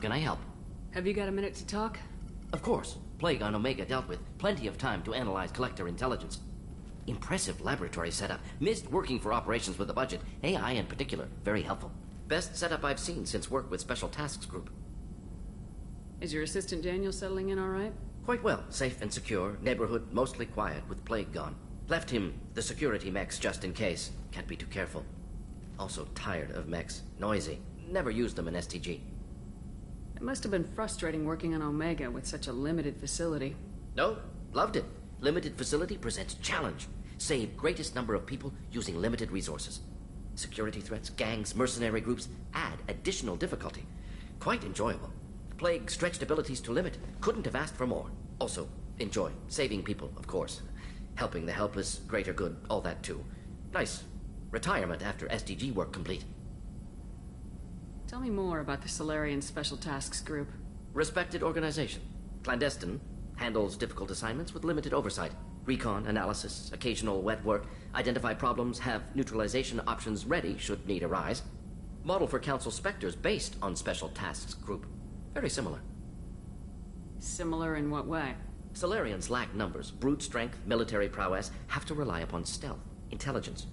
can I help? Have you got a minute to talk? Of course. Plague on Omega dealt with. Plenty of time to analyze collector intelligence. Impressive laboratory setup. Missed working for operations with a budget. AI in particular. Very helpful. Best setup I've seen since work with Special Tasks Group. Is your assistant Daniel settling in all right? Quite well. Safe and secure. Neighborhood mostly quiet with Plague gone. Left him the security mechs just in case. Can't be too careful. Also tired of mechs. Noisy. Never used them in STG. It must have been frustrating working on Omega with such a limited facility. No, loved it. Limited facility presents challenge. Save greatest number of people using limited resources. Security threats, gangs, mercenary groups add additional difficulty. Quite enjoyable. Plague stretched abilities to limit. Couldn't have asked for more. Also, enjoy. Saving people, of course. Helping the helpless, greater good, all that too. Nice. Retirement after SDG work complete. Tell me more about the Solarian Special Tasks Group. Respected organization. Clandestine. Handles difficult assignments with limited oversight. Recon, analysis, occasional wet work. Identify problems, have neutralization options ready should need arise. Model for Council Spectres based on Special Tasks Group. Very similar. Similar in what way? Solarians lack numbers, brute strength, military prowess, have to rely upon stealth, intelligence.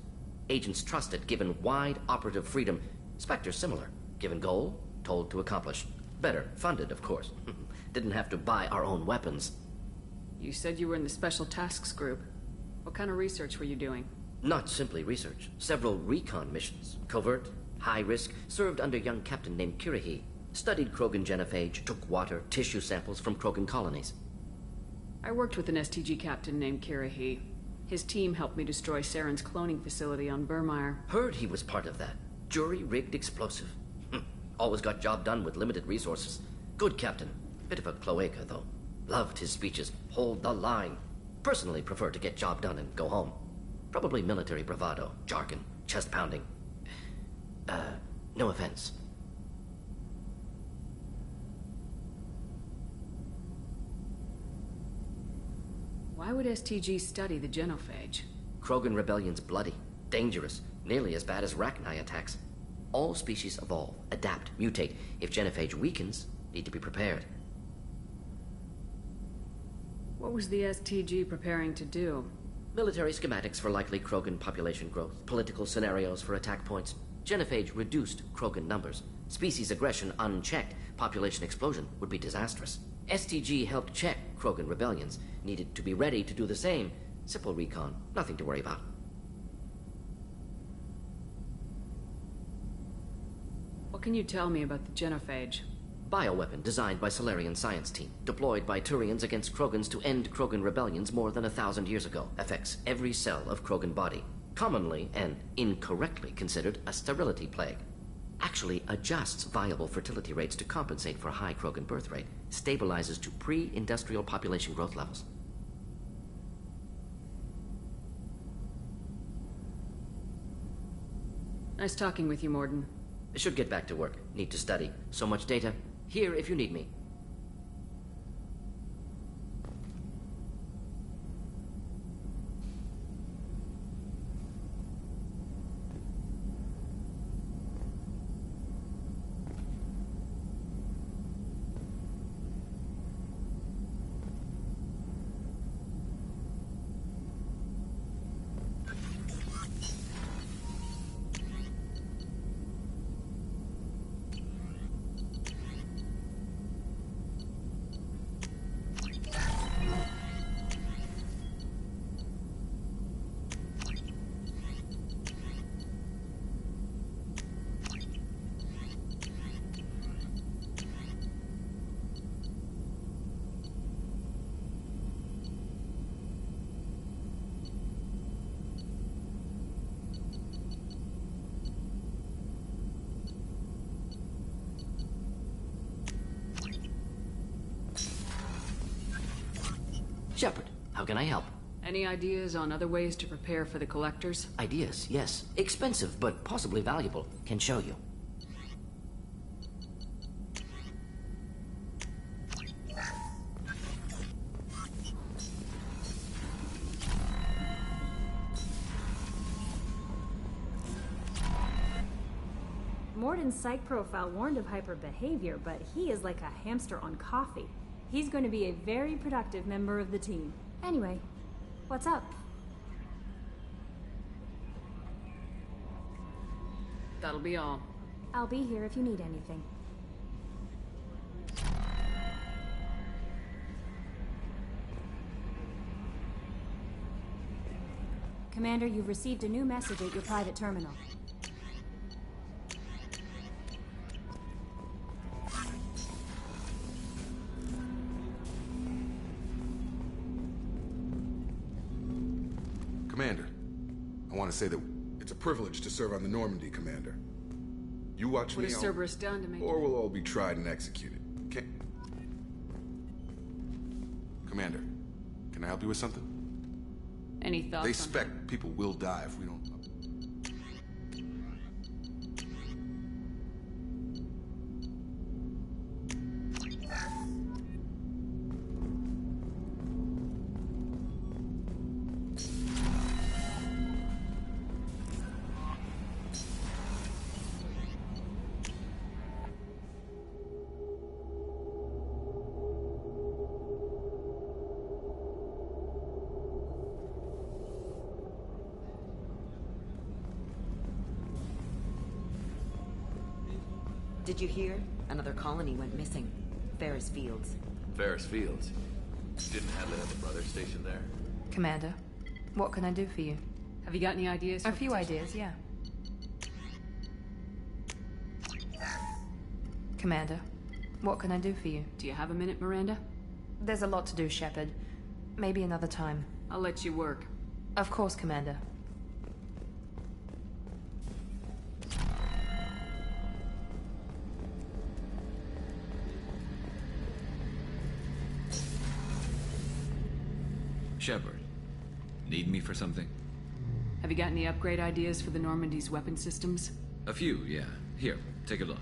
Agents trusted, given wide operative freedom. Spectres similar, given goal, told to accomplish. Better, funded, of course. Didn't have to buy our own weapons. You said you were in the Special Tasks Group. What kind of research were you doing? Not simply research. Several recon missions. Covert, high risk, served under young captain named Kirahi. Studied Krogan genophage, took water, tissue samples from Krogan colonies. I worked with an STG captain named Kirahi. His team helped me destroy Saren's cloning facility on Burmire. Heard he was part of that. Jury-rigged explosive. Always got job done with limited resources. Good captain. Bit of a cloaca, though. Loved his speeches. Hold the line. Personally prefer to get job done and go home. Probably military bravado, jargon, chest pounding. No offense. Why would STG study the genophage? Krogan rebellion's bloody, dangerous, nearly as bad as Rachni attacks. All species evolve, adapt, mutate. If genophage weakens, need to be prepared. What was the STG preparing to do? Military schematics for likely Krogan population growth, political scenarios for attack points. Genophage reduced Krogan numbers. Species aggression unchecked, population explosion would be disastrous. STG helped check Krogan rebellions, needed to be ready to do the same. Simple recon, nothing to worry about. What can you tell me about the genophage? Bioweapon designed by Solarian science team, deployed by Turians against Krogans to end Krogan rebellions more than 1,000 years ago. Affects every cell of Krogan body. Commonly and incorrectly considered a sterility plague. Actually adjusts viable fertility rates to compensate for a high Krogan birth rate. Stabilizes to pre-industrial population growth levels. Nice talking with you, Morden. Should get back to work. Need to study. So much data. Here if you need me. Shepard, how can I help? Any ideas on other ways to prepare for the collectors? Ideas, yes. Expensive, but possibly valuable. Can show you. Morden's psych profile warned of hyper behavior, but he is like a hamster on coffee. He's going to be a very productive member of the team. Anyway, what's up? That'll be all. I'll be here if you need anything. Commander, you've received a new message at your private terminal. Commander, I want to say that it's a privilege to serve on the Normandy, Commander. You watch What me, has Cerberus done to me? or we'll all be tried and executed. Commander, can I help you with something? Any thoughts They on suspect people will die if we don't... Did you hear? Another colony went missing. Ferris Fields. Ferris Fields? Didn't Hadley have a brother stationed there? Commander, what can I do for you? Have you got any ideas? A few ideas, yeah. Commander, what can I do for you? Do you have a minute, Miranda? There's a lot to do, Shepard. Maybe another time. I'll let you work. Of course, Commander. Shepard, need me for something? Have you got any upgrade ideas for the Normandy's weapon systems? A few, yeah. Here, take a look.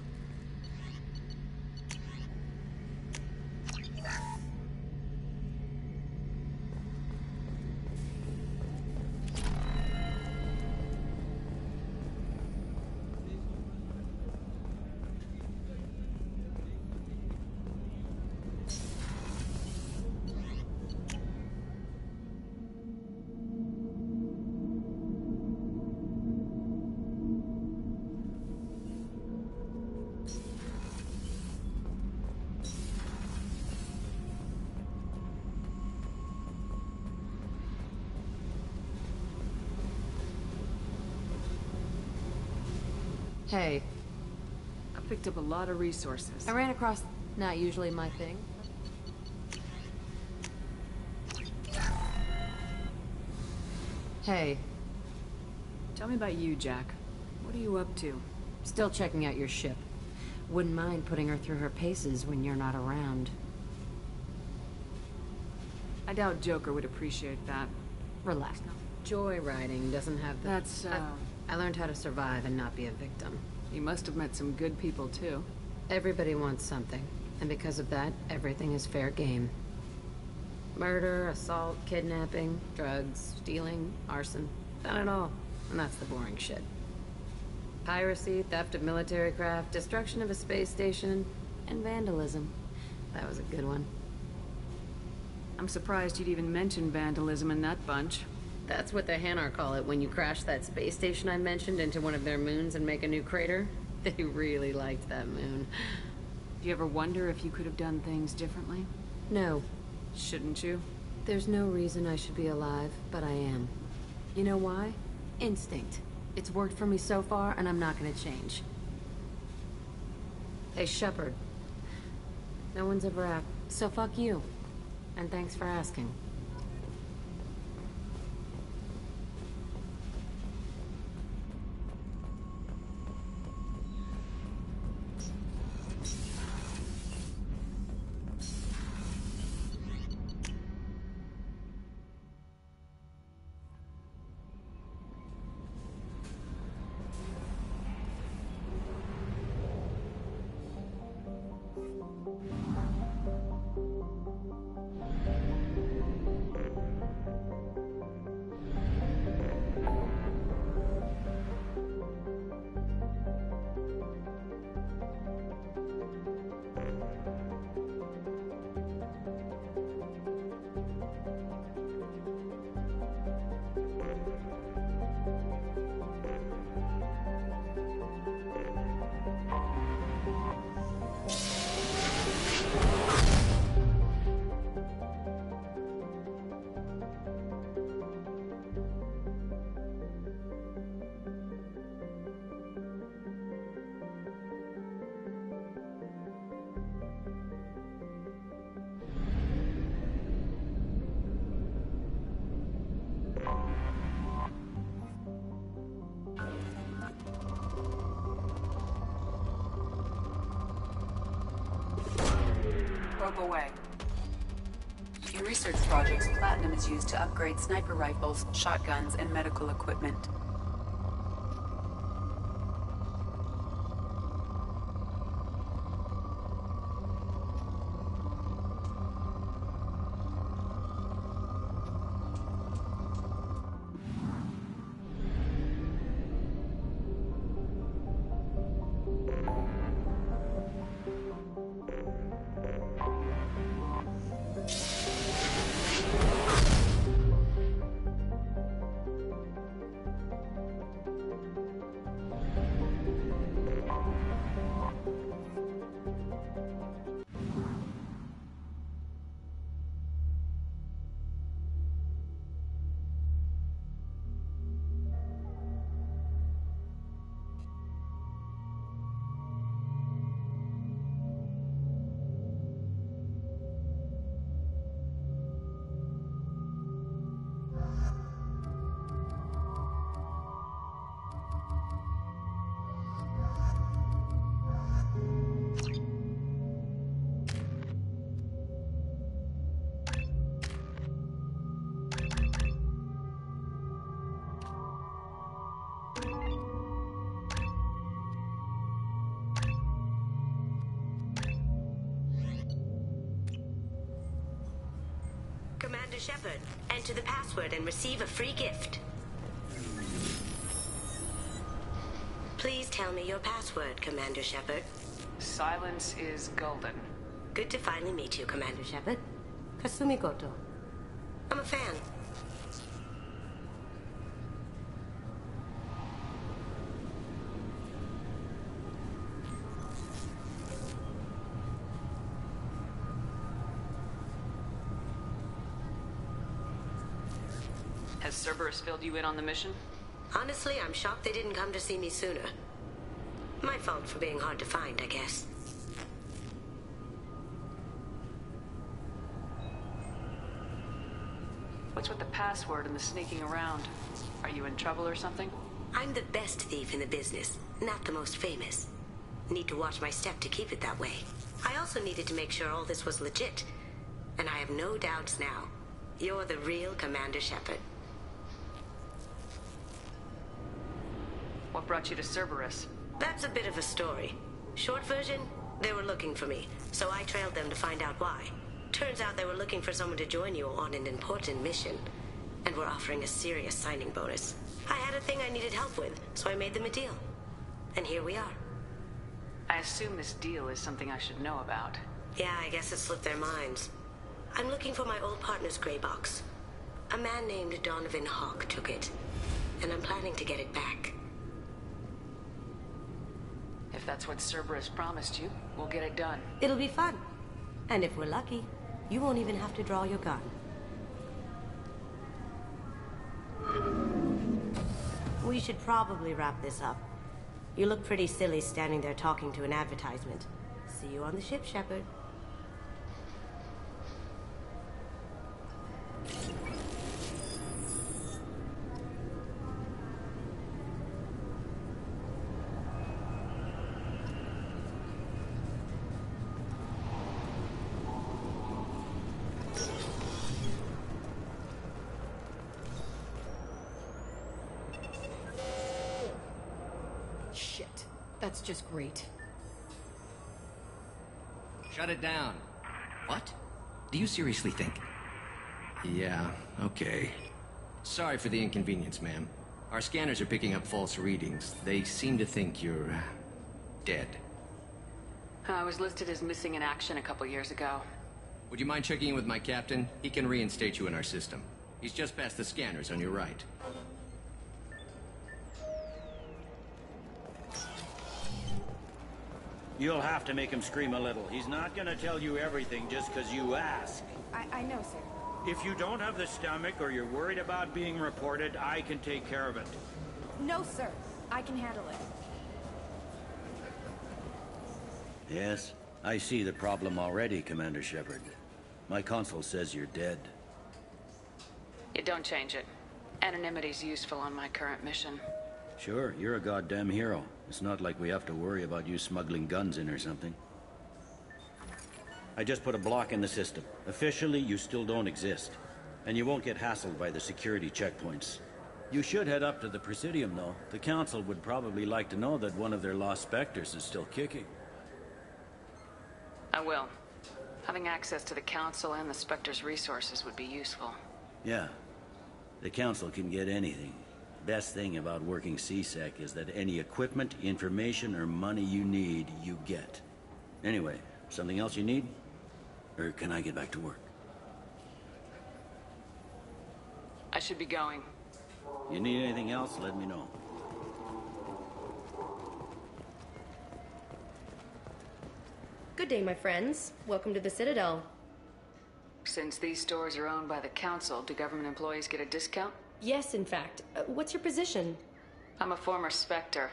Hey, I picked up a lot of resources. I ran across... Not usually my thing. Hey, Tell me about you, Jack. What are you up to? still checking out your ship. Wouldn't mind putting her through her paces when you're not around. I doubt Joker would appreciate that. Relax. Joyriding doesn't have the... That's, I learned how to survive and not be a victim. You must have met some good people, too. Everybody wants something, and because of that, everything is fair game. Murder, assault, kidnapping, drugs, stealing, arson. Done it all. And that's the boring shit. Piracy, theft of military craft, destruction of a space station, and vandalism. That was a good one. I'm surprised you'd even mention vandalism in that bunch. That's what the Hanar call it when you crash that space station I mentioned into one of their moons and make a new crater. They really liked that moon. Do you ever wonder if you could have done things differently? No, Shouldn't you? there's no reason I should be alive, but I am. You know why? Instinct. It's worked for me so far, and I'm not gonna change. Hey, Shepard. No one's ever asked, so fuck you. And thanks for asking. Probe away. In research projects, platinum is used to upgrade sniper rifles, shotguns, and medical equipment. Commander Shepard, enter the password and receive a free gift. Please tell me your password, Commander Shepard. Silence is golden. Good to finally meet you, Commander Shepard. Kasumi Goto. I'm a fan. Has Cerberus filled you in on the mission? Honestly, I'm shocked they didn't come to see me sooner. My fault for being hard to find, I guess. What's with the password and the sneaking around? Are you in trouble or something? I'm the best thief in the business, not the most famous. Need to watch my step to keep it that way. I also needed to make sure all this was legit. And I have no doubts now. You're the real Commander Shepard. What brought you to Cerberus? That's a bit of a story. Short version, they were looking for me, so I trailed them to find out why. Turns out they were looking for someone to join you on an important mission, and were offering a serious signing bonus. I had a thing I needed help with, so I made them a deal. And here we are. I assume this deal is something I should know about. Yeah, I guess it slipped their minds. I'm looking for my old partner's gray box. A man named Donovan Hawk took it, and I'm planning to get it back. If that's what Cerberus promised you, we'll get it done. It'll be fun. And if we're lucky, you won't even have to draw your gun. We should probably wrap this up. You look pretty silly standing there talking to an advertisement. See you on the ship, Shepard. Shit. That's just great. Shut it down. What? Do you seriously think? Yeah, okay. Sorry for the inconvenience, ma'am. Our scanners are picking up false readings. They seem to think you're... dead. I was listed as missing in action a couple years ago. Would you mind checking in with my captain? He can reinstate you in our system. He's just past the scanners on your right. You'll have to make him scream a little. He's not gonna tell you everything just because you ask. I know, sir. If you don't have the stomach or you're worried about being reported, I can take care of it. No, sir. I can handle it. Yes, I see the problem already, Commander Shepard. My console says you're dead. You don't change it. Anonymity's useful on my current mission. Sure, you're a goddamn hero. It's not like we have to worry about you smuggling guns in or something. I just put a block in the system. Officially, you still don't exist. And you won't get hassled by the security checkpoints. You should head up to the Presidium, though. The Council would probably like to know that one of their lost Spectres is still kicking. I will. Having access to the Council and the Spectre's resources would be useful. Yeah. The Council can get anything. Best thing about working CSEC is that any equipment, information, or money you need, you get. Anyway, something else you need? Or can I get back to work? I should be going. You need anything else, let me know. Good day, my friends. Welcome to the Citadel. Since these stores are owned by the Council, do government employees get a discount? Yes, in fact. What's your position? I'm a former Spectre.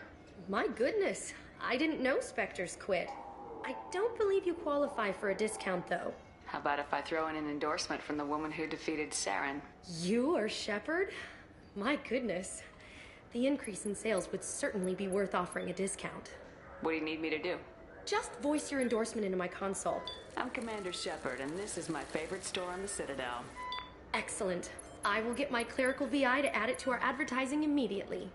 My goodness. I didn't know Spectres quit. I don't believe you qualify for a discount, though. How about if I throw in an endorsement from the woman who defeated Saren? You are Shepard? My goodness. The increase in sales would certainly be worth offering a discount. What do you need me to do? Just voice your endorsement into my console. I'm Commander Shepard, and this is my favorite store on the Citadel. Excellent. I will get my clerical VI to add it to our advertising immediately.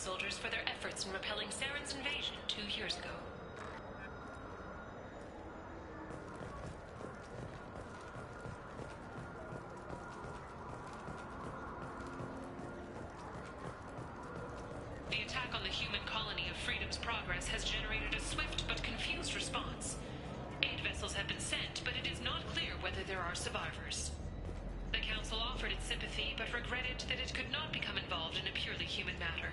soldiers for their efforts in repelling Saren's invasion 2 years ago. The attack on the human colony of Freedom's Progress has generated a swift but confused response. 8 vessels have been sent, but it is not clear whether there are survivors. The Council offered its sympathy, but regretted that it could not become involved in a purely human matter.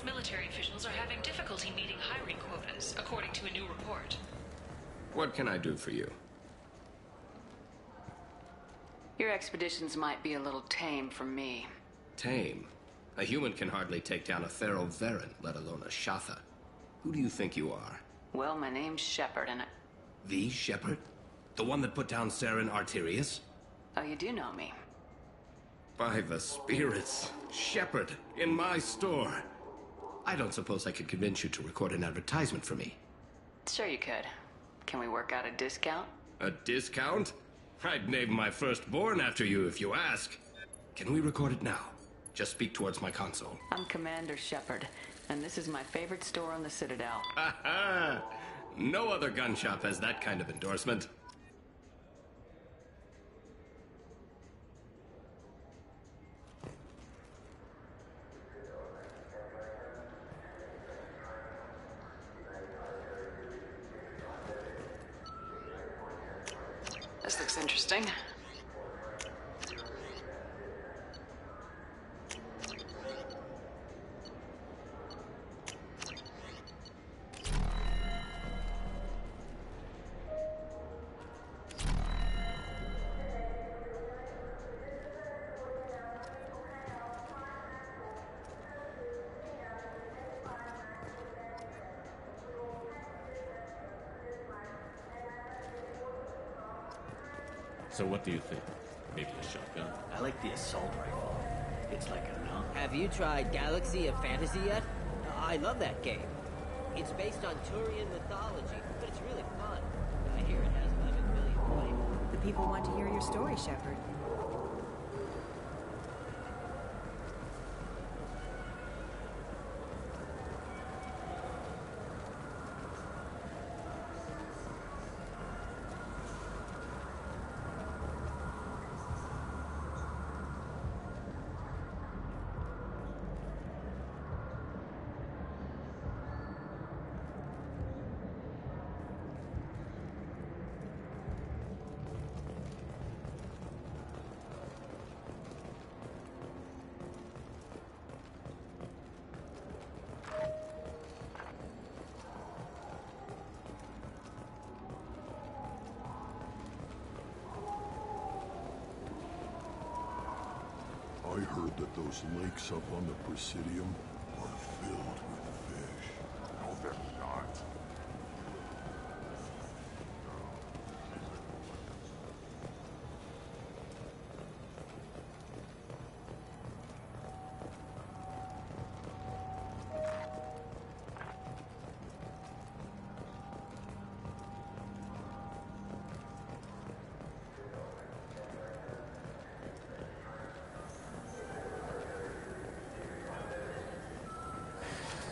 Military officials are having difficulty meeting hiring quotas, according to a new report. What can I do for you? Your expeditions might be a little tame for me. Tame? A human can hardly take down a Pharaoh Varen, let alone a Shatha. Who do you think you are? Well, my name's Shepard, and The Shepard? The one that put down Saren Arterius? Oh, you do know me. By the spirits. Shepard, in my store. I don't suppose I could convince you to record an advertisement for me. Sure you could. Can we work out a discount? A discount? I'd name my firstborn after you if you ask. Can we record it now? Just speak towards my console. I'm Commander Shepard, and this is my favorite store on the Citadel. Ha ha! No other gun shop has that kind of endorsement. This looks interesting. So what do you think? Maybe a shotgun? I like the assault rifle. It's like a knock. Have you tried Galaxy of Fantasy yet? I love that game. It's based on Turian mythology, but it's really fun. I hear it has 11 million players. The people want to hear your story, Shepard. I heard that those lakes up on the Presidium are filled with fish. No, they're not.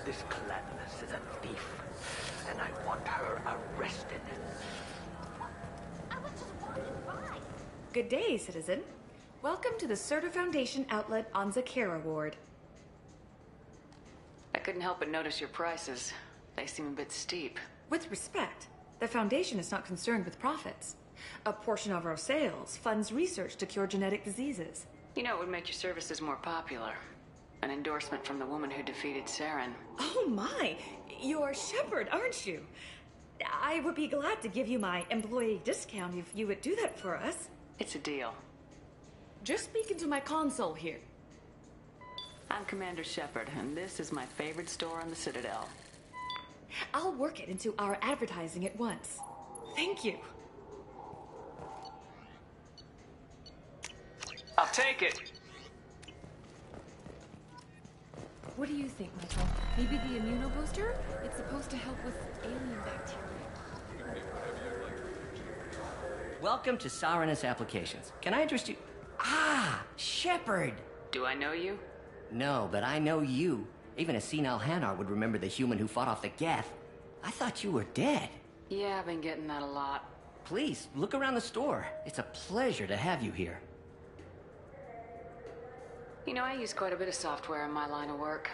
This Clatinus is a thief, and I want her arrested. I was just walking by. Good day, citizen. Welcome to the Surtur Foundation outlet on Zakera Ward. I couldn't help but notice your prices. They seem a bit steep. With respect, the Foundation is not concerned with profits. A portion of our sales funds research to cure genetic diseases. You know, it would make your services more popular. An endorsement from the woman who defeated Saren. Oh my! You're Shepard, aren't you? I would be glad to give you my employee discount if you would do that for us. It's a deal. Just speak into my console here. I'm Commander Shepard, and this is my favorite store on the Citadel. I'll work it into our advertising at once. Thank you. I'll take it. What do you think, Michael? Maybe the immunobooster? It's supposed to help with alien bacteria. Welcome to Sarenus Applications. Can I interest you? Ah, Shepard! Do I know you? No, but I know you. Even a senile Hanar would remember the human who fought off the Geth. I thought you were dead. Yeah, I've been getting that a lot. Please, look around the store. It's a pleasure to have you here. You know, I use quite a bit of software in my line of work.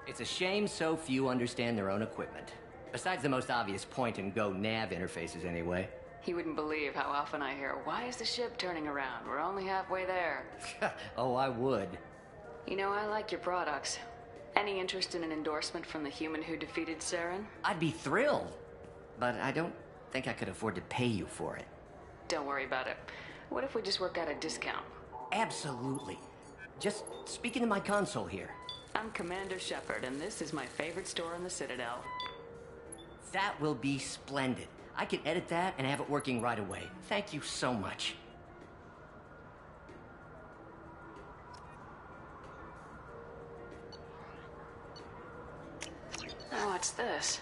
It's a shame so few understand their own equipment. Besides the most obvious point-and-go nav interfaces, anyway. You wouldn't believe how often I hear, "Why is the ship turning around? We're only halfway there." Oh, I would. You know, I like your products. Any interest in an endorsement from the human who defeated Saren? I'd be thrilled. But I don't think I could afford to pay you for it. Don't worry about it. What if we just work out a discount? Absolutely. Just speak into my console here. I'm Commander Shepard, and this is my favorite store on the Citadel. That will be splendid. I can edit that and have it working right away. Thank you so much. Oh, what's this?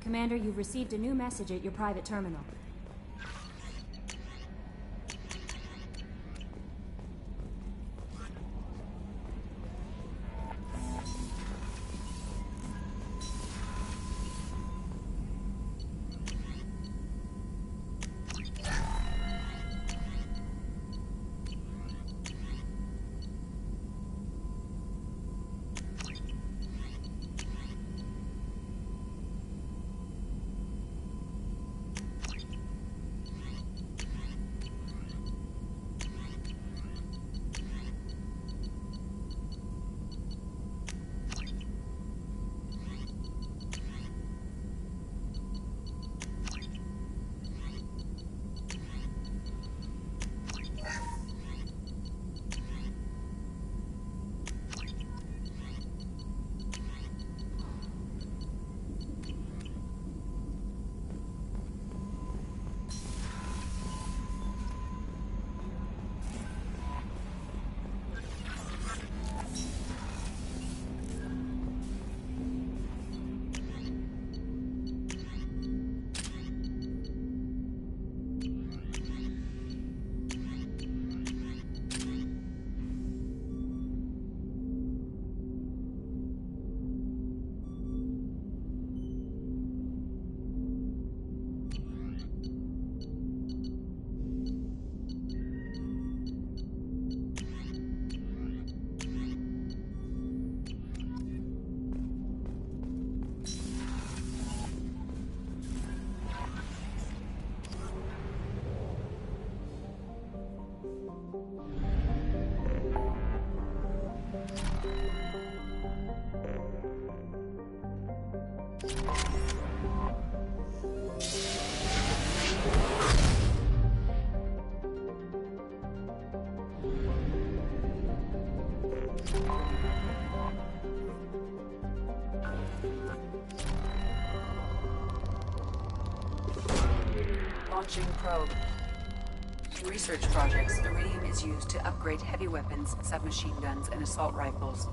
Commander, you've received a new message at your private terminal. Launching probe. In research projects, iridium is used to upgrade heavy weapons, submachine guns, and assault rifles.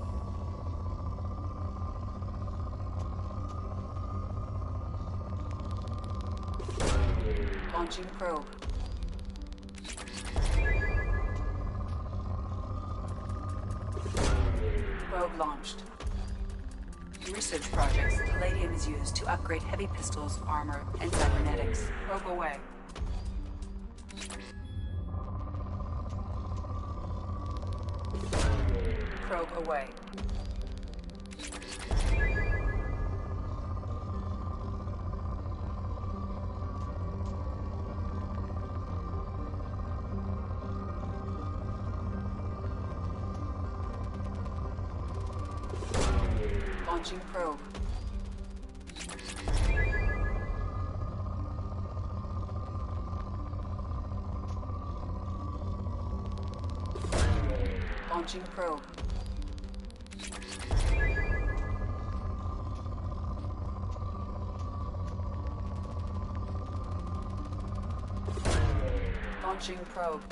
Launching probe. Probe launched. In research projects, palladium is used to upgrade heavy pistols, armor, and cybernetics. Probe away. Probe away. Launching probe. Launching probe. Launching probe.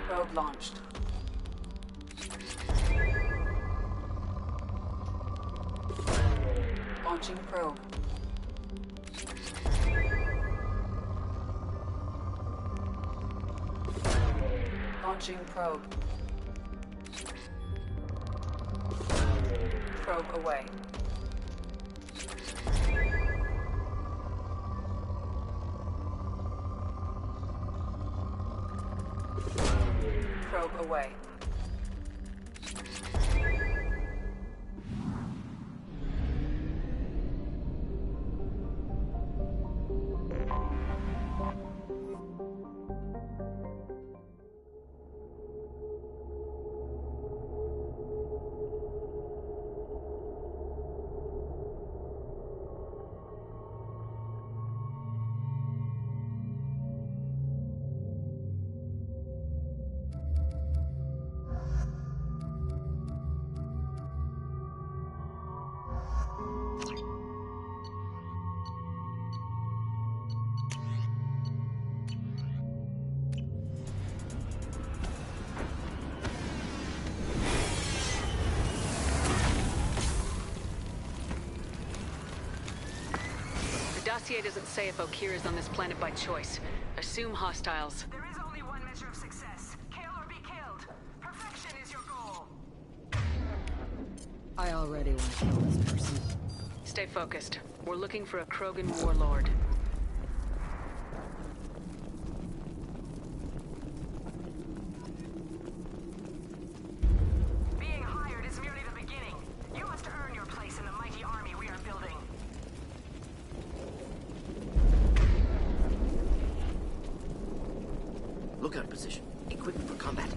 Probe launched. Launching probe. Launching probe. Probe away. Probe away. dossier doesn't say if Okeer is on this planet by choice. Assume hostiles. There is only one measure of success. Kill or be killed. Perfection is your goal. I already want to kill this person. Stay focused. We're looking for a Krogan warlord. Being hired is merely the beginning. You must earn your place in the mighty army we are building. Lookout position. Equipped for combat.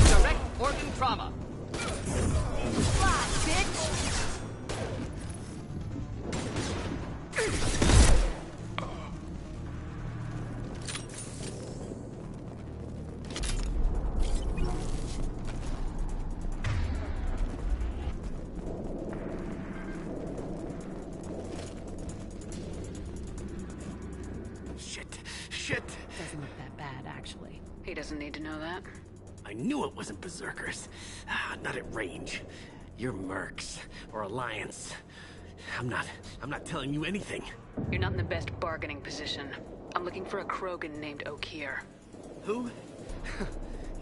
Direct organ trauma. Fly, bitch! Shit. Doesn't look that bad, actually. He doesn't need to know that. I knew it wasn't Berserkers. Not at range. You're Mercs or Alliance. I'm not telling you anything. You're not in the best bargaining position. I'm looking for a Krogan named Okeer. Who?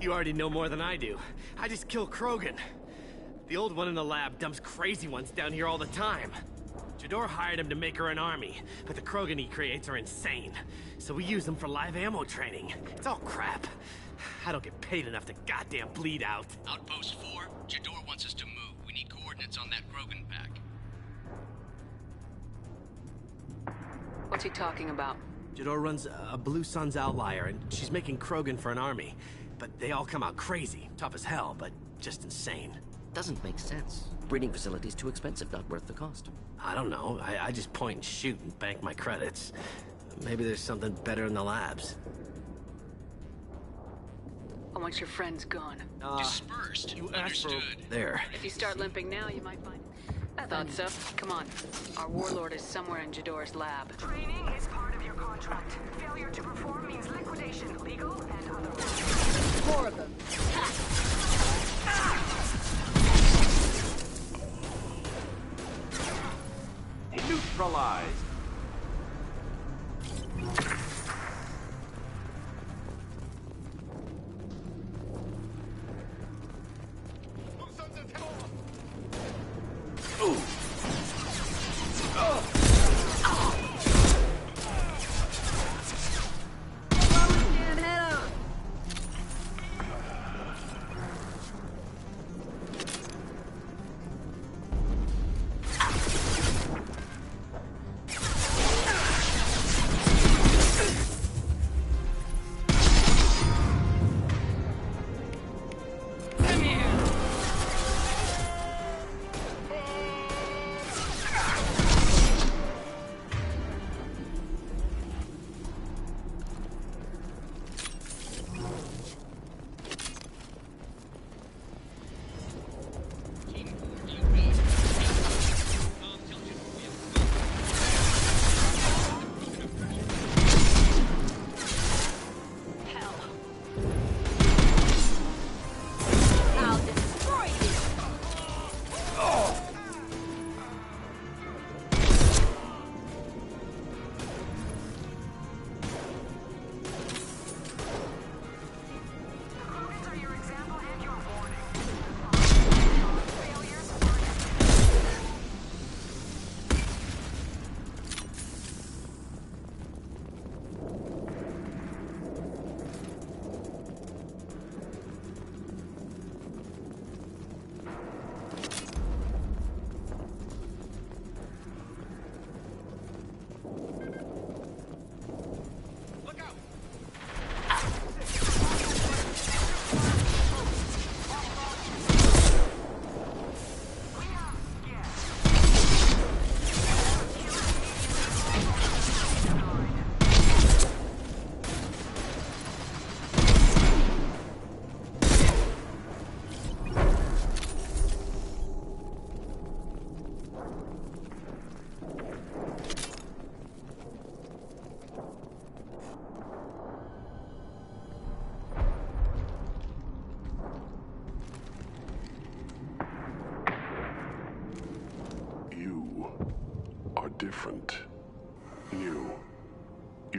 You already know more than I do. I just kill Krogan. The old one in the lab dumps crazy ones down here all the time. Jador hired him to make her an army, but the Krogan he creates are insane. So we use them for live ammo training. It's all crap. I don't get paid enough to goddamn bleed out. Outpost 4, Jador wants us to move. We need coordinates on that Krogan pack. What's he talking about? Jador runs a Blue Suns outlier, and she's making Krogan for an army. But they all come out crazy, tough as hell, but just insane. Doesn't make sense. Breeding facilities too expensive, not worth the cost. I don't know. I just point and shoot and bank my credits. Maybe there's something better in the labs. I want your friends gone. Dispersed. You Understood. There. If you start limping now, you might find... I thought so. Come on. Our warlord is somewhere in Jador's lab. Training is part of your contract. Failure to perform means liquidation, legal and otherwise. 4 of them. Neutralized.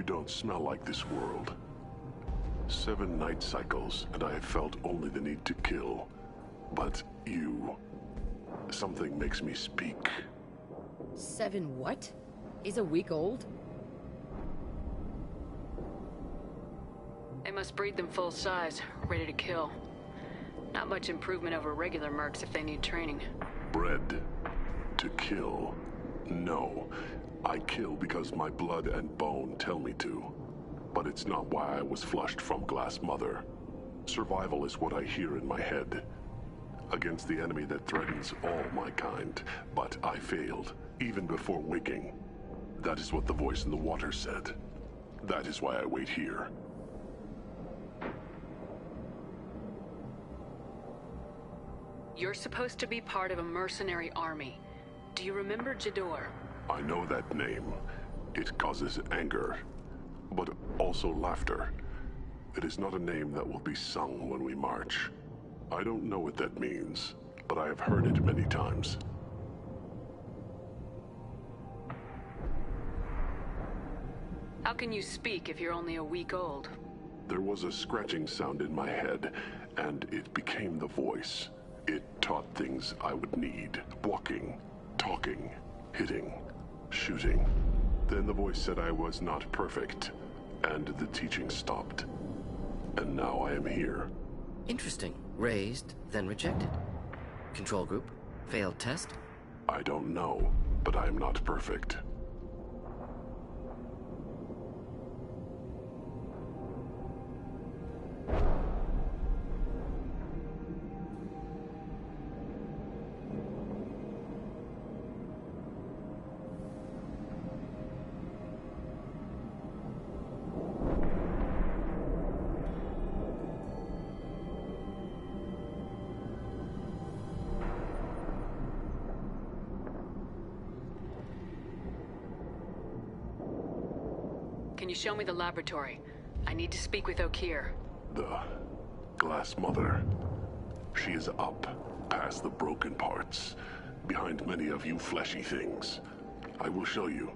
You don't smell like this world. 7 night cycles, and I have felt only the need to kill. But you... something makes me speak. 7 what? He's a week old? They must breed them full size, ready to kill. Not much improvement over regular mercs if they need training. Bred to kill. No. I kill because my blood and bone tell me to. But it's not why I was flushed from Glass Mother. Survival is what I hear in my head. Against the enemy that threatens all my kind. But I failed, even before waking. That is what the voice in the water said. That is why I wait here. You're supposed to be part of a mercenary army. Do you remember Jador? I know that name. It causes anger, but also laughter. It is not a name that will be sung when we march. I don't know what that means, but I have heard it many times. How can you speak if you're only a week old? There was a scratching sound in my head, and it became the voice. It taught things I would need. Walking, talking, hitting, shooting. Then the voice said I was not perfect, and the teaching stopped. And now I am here. Interesting. Raised, then rejected. Control group? Failed test? I don't know, but I am not perfect. Can you show me the laboratory? I need to speak with Okeer. The Glass Mother. She is up, past the broken parts, behind many of you fleshy things. I will show you.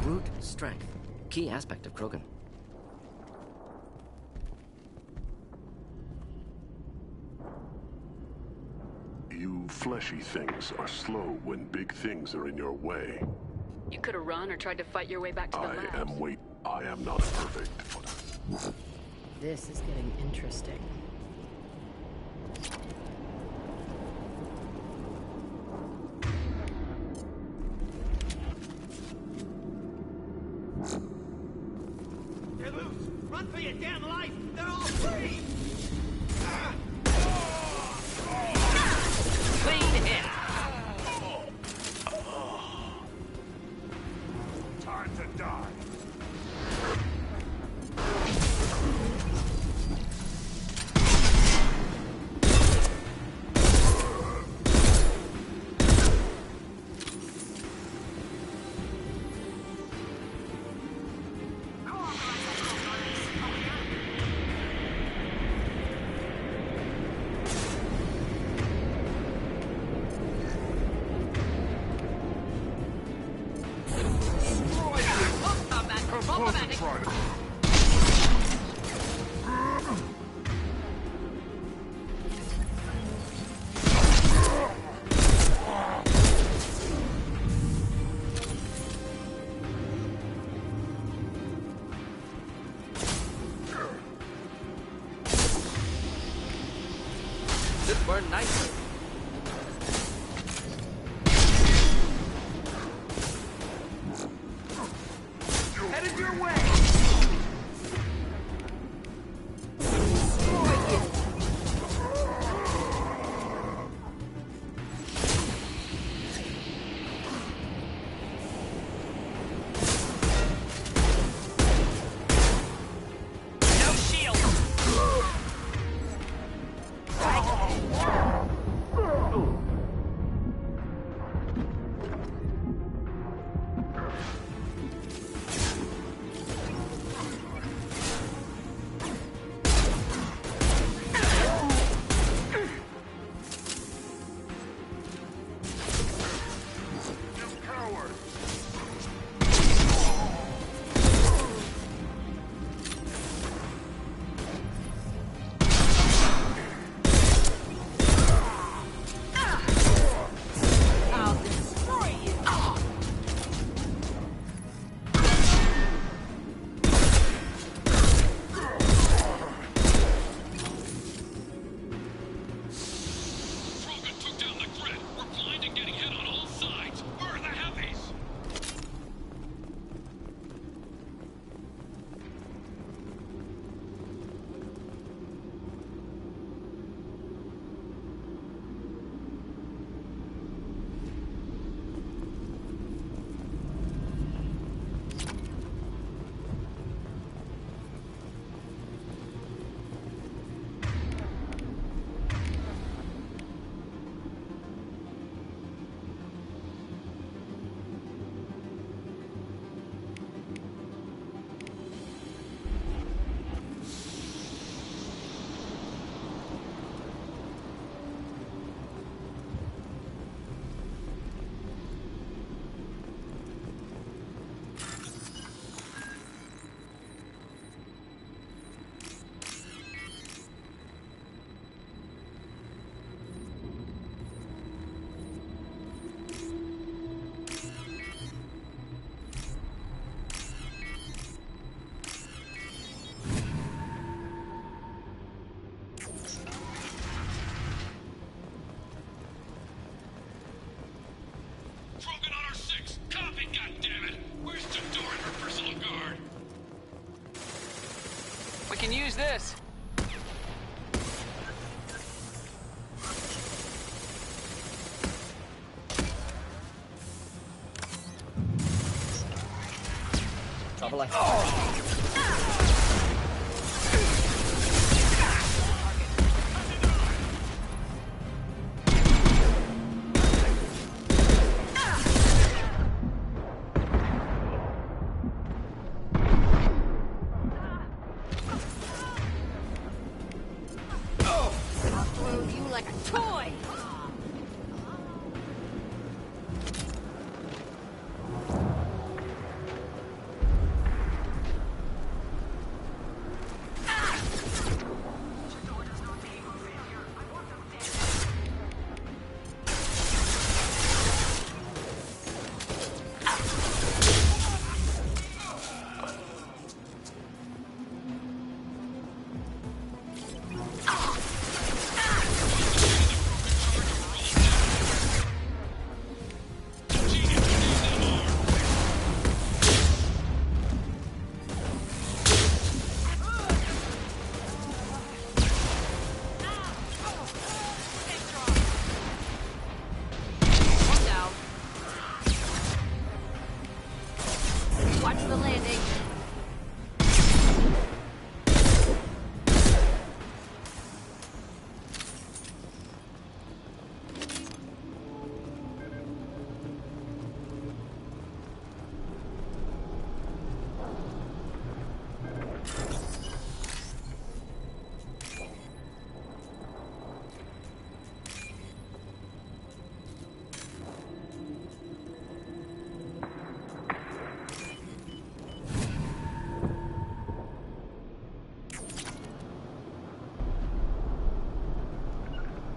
Brute strength. Key aspect of Krogan. You fleshy things are slow when big things are in your way. You could have run or tried to fight your way back to the lab. I am not perfect. This is getting interesting. Get loose! Run for your damn life! They're all free! Clean hit! Time to die. This burned nicely. Headed your way! No shield! We can use this. Trouble left.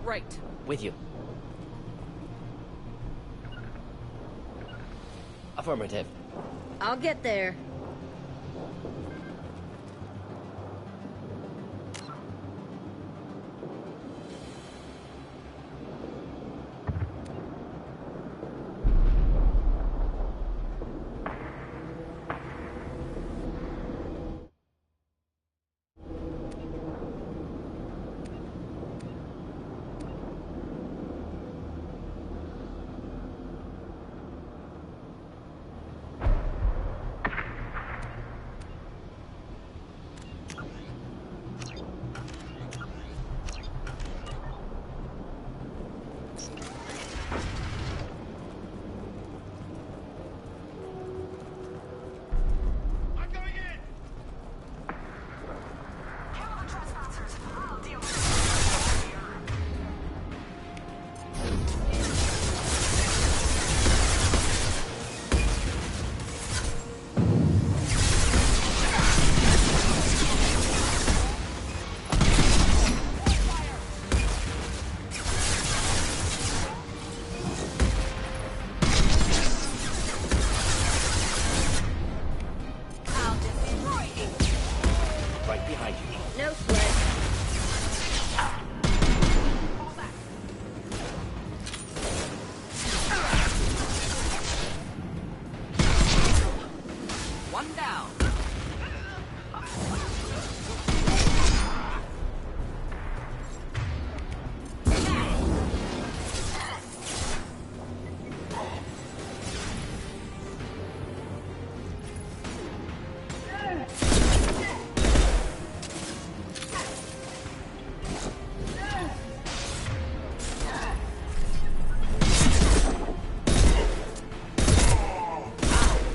Right. With you. Affirmative. I'll get there.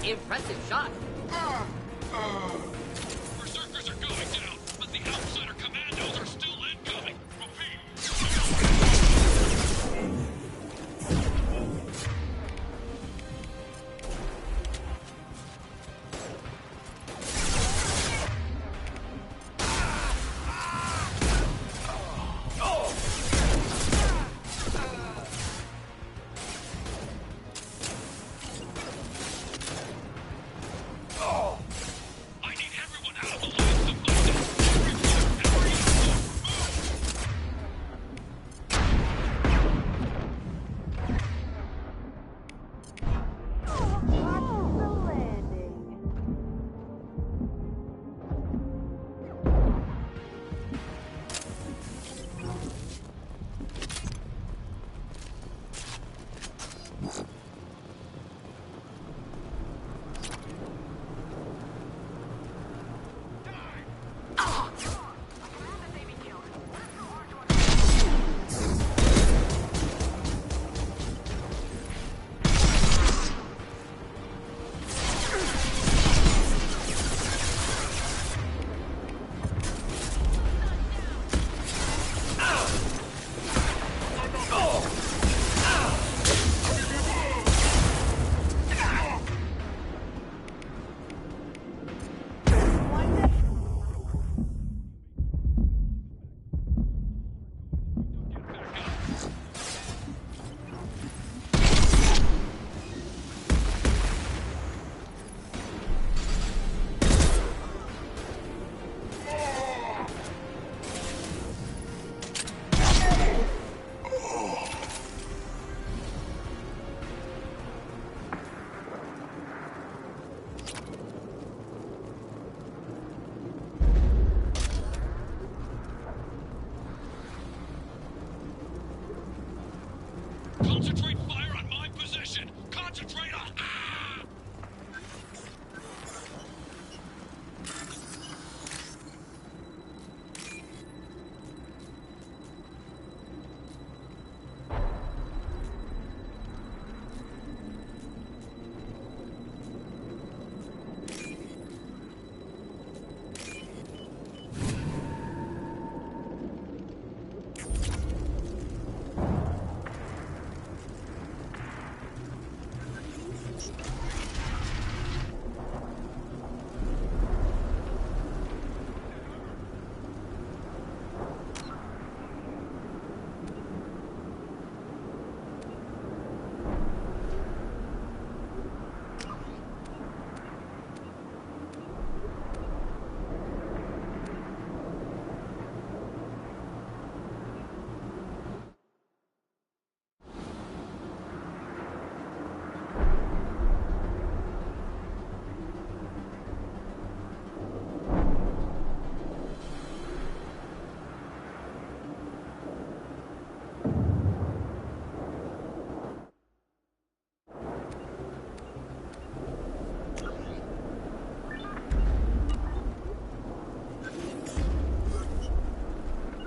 Impressive shot. Berserkers are going down, but the outsider commandos are still incoming.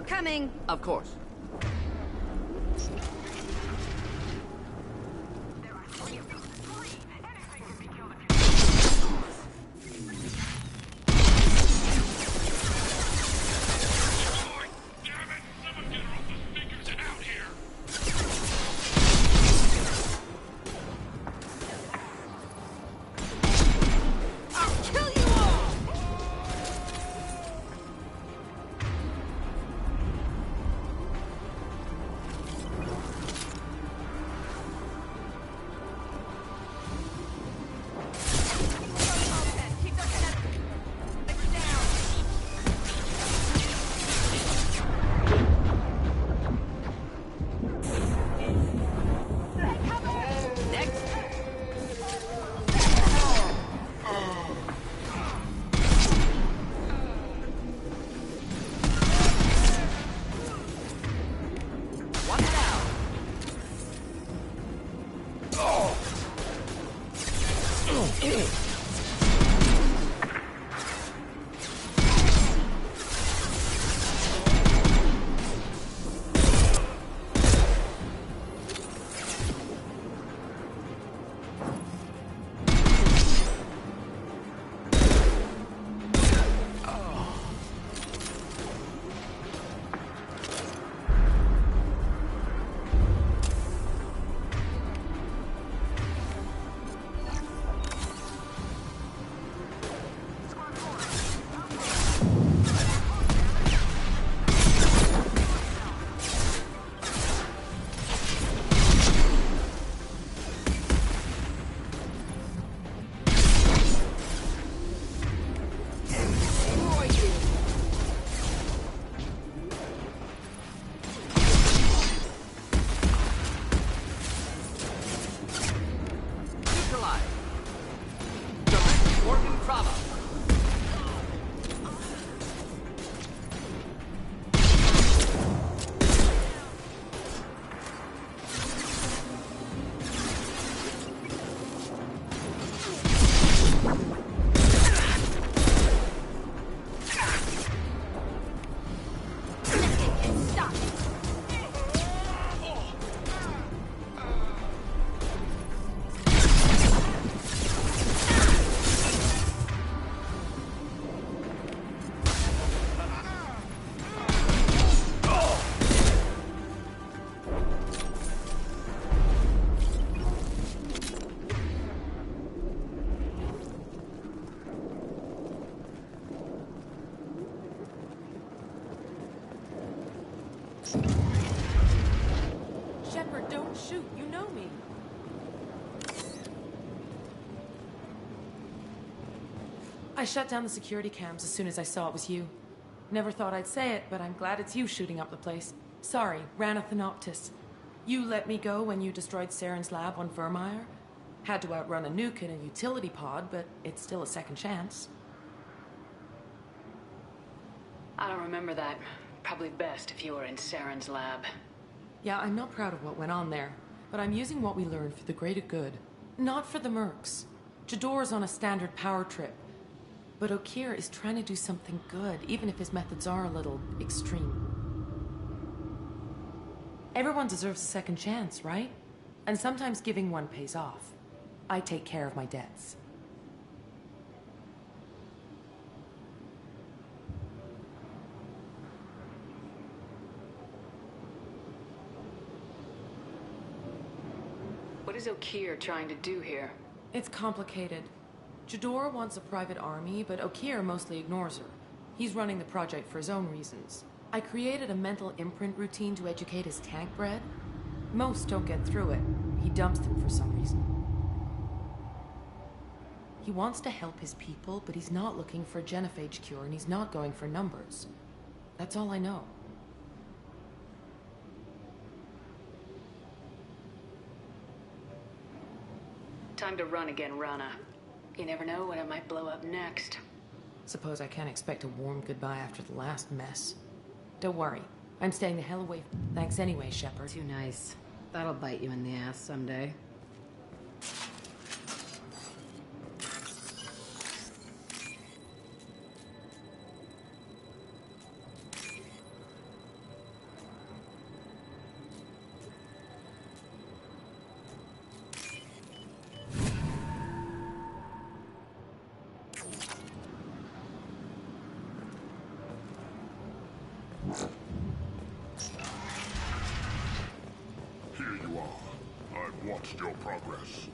Coming. Of course. Shepard, don't shoot. You know me. I shut down the security cams as soon as I saw it was you. Never thought I'd say it, but I'm glad it's you shooting up the place. Sorry, Ranathanoptis. You let me go when you destroyed Saren's lab on Vermeer. Had to outrun a nuke in a utility pod, but it's still a second chance. I don't remember that. Probably best if you were in Saren's lab. Yeah, I'm not proud of what went on there, but I'm using what we learned for the greater good. Not for the mercs. Jador's on a standard power trip. But Okeer is trying to do something good, even if his methods are a little extreme. Everyone deserves a second chance, right? And sometimes giving one pays off. I take care of my debts. What is Okeer trying to do here? It's complicated. Jador wants a private army, but Okeer mostly ignores her. He's running the project for his own reasons. I created a mental imprint routine to educate his tank bred. Most don't get through it. He dumps them for some reason. He wants to help his people, but he's not looking for a genophage cure, and he's not going for numbers. That's all I know. Time to run again, Rana. You never know when it might blow up next. Suppose I can't expect a warm goodbye after the last mess. Don't worry. I'm staying the hell away. Thanks anyway, Shepard. Too nice. That'll bite you in the ass someday. Here you are. I've watched your progress.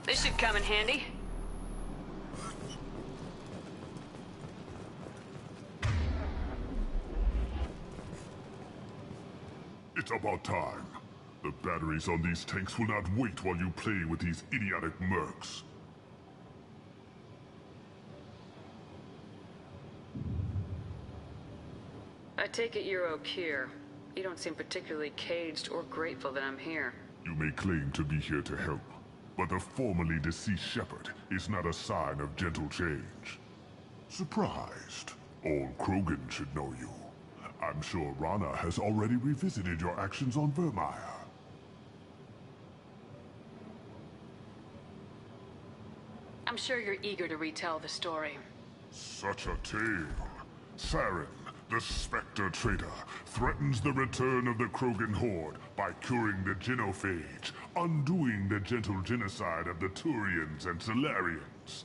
This should come in handy. It's about time. The batteries on these tanks will not wait while you play with these idiotic mercs. I take it you're O'Keir. You don't seem particularly caged or grateful that I'm here. You may claim to be here to help, but the formerly deceased Shepard is not a sign of gentle change. Surprised? Old Krogan should know you. I'm sure Rana has already revisited your actions on Vermeer. I'm sure you're eager to retell the story. Such a tale. Saren, the Spectre traitor, threatens the return of the Krogan horde by curing the genophage, undoing the gentle genocide of the Turians and Solarians.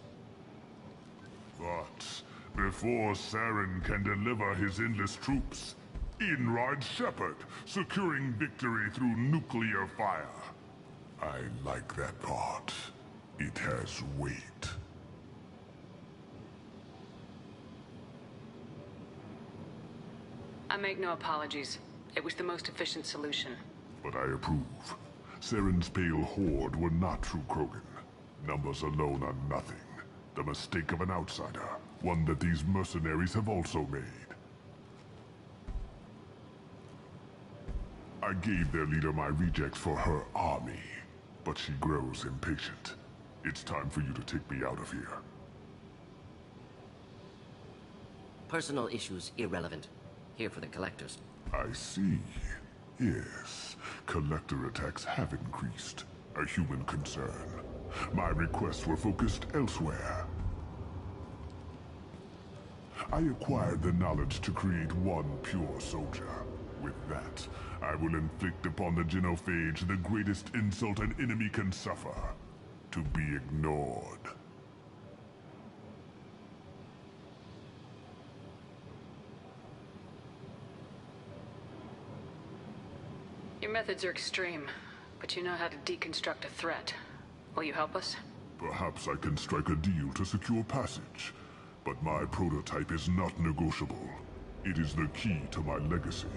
But before Saren can deliver his endless troops, in rides Shepard, securing victory through nuclear fire. I like that part. It has weight. I make no apologies. It was the most efficient solution. But I approve. Saren's pale horde were not true Krogan. Numbers alone are nothing. The mistake of an outsider. One that these mercenaries have also made. I gave their leader my rejects for her army, but she grows impatient. It's time for you to take me out of here. Personal issues irrelevant. Here for the collectors. I see. Yes, collector attacks have increased. A human concern. My requests were focused elsewhere. I acquired the knowledge to create one pure soldier. With that, I will inflict upon the genophage the greatest insult an enemy can suffer. To be ignored. Your methods are extreme, but you know how to deconstruct a threat. Will you help us? Perhaps I can strike a deal to secure passage. But my prototype is not negotiable. It is the key to my legacy.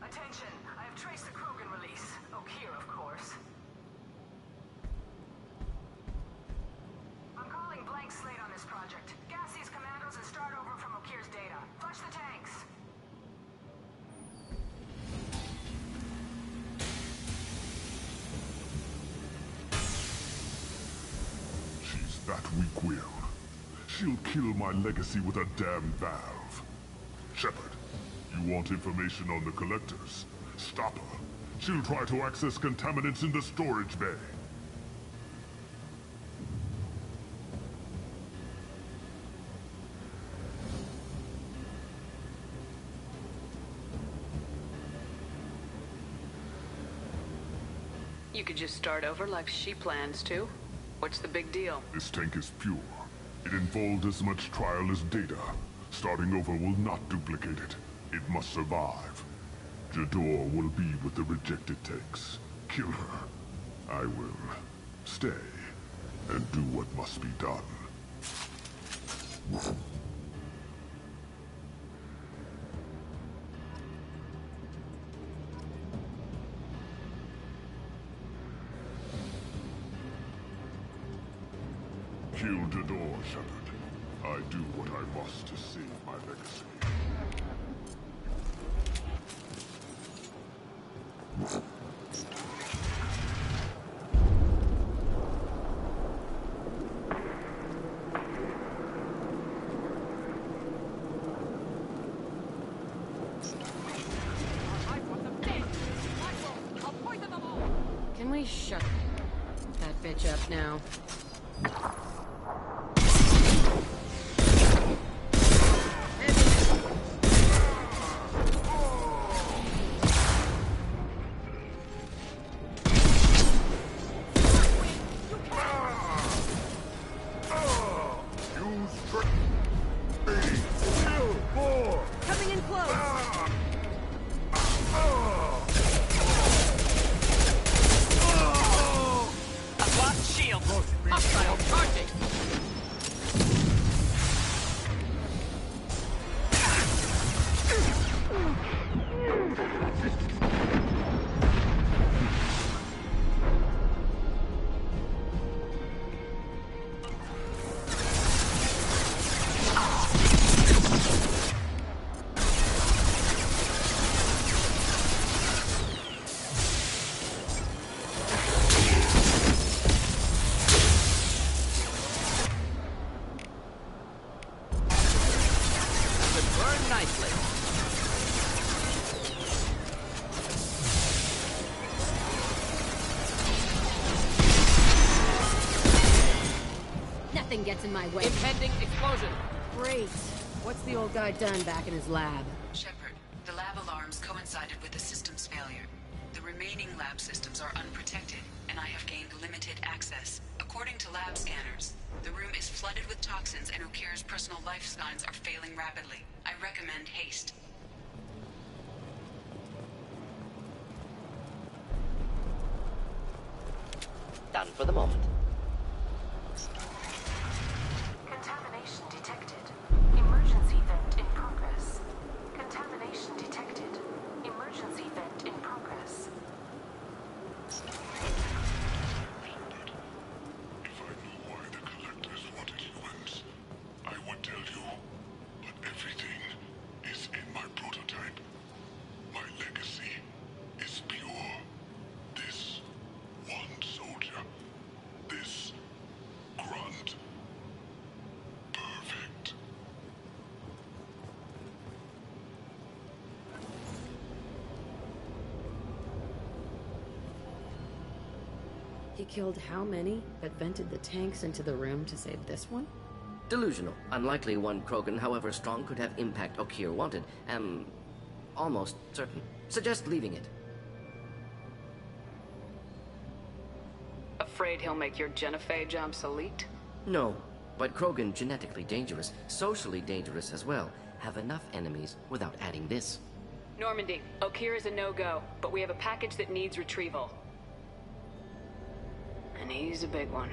Attention! I have traced the Krogan release. O'Keir, of course. I'm calling blank slate on this project. Gas these commandos and start over from O'Keir's data. Flush the tanks. She's that weak-willed. She'll kill my legacy with a damn valve. Shepard, you want information on the collectors? Stop her. She'll try to access contaminants in the storage bay. You could just start over like she plans to. What's the big deal? This tank is pure. It involved as much trial as data. Starting over will not duplicate it. It must survive. Jador will be with the rejected tanks. Kill her. I will stay and do what must be done. Kill Jador, Shepard. I do what I must to save my legacy. Can we shut that bitch up now? Gets in my way. Impending explosion. Great. What's the old guy done back in his lab? Shepard, the lab alarms coincided with the system's failure. The remaining lab systems are unprotected, and I have gained limited access. According to lab scanners, the room is flooded with toxins and Okir's personal life signs are failing rapidly. I recommend haste. Done for the moment. Contamination detected. Emergency vent in progress. Contamination detected. Emergency vent in progress. If I knew why the Collectors wanted humans, I would tell you. But everything is in my prototype. My legacy is pure. This one soldier. This grunt. Perfect. He killed how many, but vented the tanks into the room to save this one? Delusional. Unlikely one Krogan, however strong, could have impact Okir wanted. Am almost certain. Suggest leaving it. Afraid he'll make your genophage obsolete? No, but Krogan, genetically dangerous, socially dangerous as well, have enough enemies without adding this. Normandy, Okir is a no-go, but we have a package that needs retrieval. And he's a big one.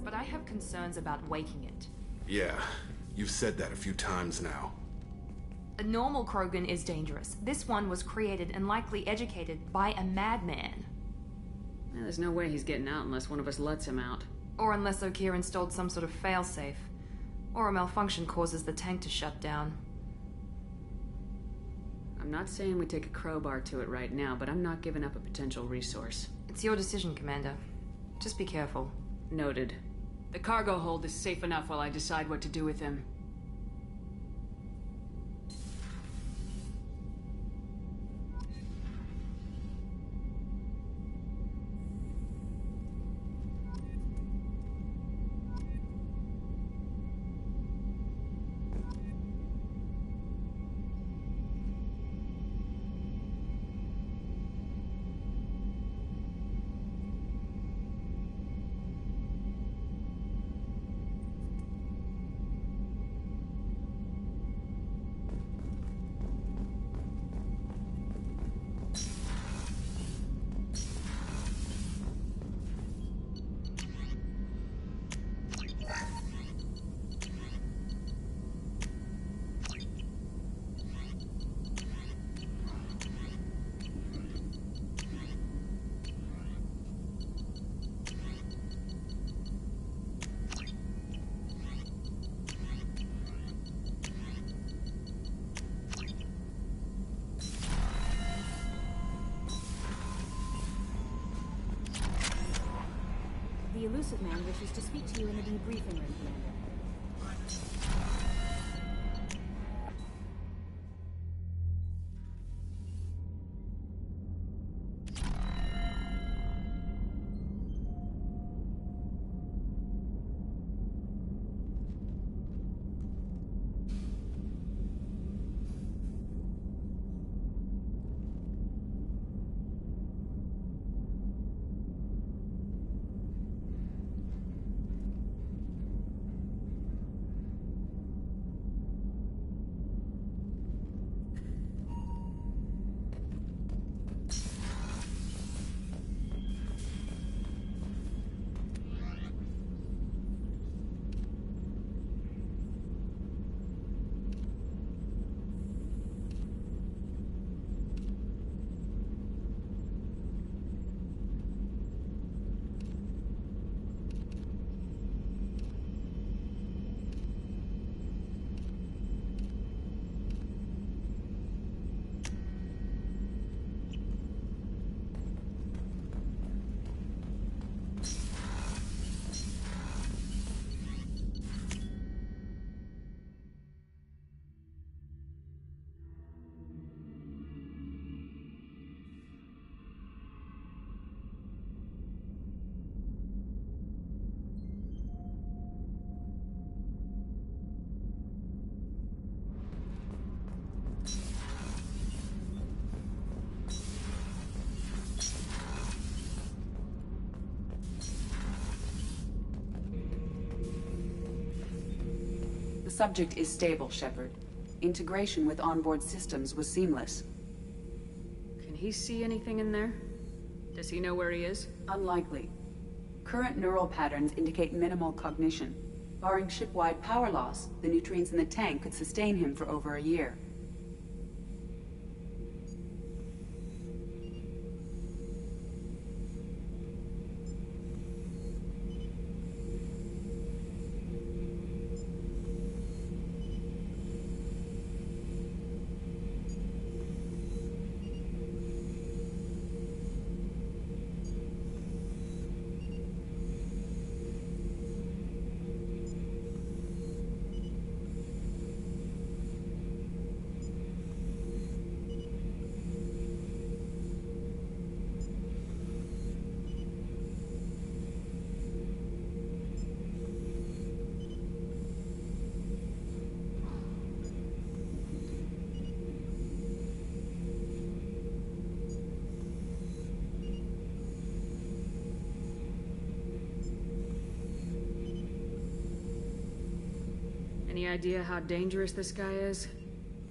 But I have concerns about waking it. Yeah, you've said that a few times now. A normal Krogan is dangerous. This one was created and likely educated by a madman. Yeah, there's no way he's getting out unless one of us lets him out. Or unless Okir installed some sort of failsafe. Or a malfunction causes the tank to shut down. I'm not saying we take a crowbar to it right now, but I'm not giving up a potential resource. It's your decision, Commander. Just be careful. Noted. The cargo hold is safe enough while I decide what to do with him. The elusive man wishes to speak to you in the debriefing room, Commander. subject is stable, Shepard. Integration with onboard systems was seamless. Can he see anything in there? Does he know where he is? Unlikely. Current neural patterns indicate minimal cognition. Barring ship-wide power loss, the nutrients in the tank could sustain him for over a year. Any idea how dangerous this guy is?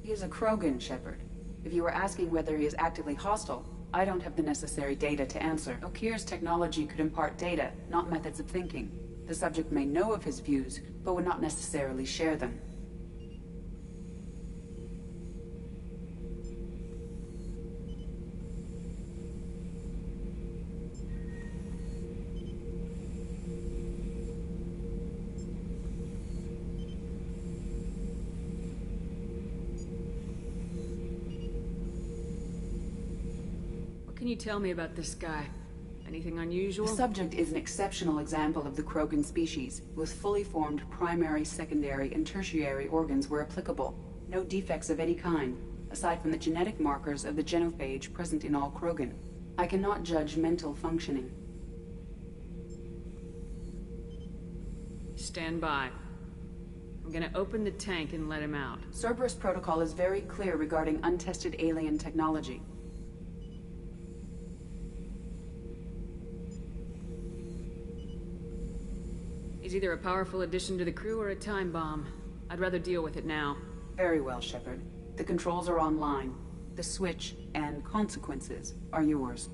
He is a Krogan, Shepard. If you were asking whether he is actively hostile, I don't have the necessary data to answer. Okir's technology could impart data, not methods of thinking. The subject may know of his views, but would not necessarily share them. What can you tell me about this guy? Anything unusual? The subject is an exceptional example of the Krogan species, with fully formed primary, secondary, and tertiary organs where applicable. No defects of any kind, aside from the genetic markers of the genophage present in all Krogan. I cannot judge mental functioning. Stand by. I'm gonna open the tank and let him out. Cerberus protocol is very clear regarding untested alien technology. He's either a powerful addition to the crew or a time bomb. I'd rather deal with it now. Very well, Shepard. The controls are online. The switch and consequences are yours.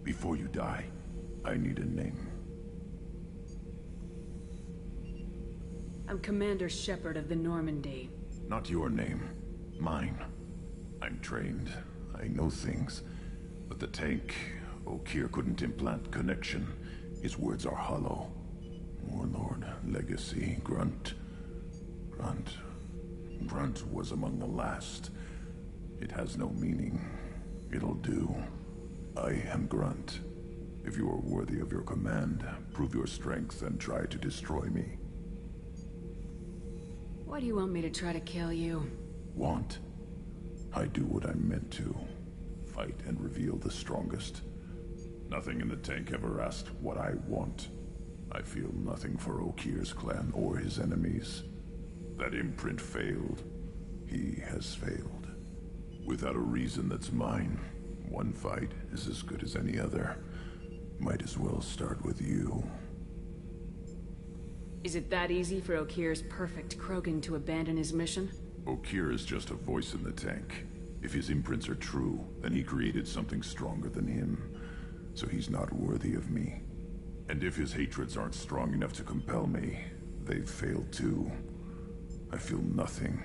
Before you die, I need a name. I'm Commander Shepard of the Normandy. Not your name. Mine. I'm trained. I know things. But the tank, Okir couldn't implant connection. His words are hollow. Warlord, Legacy, Grunt. Grunt was among the last. It has no meaning. It'll do. I am Grunt. If you are worthy of your command, prove your strength and try to destroy me. Why do you want me to try to kill you? Want? I do what I'm meant to. Fight and reveal the strongest. Nothing in the tank ever asked what I want. I feel nothing for Okir's clan or his enemies. That imprint failed. He has failed. Without a reason that's mine. One fight is as good as any other. Might as well start with you. Is it that easy for Okir's perfect Krogan to abandon his mission? Okir is just a voice in the tank. If his imprints are true, then he created something stronger than him. So he's not worthy of me. And if his hatreds aren't strong enough to compel me, they've failed too. I feel nothing.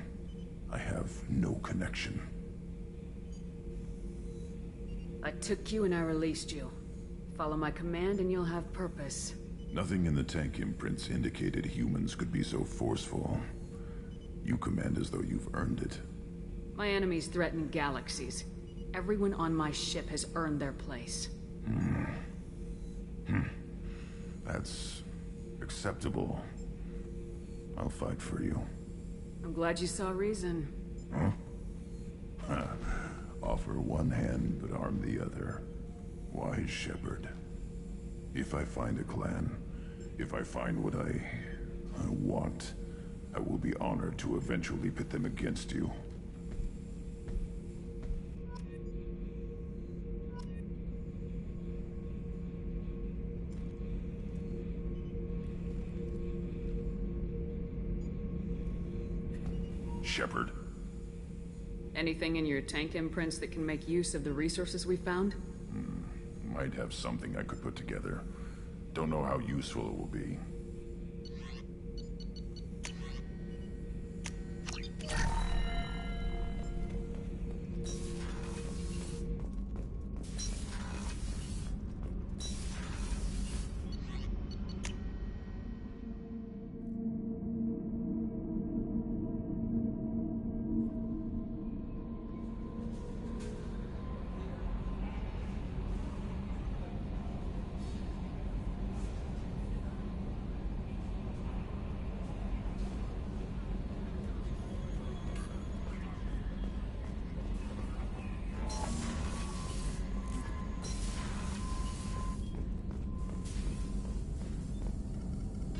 I have no connection. I took you and I released you. Follow my command and you'll have purpose. Nothing in the tank imprints indicated humans could be so forceful. You command as though you've earned it. My enemies threaten galaxies. Everyone on my ship has earned their place. That's acceptable. I'll fight for you. I'm glad you saw reason. Huh? Offer one hand, but arm the other. Wise Shepard. If I find a clan, if I find what I want, I will be honored to eventually pit them against you. Shepard. Anything in your tank imprints that can make use of the resources we found? Might have something I could put together. Don't know how useful it will be.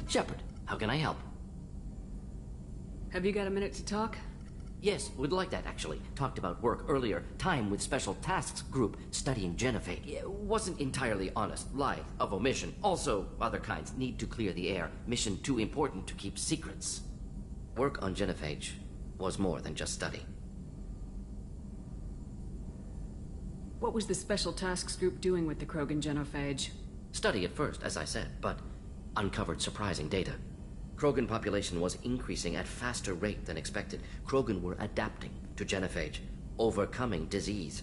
Shepard, how can I help? Have you got a minute to talk? Yes, would like that, actually. Talked about work earlier. Time with Special Tasks Group studying genophage. Wasn't entirely honest. Lie of omission. Also, other kinds. Need to clear the air. Mission too important to keep secrets. Work on genophage was more than just study. What was the Special Tasks Group doing with the Krogan genophage? Study at first, as I said, but uncovered surprising data. Krogan population was increasing at faster rate than expected. Krogan were adapting to genophage, overcoming disease.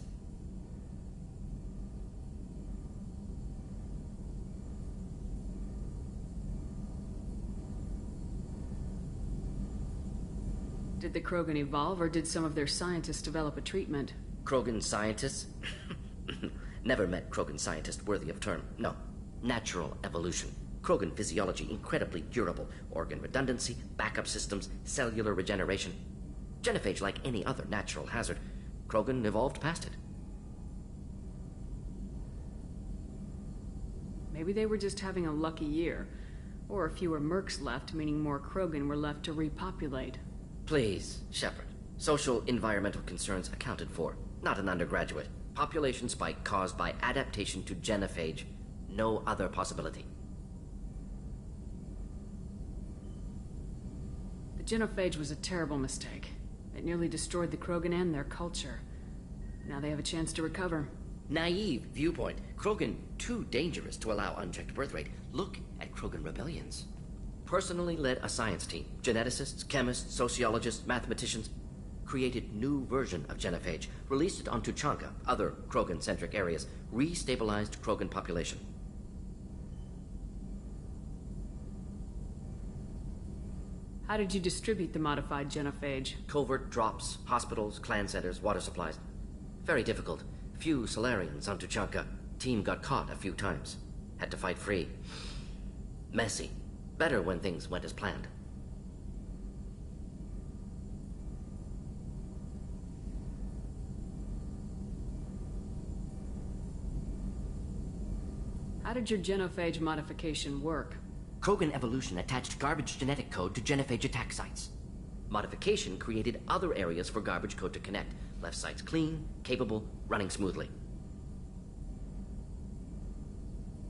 Did the Krogan evolve, or did some of their scientists develop a treatment? Krogan scientists? Never met Krogan scientist worthy of term. No. Natural evolution. Krogan physiology incredibly durable. Organ redundancy, backup systems, cellular regeneration. Genophage like any other natural hazard. Krogan evolved past it. Maybe they were just having a lucky year. Or fewer mercs left, meaning more Krogan were left to repopulate. Please, Shepard. Social environmental concerns accounted for. Not an undergraduate. Population spike caused by adaptation to genophage. No other possibility. The genophage was a terrible mistake. It nearly destroyed the Krogan and their culture. Now they have a chance to recover. Naive viewpoint. Krogan too dangerous to allow unchecked birth rate. Look at Krogan rebellions. Personally led a science team. Geneticists, chemists, sociologists, mathematicians. Created new version of genophage. Released it on Tuchanka, other Krogan-centric areas. Restabilized Krogan population. How did you distribute the modified genophage? Covert drops, hospitals, clan centers, water supplies. Very difficult. Few Solarians on Tuchanka. Team got caught a few times. Had to fight free. Messy. Better when things went as planned. How did your genophage modification work? Krogan evolution attached garbage genetic code to genophage attack sites. Modification created other areas for garbage code to connect. Left sites clean, capable, running smoothly.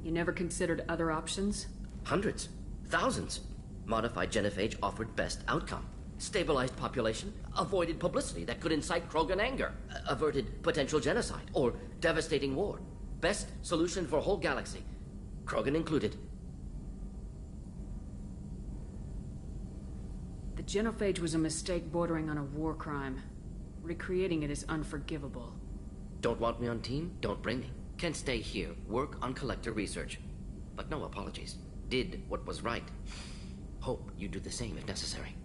You never considered other options? Hundreds. Thousands. Modified genophage offered best outcome. Stabilized population, avoided publicity that could incite Krogan anger, averted potential genocide, or devastating war. Best solution for whole galaxy. Krogan included. The genophage was a mistake bordering on a war crime. Recreating it is unforgivable. Don't want me on team? Don't bring me. Can stay here, work on collector research. But no apologies. did what was right. Hope you do the same if necessary.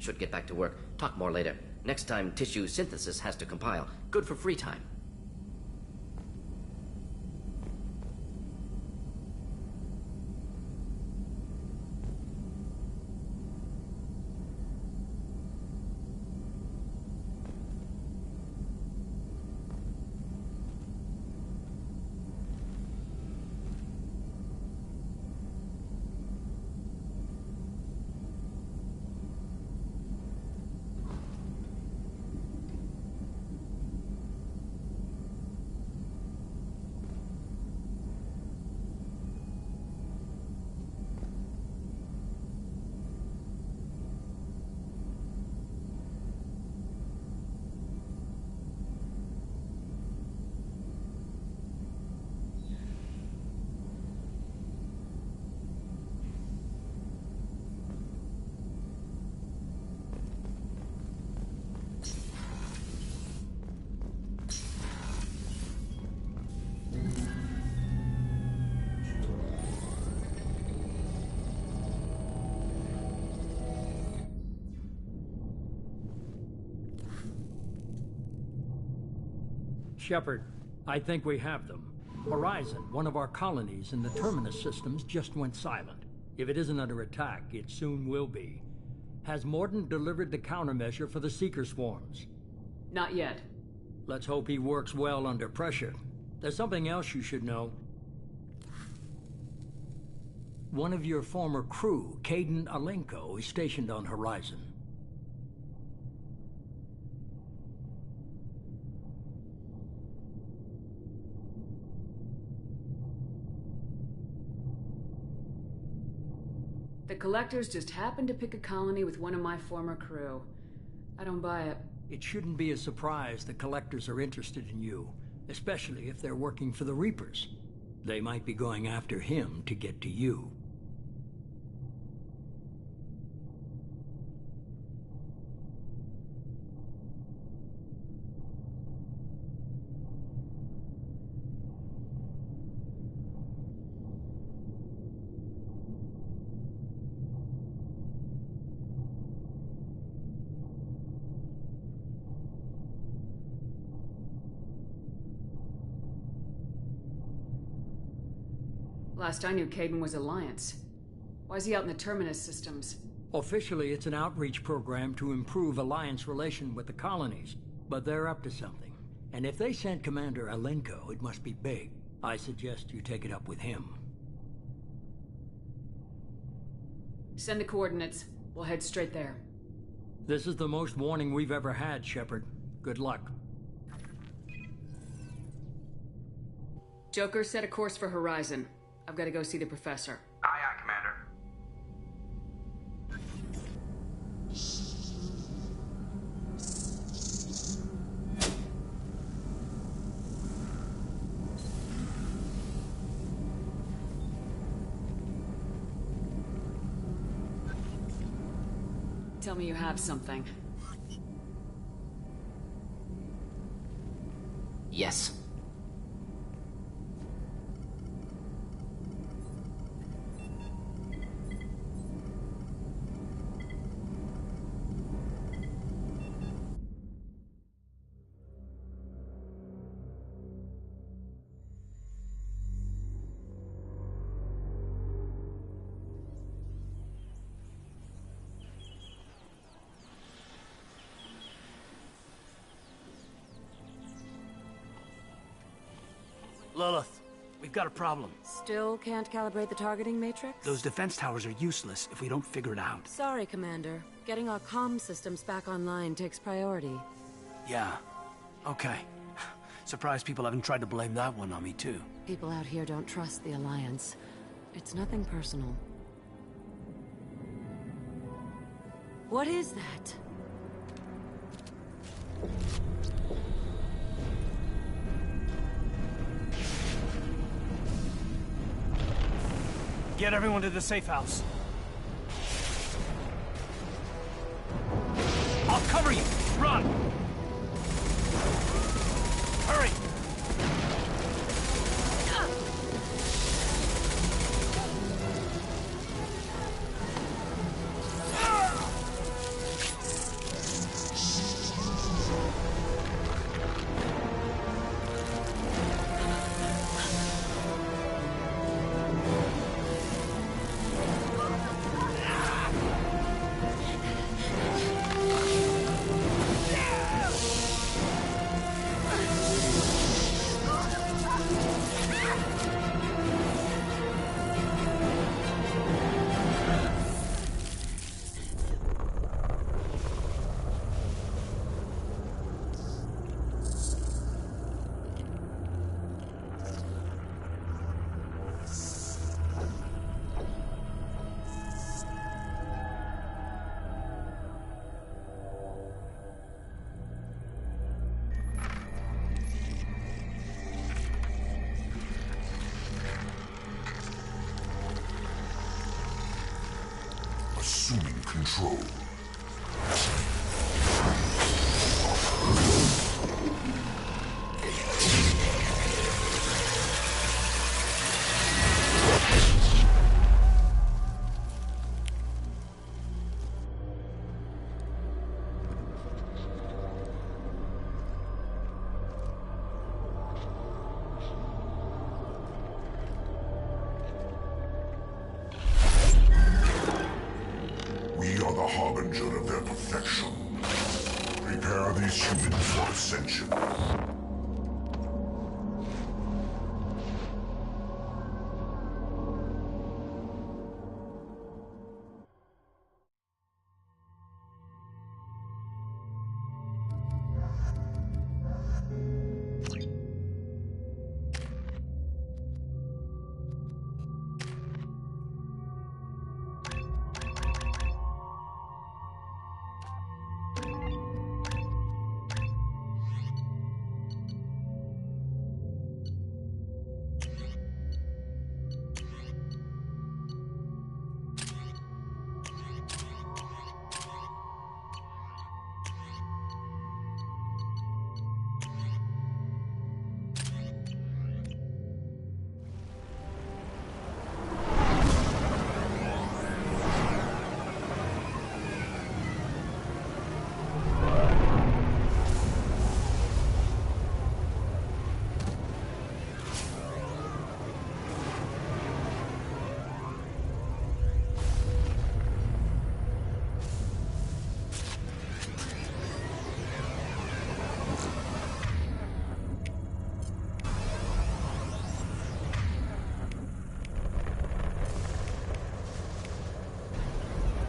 Should get back to work. Talk more later. Next time, tissue synthesis has to compile. Good for free time. Shepard, I think we have them. Horizon, one of our colonies in the Terminus systems, just went silent. If it isn't under attack, it soon will be. Has Mordant delivered the countermeasure for the Seeker swarms? Not yet. Let's hope he works well under pressure. There's something else you should know. One of your former crew, Kaidan Alenko, is stationed on Horizon. The Collectors just happened to pick a colony with one of my former crew. I don't buy it. It shouldn't be a surprise the Collectors are interested in you, especially if they're working for the Reapers. They might be going after him to get to you. Last I knew, Kaidan was Alliance. Why is he out in the Terminus systems? Officially, it's an outreach program to improve Alliance relation with the colonies, but they're up to something. And if they sent Commander Alenko, it must be big. I suggest you take it up with him. Send the coordinates. We'll head straight there. This is the most warning we've ever had, Shepard. Good luck. Joker, set a course for Horizon. I've got to go see the Professor. Aye, aye, Commander. Tell me you have something. Yes. Lilith, we've got a problem. Still can't calibrate the targeting matrix? Those defense towers are useless if we don't figure it out. Sorry, Commander. Getting our comm systems back online takes priority. Yeah. Okay. Surprised people haven't tried to blame that one on me, too. People out here don't trust the Alliance. It's nothing personal. What is that? Get everyone to the safe house. I'll cover you! Run! Hurry! assuming control. We are the harbinger of their perfection. Prepare these humans for ascension.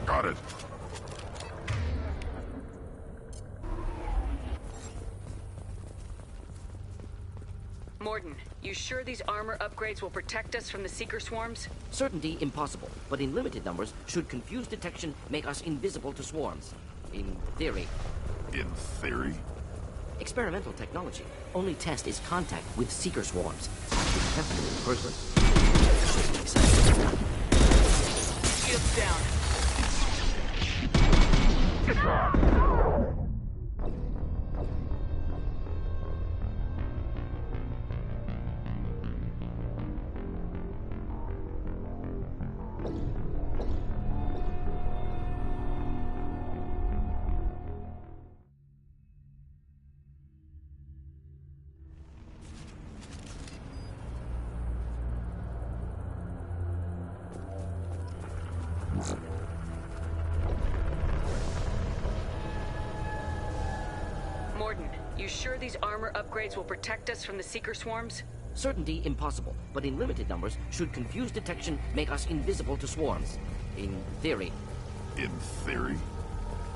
Got it. Morden, you sure these armor upgrades will protect us from the Seeker swarms? Certainty impossible, but in limited numbers, should confused detection make us invisible to swarms. In theory. In theory? Experimental technology. Only test is contact with Seeker swarms. Test them in person. Should be exciting. Shields down. Morden, you sure these armor upgrades will protect us from the Seeker swarms? Certainty impossible, but in limited numbers, should confused detection make us invisible to swarms. In theory. In theory?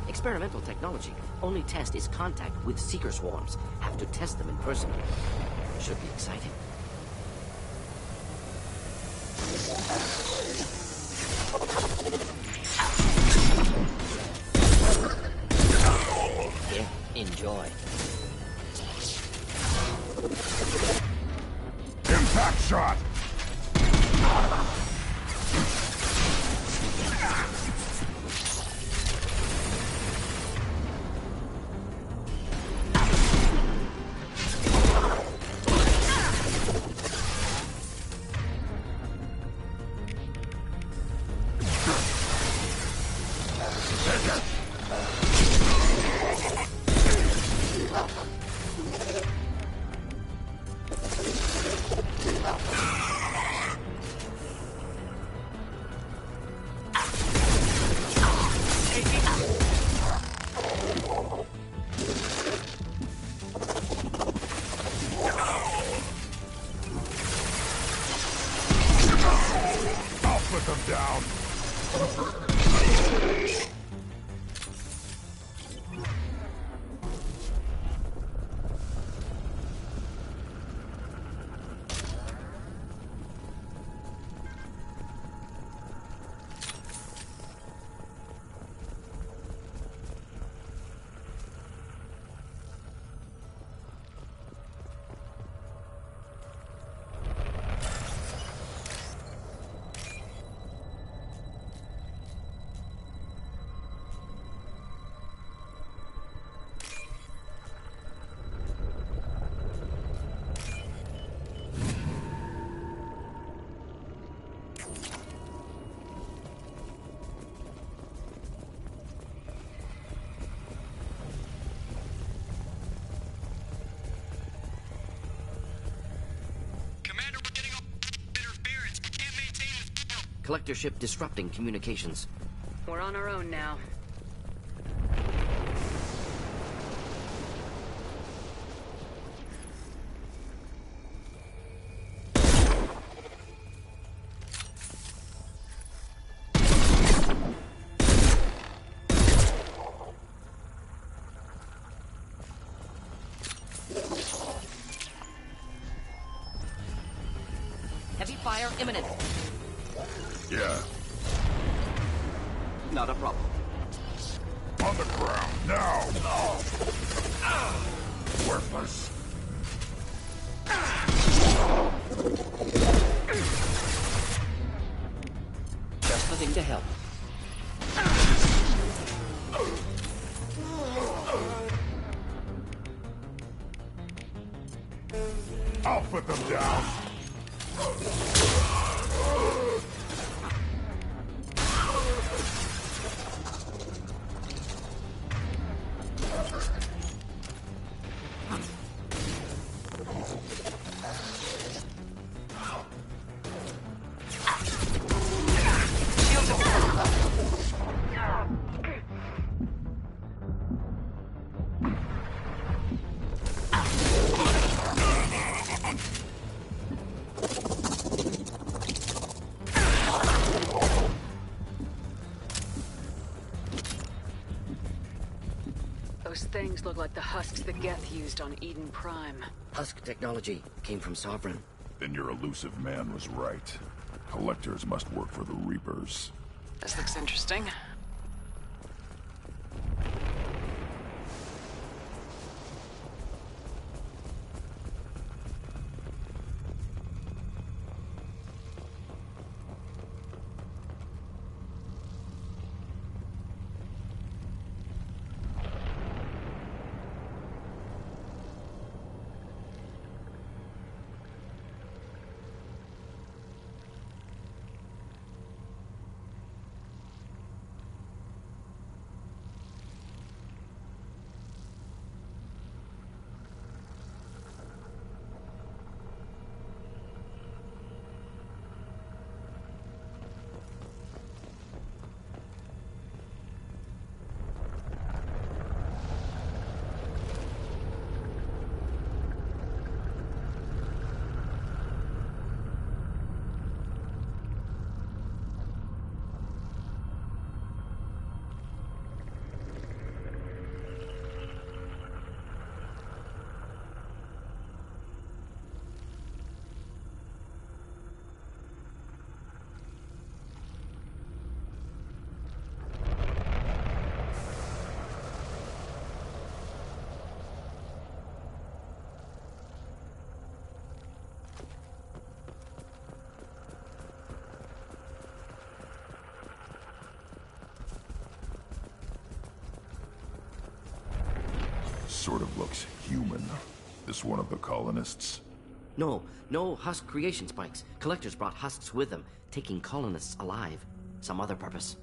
Experimental technology. Only test is contact with Seeker swarms. Have to test them in person. Should be exciting. Here, enjoy. Impact shot! Collector ship disrupting communications. We're on our own now. Heavy fire imminent. Yeah. Not a problem. On the ground, now! Worthless. Just the thing to help. I'll put them down. Those things look like the husks that Geth used on Eden Prime. Husk technology came from Sovereign. Then your elusive man was right. Collectors must work for the Reapers. This looks interesting. Sort of looks human. This one of the colonists? No husk creation spikes. Collectors brought husks with them, taking colonists alive. Some other purpose.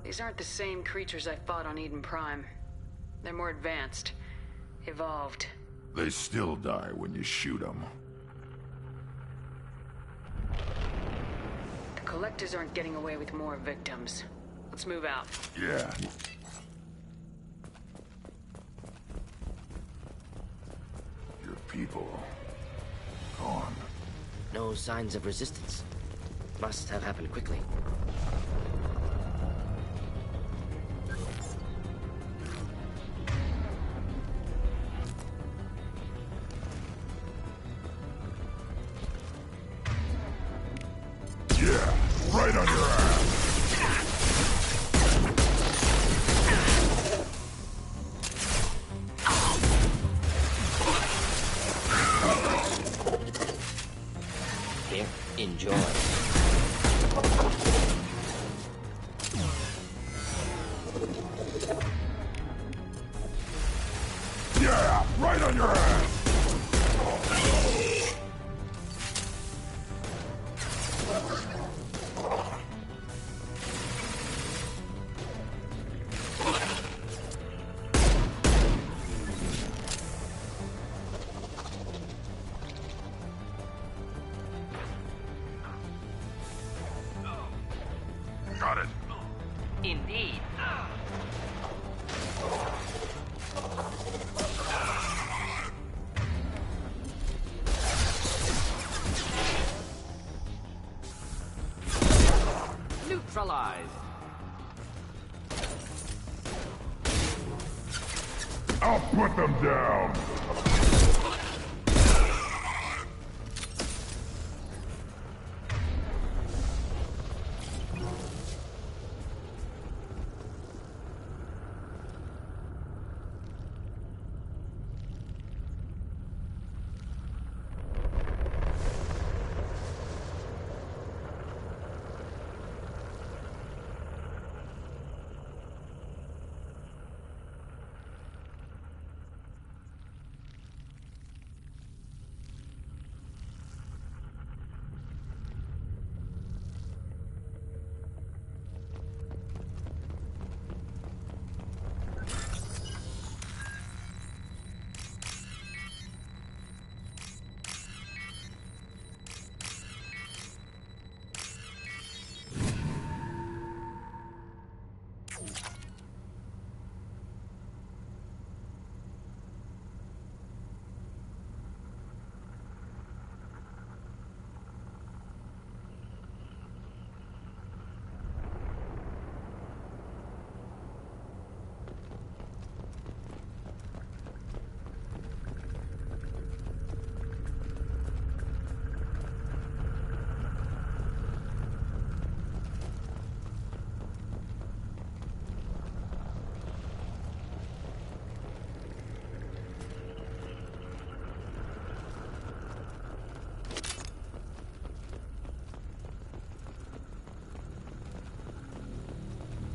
These aren't the same creatures I fought on Eden Prime. They're more advanced. Evolved. They still die when you shoot them. The Collectors aren't getting away with more victims. Let's move out. Yeah. Your people... gone. No signs of resistance. Must have happened quickly. Yeah, right on your ass. Here, enjoy. Yeah, right on your ass. indeed. Neutralized. I'll put them down!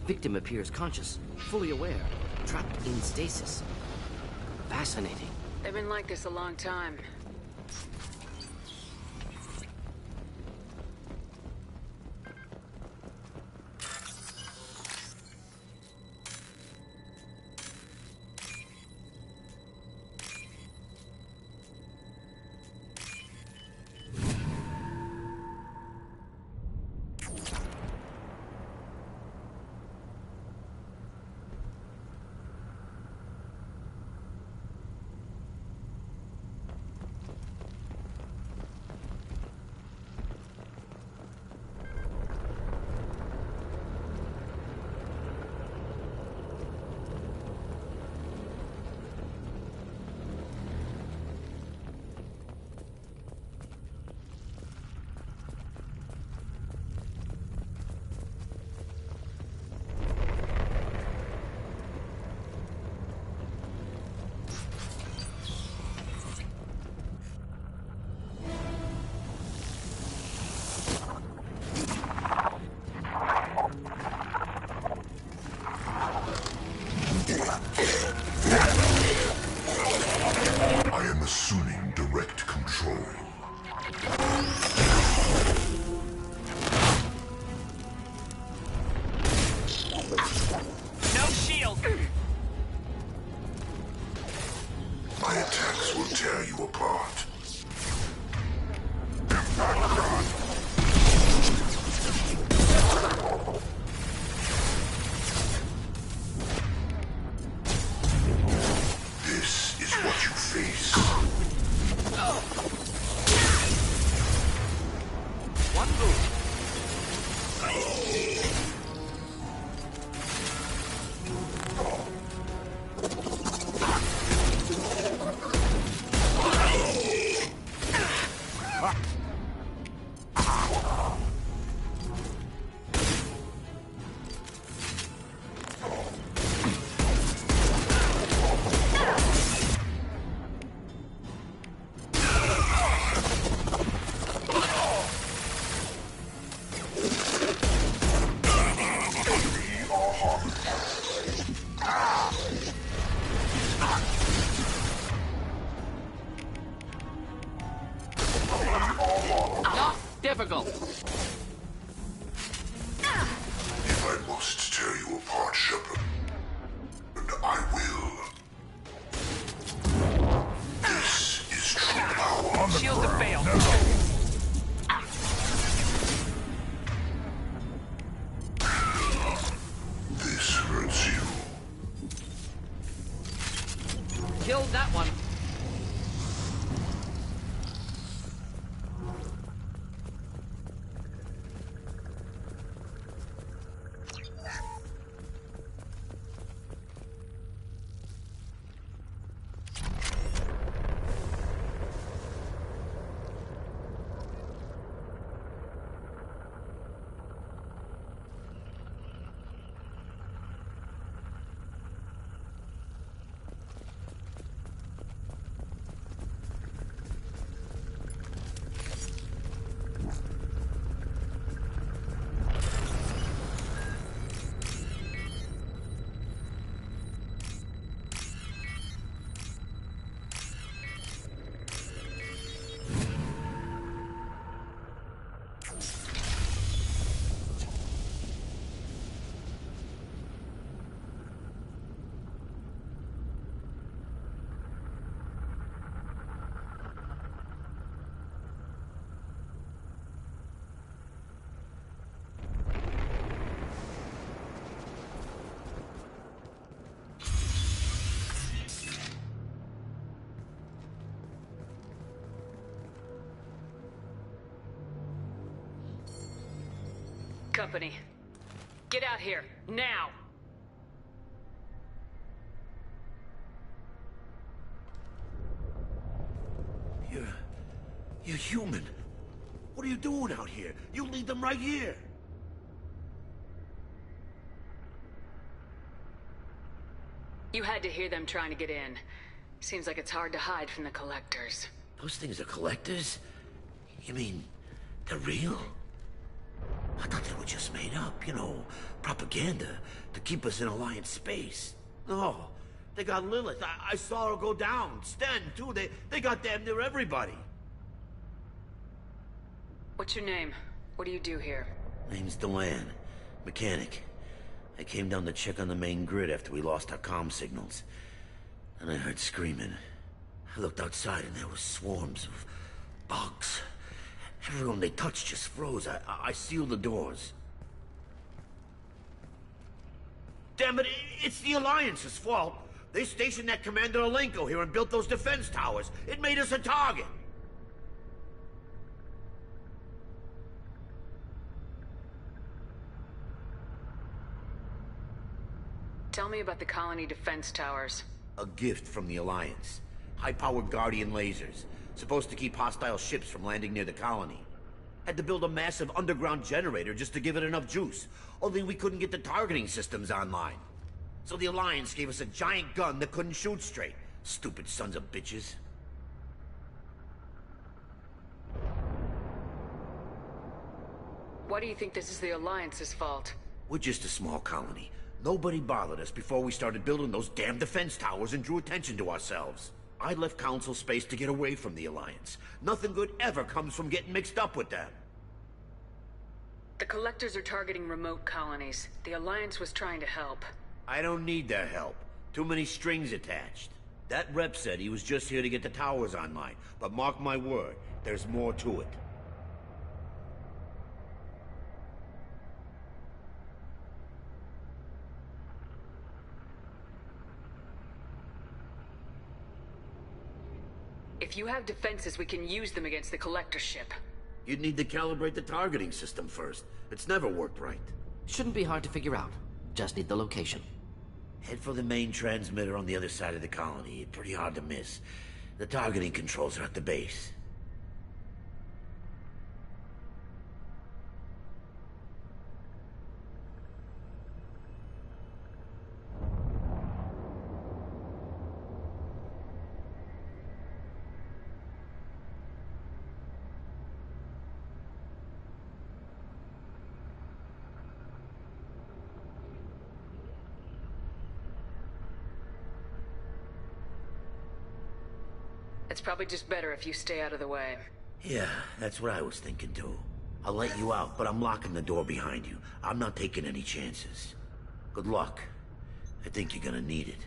Victim appears conscious, fully aware, trapped in stasis. Fascinating. They've been like this a long time. I am assuming direct control. No shield! My attacks will tear you apart. This is what you face. One move. Not difficult. If I must tear you apart, Shepard, and I will. This is true power. Shields have failed. Company. Get out here, now! You're human. What are you doing out here? You lead them right here. You had to hear them trying to get in. Seems like it's hard to hide from the collectors. Those things are collectors? You mean, they're real? I thought they were just made up, you know, propaganda to keep us in Alliance space. No, they got Lilith. I saw her go down. Sten, too. They got damn near everybody. What's your name? What do you do here? Name's Delan. Mechanic. I came down to check on the main grid after we lost our comm signals. And I heard screaming. I looked outside and there were swarms of bugs. Everyone they touched just froze. I sealed the doors. Damn it, it's the Alliance's fault. They stationed that Commander Alenko here and built those defense towers. It made us a target. Tell me about the colony defense towers. A gift from the Alliance. High-powered Guardian lasers. Supposed to keep hostile ships from landing near the colony. Had to build a massive underground generator just to give it enough juice. Only we couldn't get the targeting systems online. So the Alliance gave us a giant gun that couldn't shoot straight. Stupid sons of bitches. Why do you think this is the Alliance's fault? We're just a small colony. Nobody bothered us before we started building those damn defense towers and drew attention to ourselves. I left Council space to get away from the Alliance. Nothing good ever comes from getting mixed up with them. The Collectors are targeting remote colonies. The Alliance was trying to help. I don't need their help. Too many strings attached. That rep said he was just here to get the towers online. But mark my word, there's more to it. If you have defenses, we can use them against the Collector ship. You'd need to calibrate the targeting system first. It's never worked right. Shouldn't be hard to figure out. Just need the location. Head for the main transmitter on the other side of the colony. Pretty hard to miss. The targeting controls are at the base. It's probably just better if you stay out of the way. Yeah, that's what I was thinking too. I'll let you out, but I'm locking the door behind you. I'm not taking any chances. Good luck. I think you're gonna need it.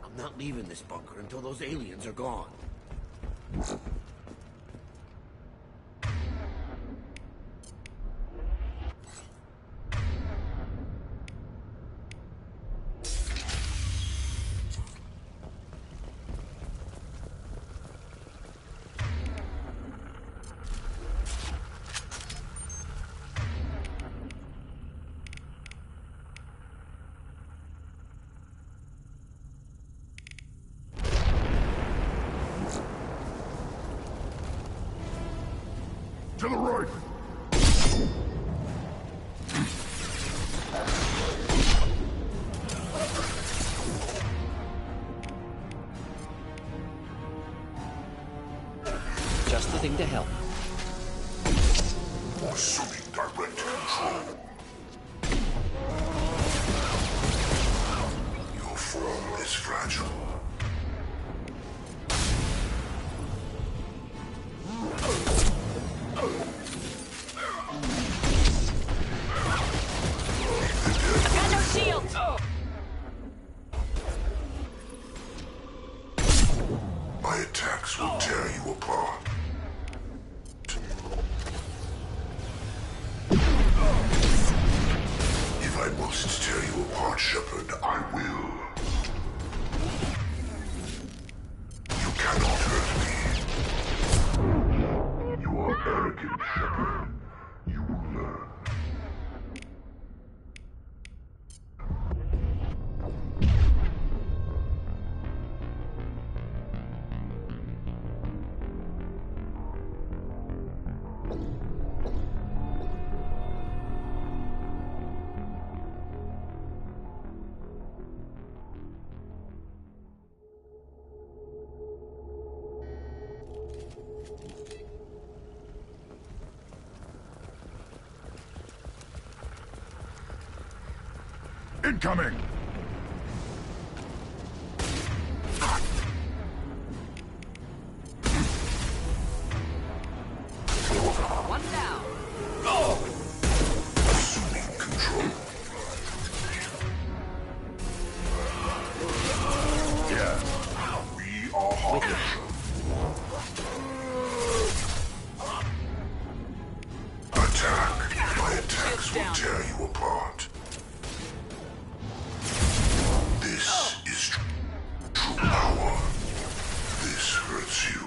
I'm not leaving this bunker until those aliens are gone. To the right! Just the thing to help. Assuming direct control. Your form is fragile. attacks will tear you apart. If I must tear you apart, Shepard, I will. You cannot hurt me. You are arrogant, Shepard. You will learn. Incoming! One down. Assuming control. Yeah, we are hard. Attack. My attacks will tear you apart. This is true power. This hurts you.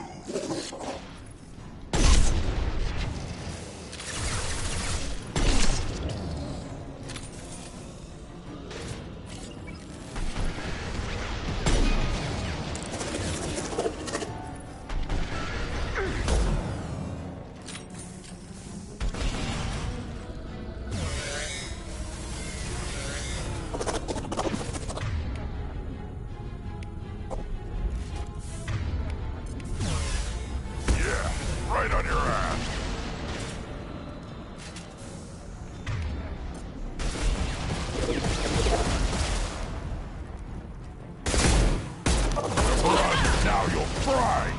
Right on your ass. Run, now you'll fry.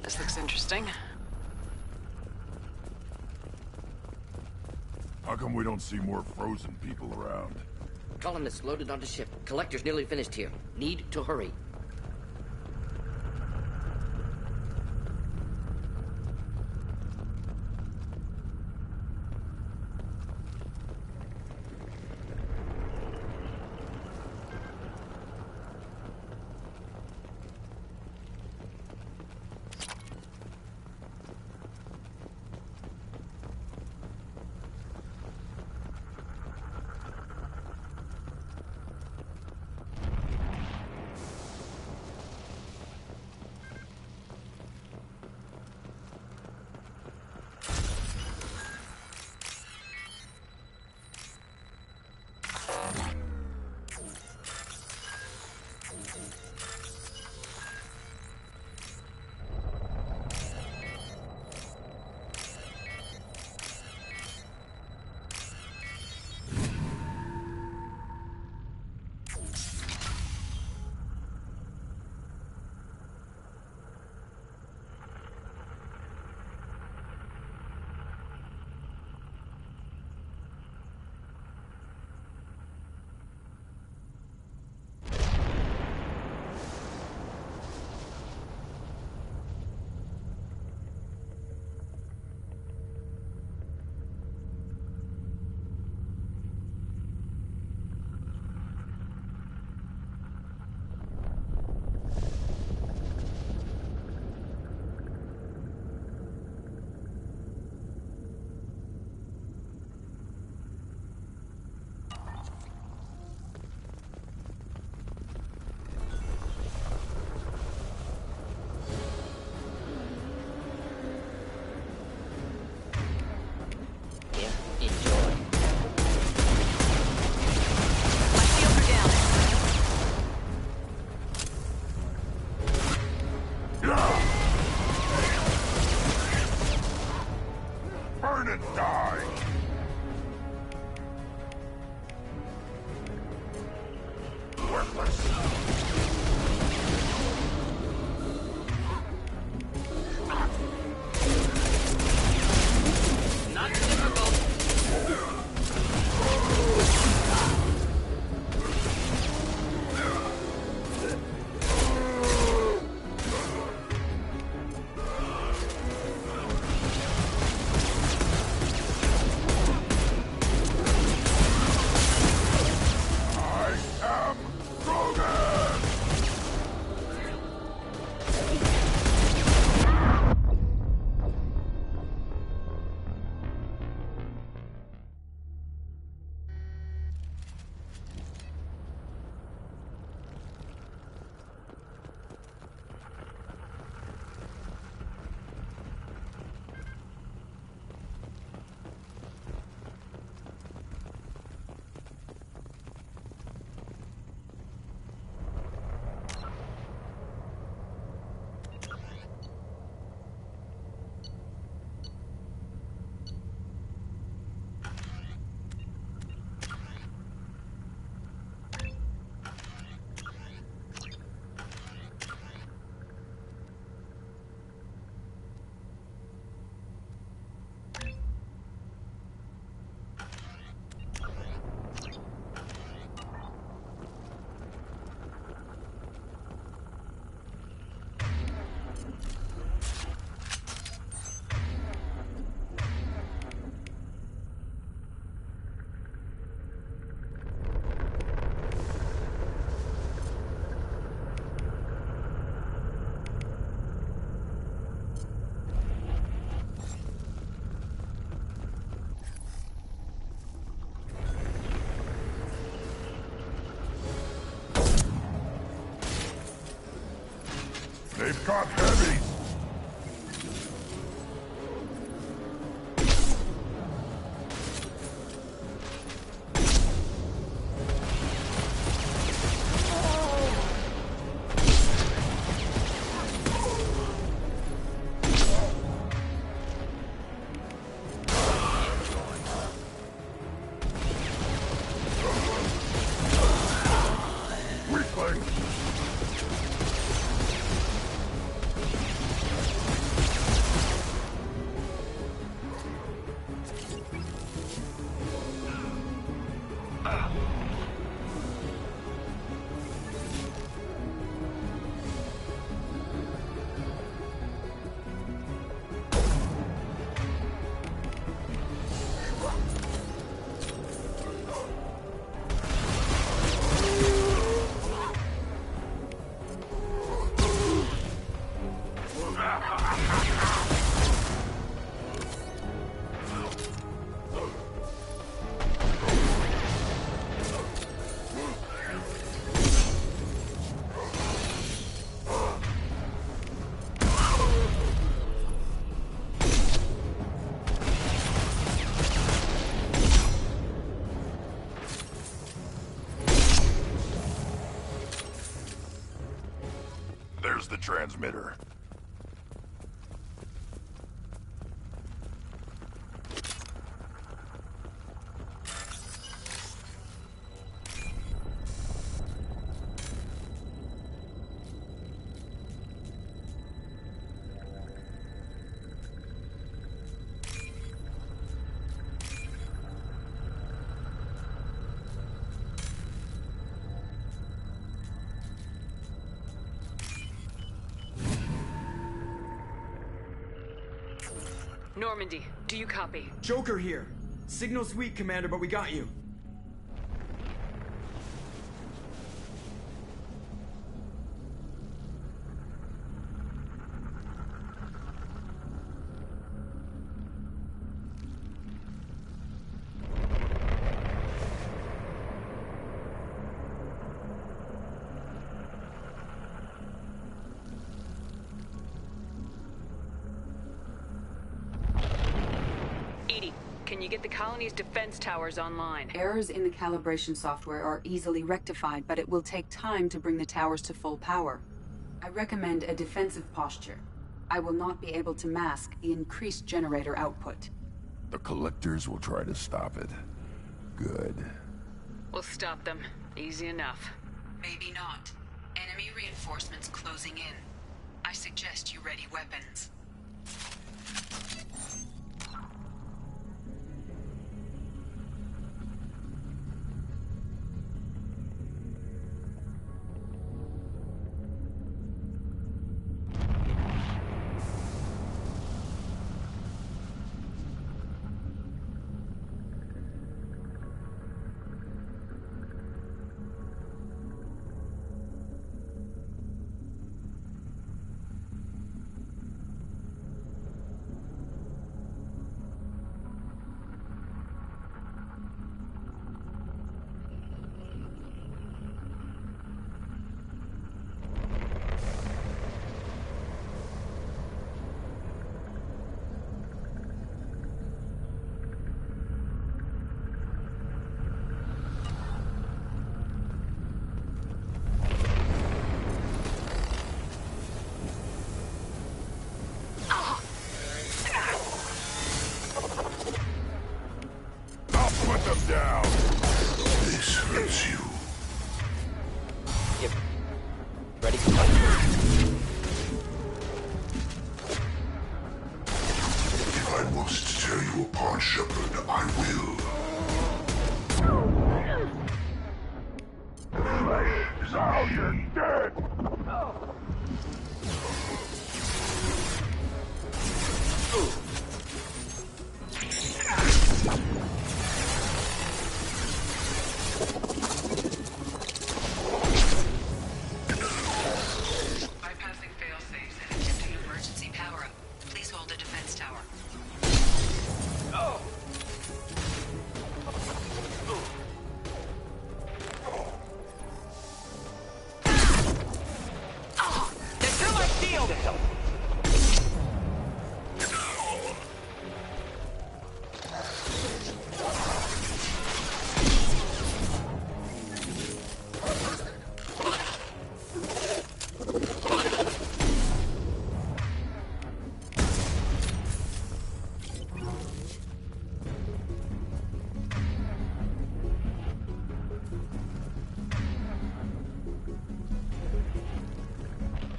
This looks interesting. How come we don't see more frozen people around? Colonists loaded onto ship. Collector's nearly finished here. Need to hurry. Not difficult. They've got heavy. There's the transmitter. Normandy, do you copy? Joker here. Signal's weak, Commander, but we got you. Can you get the colony's defense towers online? Errors in the calibration software are easily rectified, but it will take time to bring the towers to full power. I recommend a defensive posture. I will not be able to mask the increased generator output. The collectors will try to stop it. Good. We'll stop them. Easy enough. Maybe not. Enemy reinforcements closing in. I suggest you ready weapons.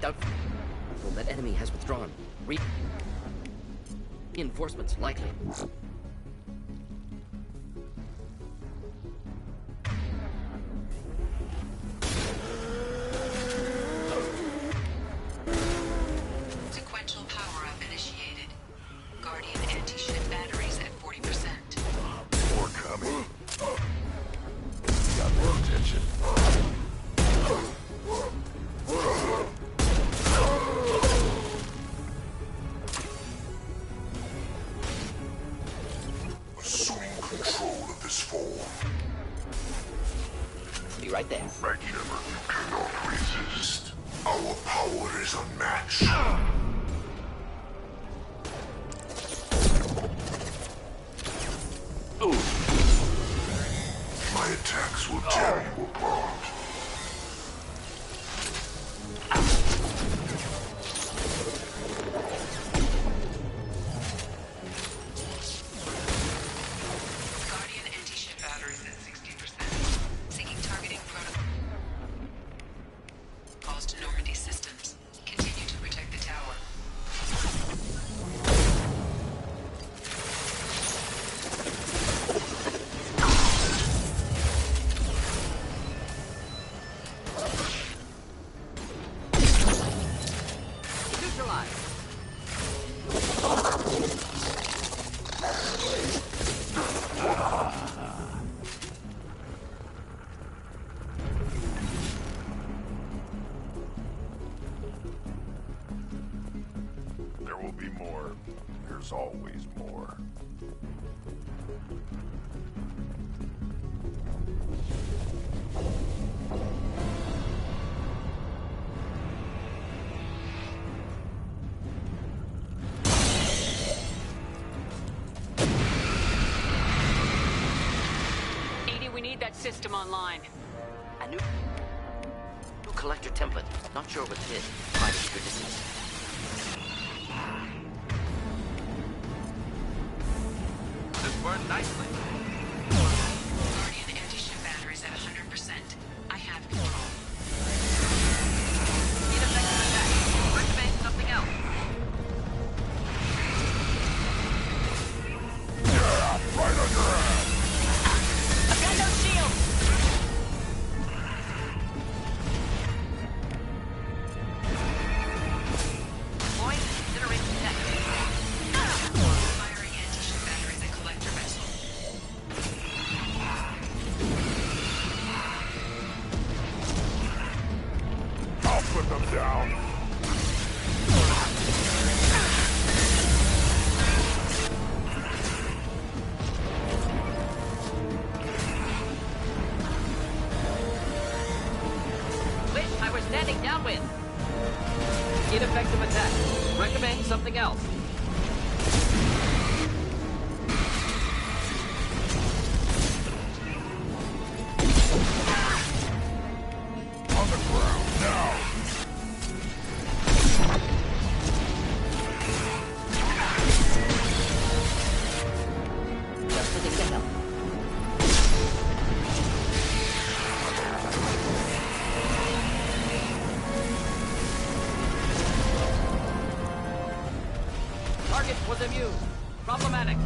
Doubtful. Well, that enemy has withdrawn. Reinforcements likely. Sequential power-up initiated. Guardian anti-ship batteries at 40%. More coming. Got their attention. Assuming control of this form. Be right there. Right, Shepard. You cannot resist. Our power is unmatched. My attacks will tear you apart. Guardian anti-ship batteries at 60%. Seeking targeting protocol. Calls to Normandy systems. Continue to protect the tower. There will be more. There's always more. Edie, we need that system online. A new collector template. Not sure what it is. Private distance. This burned nicely. Guardian anti-ship batteries at 100%. I have control. them down. Wait, I was standing downwind. Ineffective attack. Recommend something else. On the ground, now! Just for the get-up. Target was immune. Problematic.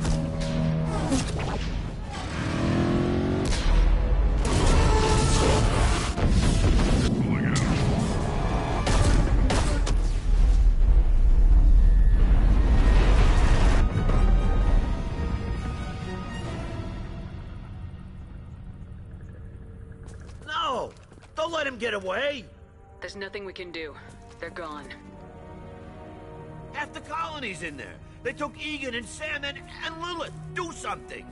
No! Don't let him get away! There's nothing we can do. They're gone. Half the colony's in there. They took Egan and Sam and Lilith. Do something!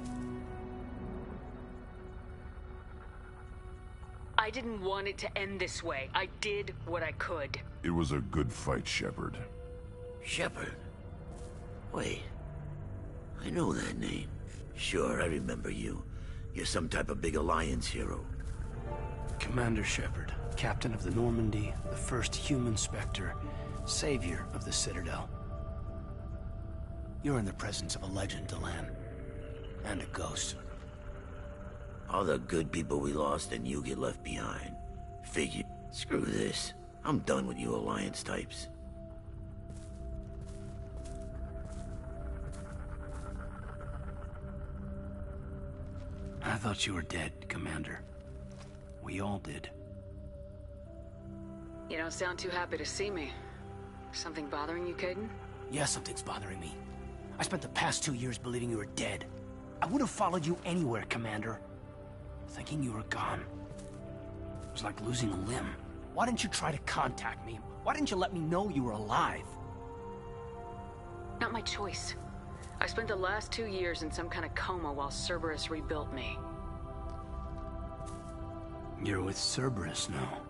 I didn't want it to end this way. I did what I could. It was a good fight, Shepard. Shepard? Wait. I know that name. Sure, I remember you. You're some type of big Alliance hero. Commander Shepard, captain of the Normandy, the first human Spectre, savior of the Citadel. You're in the presence of a legend, Delan. And a ghost. All the good people we lost and you get left behind. Figure. Screw this. I'm done with you Alliance types. I thought you were dead, Commander. We all did. You don't sound too happy to see me. Something bothering you, Caden? Yeah, something's bothering me. I spent the past 2 years believing you were dead. I would have followed you anywhere, Commander. Thinking you were gone. It was like losing a limb. Why didn't you try to contact me? Why didn't you let me know you were alive? Not my choice. I spent the last 2 years in some kind of coma while Cerberus rebuilt me. You're with Cerberus now.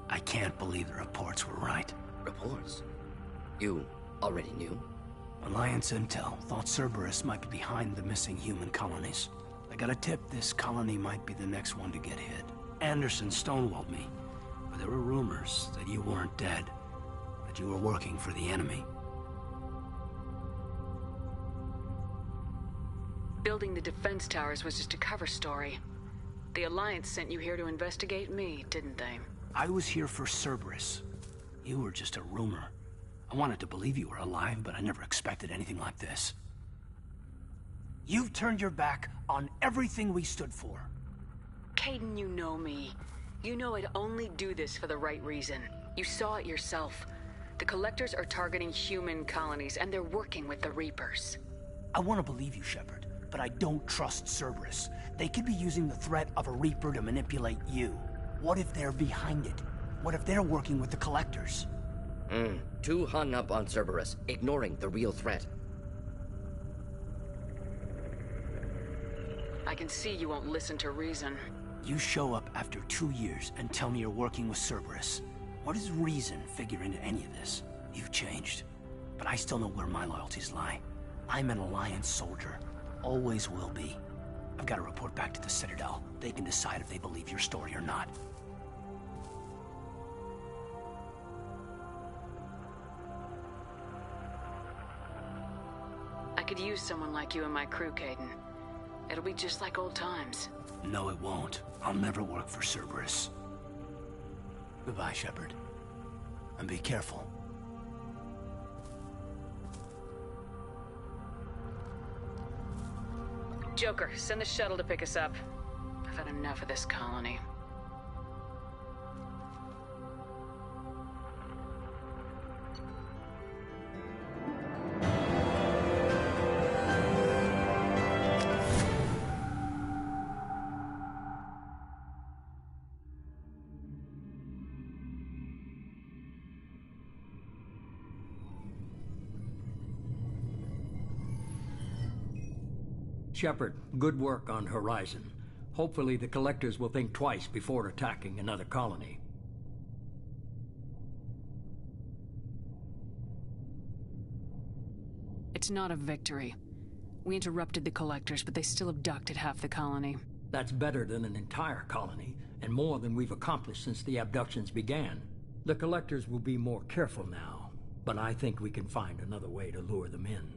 I can't believe the reports were right. Reports? You already knew? Alliance Intel thought Cerberus might be behind the missing human colonies. I got a tip this colony might be the next one to get hit. Anderson stonewalled me, but there were rumors that you weren't dead, that you were working for the enemy. Building the defense towers was just a cover story. The Alliance sent you here to investigate me, didn't they? I was here for Cerberus. You were just a rumor. I wanted to believe you were alive, but I never expected anything like this. You've turned your back on everything we stood for. Caden, you know me. You know I'd only do this for the right reason. You saw it yourself. The Collectors are targeting human colonies, and they're working with the Reapers. I want to believe you, Shepard, but I don't trust Cerberus. They could be using the threat of a Reaper to manipulate you. What if they're behind it? What if they're working with the Collectors? Too hung up on Cerberus, ignoring the real threat. I can see you won't listen to reason. You show up after 2 years and tell me you're working with Cerberus. What does reason figure into any of this? You've changed. But I still know where my loyalties lie. I'm an Alliance soldier. Always will be. I've got to report back to the Citadel. They can decide if they believe your story or not. I could use someone like you in my crew, Caden. It'll be just like old times. No, it won't. I'll never work for Cerberus. Goodbye, Shepard. And be careful. Joker, send the shuttle to pick us up. I've had enough of this colony. Shepard, good work on Horizon. Hopefully the Collectors will think twice before attacking another colony. It's not a victory. We interrupted the Collectors, but they still abducted half the colony. That's better than an entire colony, and more than we've accomplished since the abductions began. The Collectors will be more careful now, but I think we can find another way to lure them in.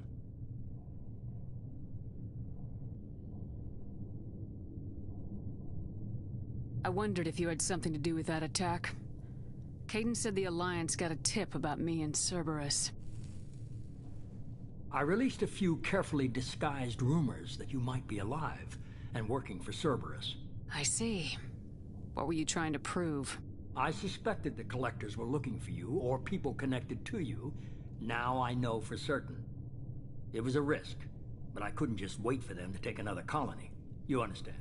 I wondered if you had something to do with that attack. Caden said the Alliance got a tip about me and Cerberus. I released a few carefully disguised rumors that you might be alive and working for Cerberus. I see. What were you trying to prove? I suspected the Collectors were looking for you, or people connected to you. Now I know for certain. It was a risk, but I couldn't just wait for them to take another colony. You understand?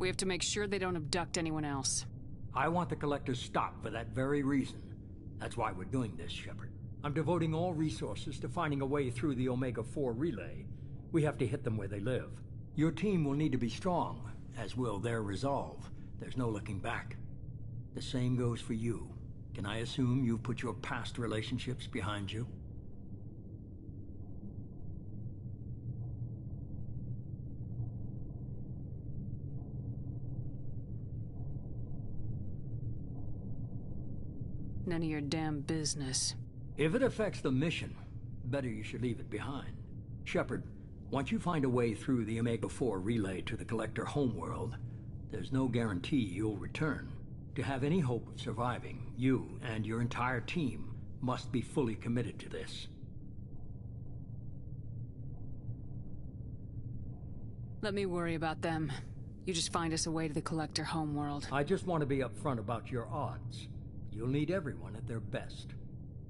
We have to make sure they don't abduct anyone else. I want the Collectors stopped for that very reason. That's why we're doing this, Shepard. I'm devoting all resources to finding a way through the Omega-4 relay. We have to hit them where they live. Your team will need to be strong, as will their resolve. There's no looking back. The same goes for you. Can I assume you've put your past relationships behind you? None of your damn business. If it affects the mission, better you should leave it behind. Shepard, once you find a way through the Omega-4 relay to the Collector homeworld, there's no guarantee you'll return. To have any hope of surviving, you and your entire team must be fully committed to this. Let me worry about them. You just find us a way to the Collector homeworld. I just want to be upfront about your odds. You'll need everyone at their best.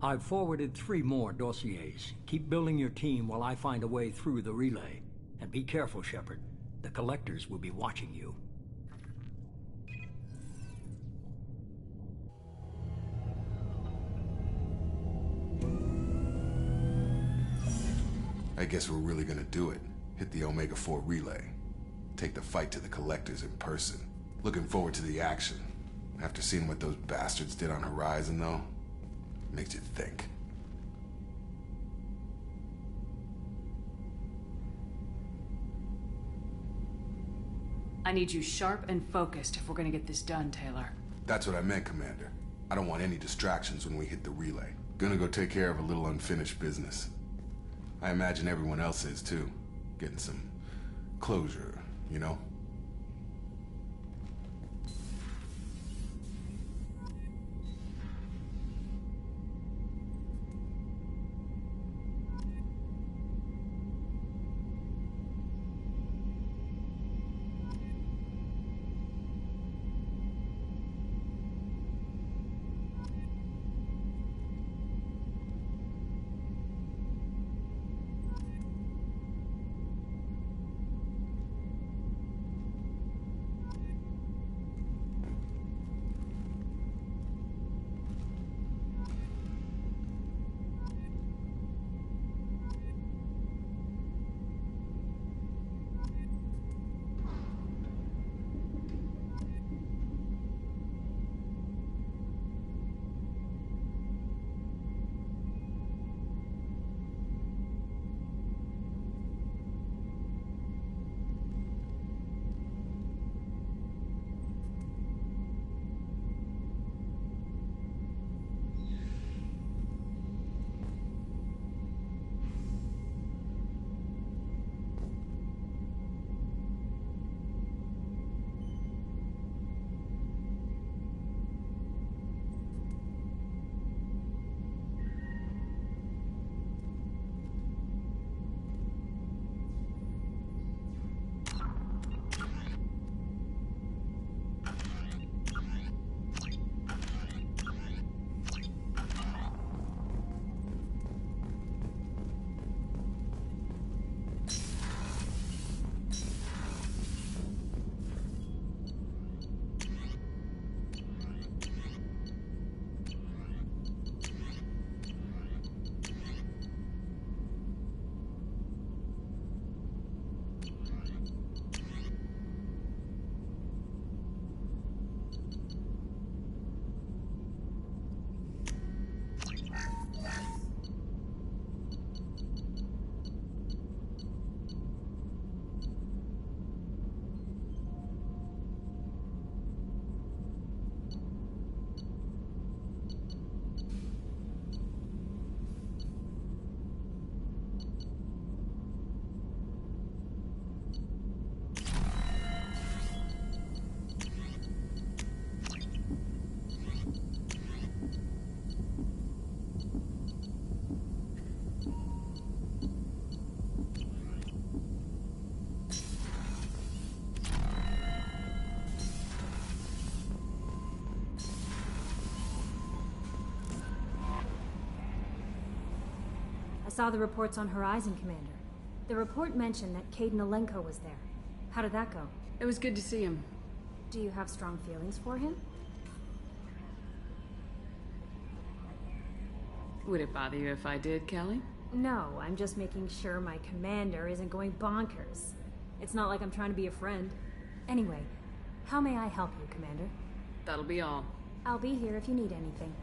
I've forwarded 3 more dossiers. Keep building your team while I find a way through the relay. And be careful, Shepard. The Collectors will be watching you. I guess we're really gonna do it. Hit the Omega-4 relay. Take the fight to the Collectors in person. Looking forward to the action. After seeing what those bastards did on Horizon, though, makes you think. I need you sharp and focused if we're gonna get this done, Taylor. That's what I meant, Commander. I don't want any distractions when we hit the relay. Gonna go take care of a little unfinished business. I imagine everyone else is, too. Getting some closure, you know? Saw the reports on Horizon, Commander. The report mentioned that Kaidan Alenko was there. How did that go? It was good to see him. Do you have strong feelings for him? Would it bother you if I did, Kelly? No, I'm just making sure my commander isn't going bonkers. It's not like I'm trying to be a friend. Anyway, how may I help you, Commander? That'll be all. I'll be here if you need anything.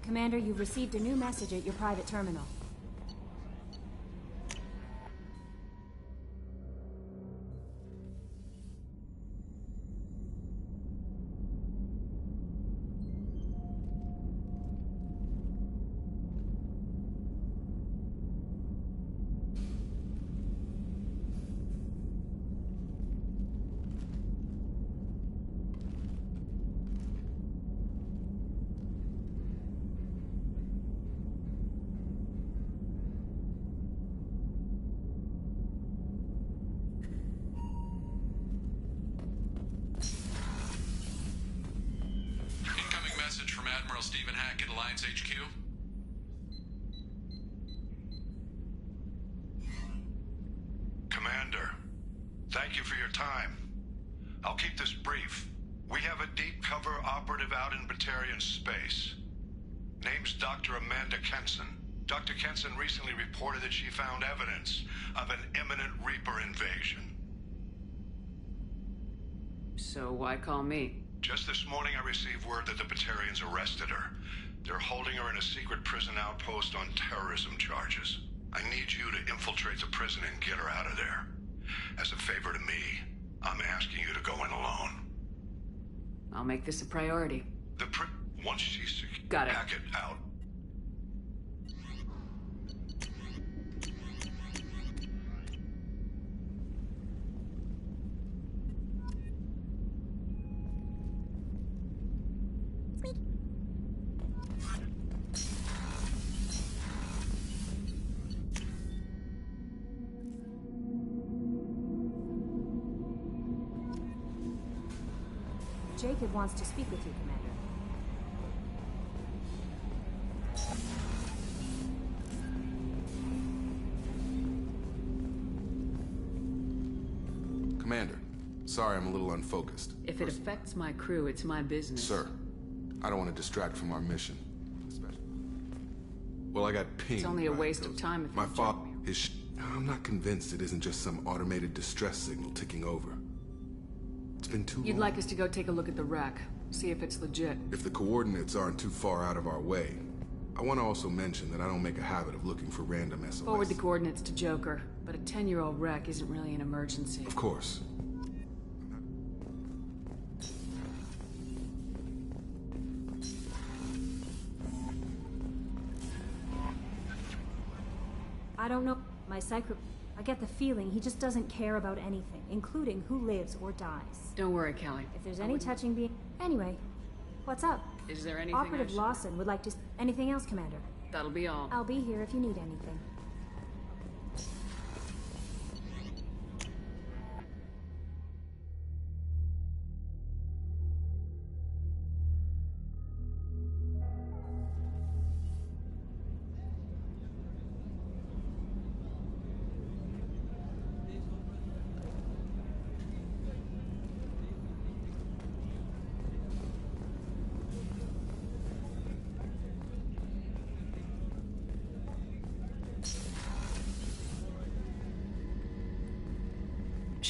Commander, you've received a new message at your private terminal. Stephen Hackett, Alliance HQ. Commander, thank you for your time. I'll keep this brief. We have a deep cover operative out in Batarian space. Name's Dr. Amanda Kenson. Dr. Kenson recently reported that she found evidence of an imminent Reaper invasion. So why call me? Just this morning I received word that the Batarians arrested her. They're holding her in a secret prison outpost on terrorism charges. I need you to infiltrate the prison and get her out of there. As a favor to me, I'm asking you to go in alone. I'll make this a priority. Once she's Got it. Hackett out. Jacob wants to speak with you, Commander. Commander, sorry I'm a little unfocused. If it affects my crew, it's my business. Sir, I don't want to distract from our mission. Well, I got pinged. It's only a waste of time if my father is. I'm not convinced it isn't just some automated distress signal ticking over. It's been too long. You'd like us to go take a look at the wreck, see if it's legit. If the coordinates aren't too far out of our way. I want to also mention that I don't make a habit of looking for random SOS. Forward the coordinates to Joker, but a 10-year-old wreck isn't really an emergency. Of course. I don't know. My I get the feeling he just doesn't care about anything, including who lives or dies. Don't worry, Callie. If there's any touching being... Anyway, what's up? Is there anything Operative Lawson would like to... Anything else, Commander? That'll be all. I'll be here if you need anything.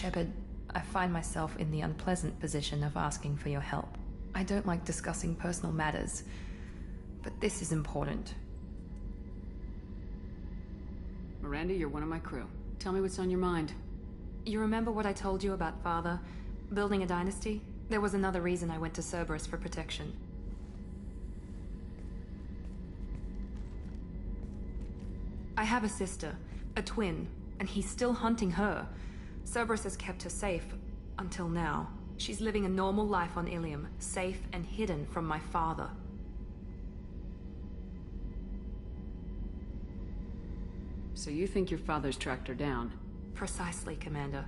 Shepard, I find myself in the unpleasant position of asking for your help. I don't like discussing personal matters, but this is important. Miranda, you're one of my crew. Tell me what's on your mind. You remember what I told you about Father? Building a dynasty? There was another reason I went to Cerberus for protection. I have a sister, a twin, and he's still hunting her. Cerberus has kept her safe, until now. She's living a normal life on Ilium, safe and hidden from my father. So you think your father's tracked her down? Precisely, Commander.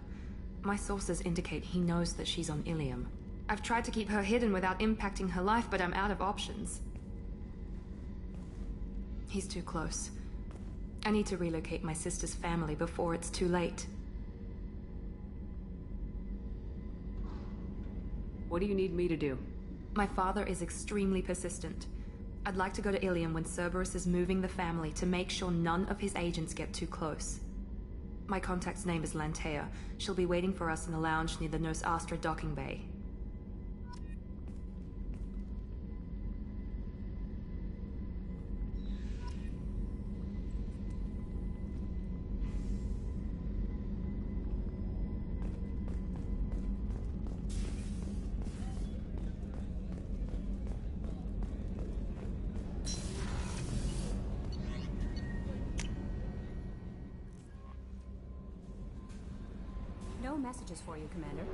My sources indicate he knows that she's on Ilium. I've tried to keep her hidden without impacting her life, but I'm out of options. He's too close. I need to relocate my sister's family before it's too late. What do you need me to do? My father is extremely persistent. I'd like to go to Ilium when Cerberus is moving the family to make sure none of his agents get too close. My contact's name is Lantea. She'll be waiting for us in the lounge near the Nos Astra docking bay. No messages for you, Commander.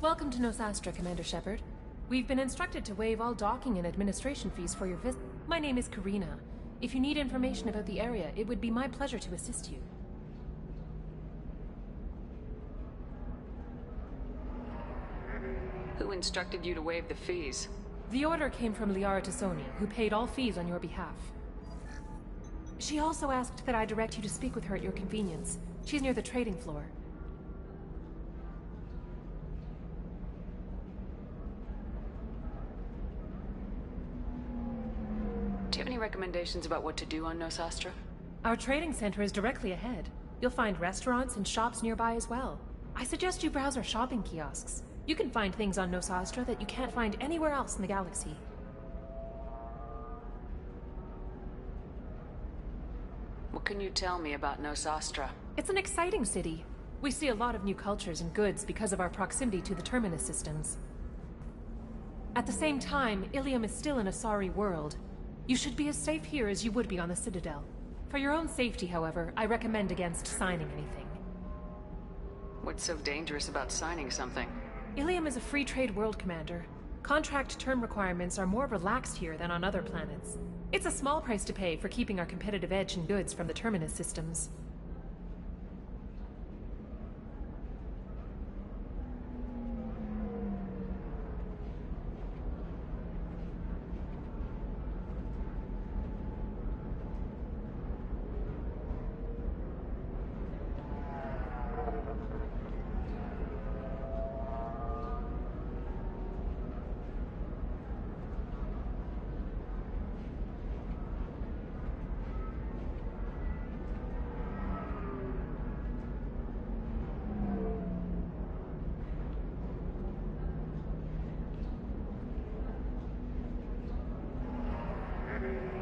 Welcome to Nos Astra, Commander Shepard. We've been instructed to waive all docking and administration fees for your visit. My name is Karina. If you need information about the area, it would be my pleasure to assist you. Who instructed you to waive the fees? The order came from Liara Tassoni, who paid all fees on your behalf. She also asked that I direct you to speak with her at your convenience. She's near the trading floor. Do you have any recommendations about what to do on Nos Astra? Our trading center is directly ahead. You'll find restaurants and shops nearby as well. I suggest you browse our shopping kiosks. You can find things on Nos Astra that you can't find anywhere else in the galaxy. What can you tell me about Nos Astra? It's an exciting city. We see a lot of new cultures and goods because of our proximity to the Terminus systems. At the same time, Ilium is still an Asari world. You should be as safe here as you would be on the Citadel. For your own safety, however, I recommend against signing anything. What's so dangerous about signing something? Ilium is a free trade world, Commander. Contract term requirements are more relaxed here than on other planets. It's a small price to pay for keeping our competitive edge in goods from the Terminus systems.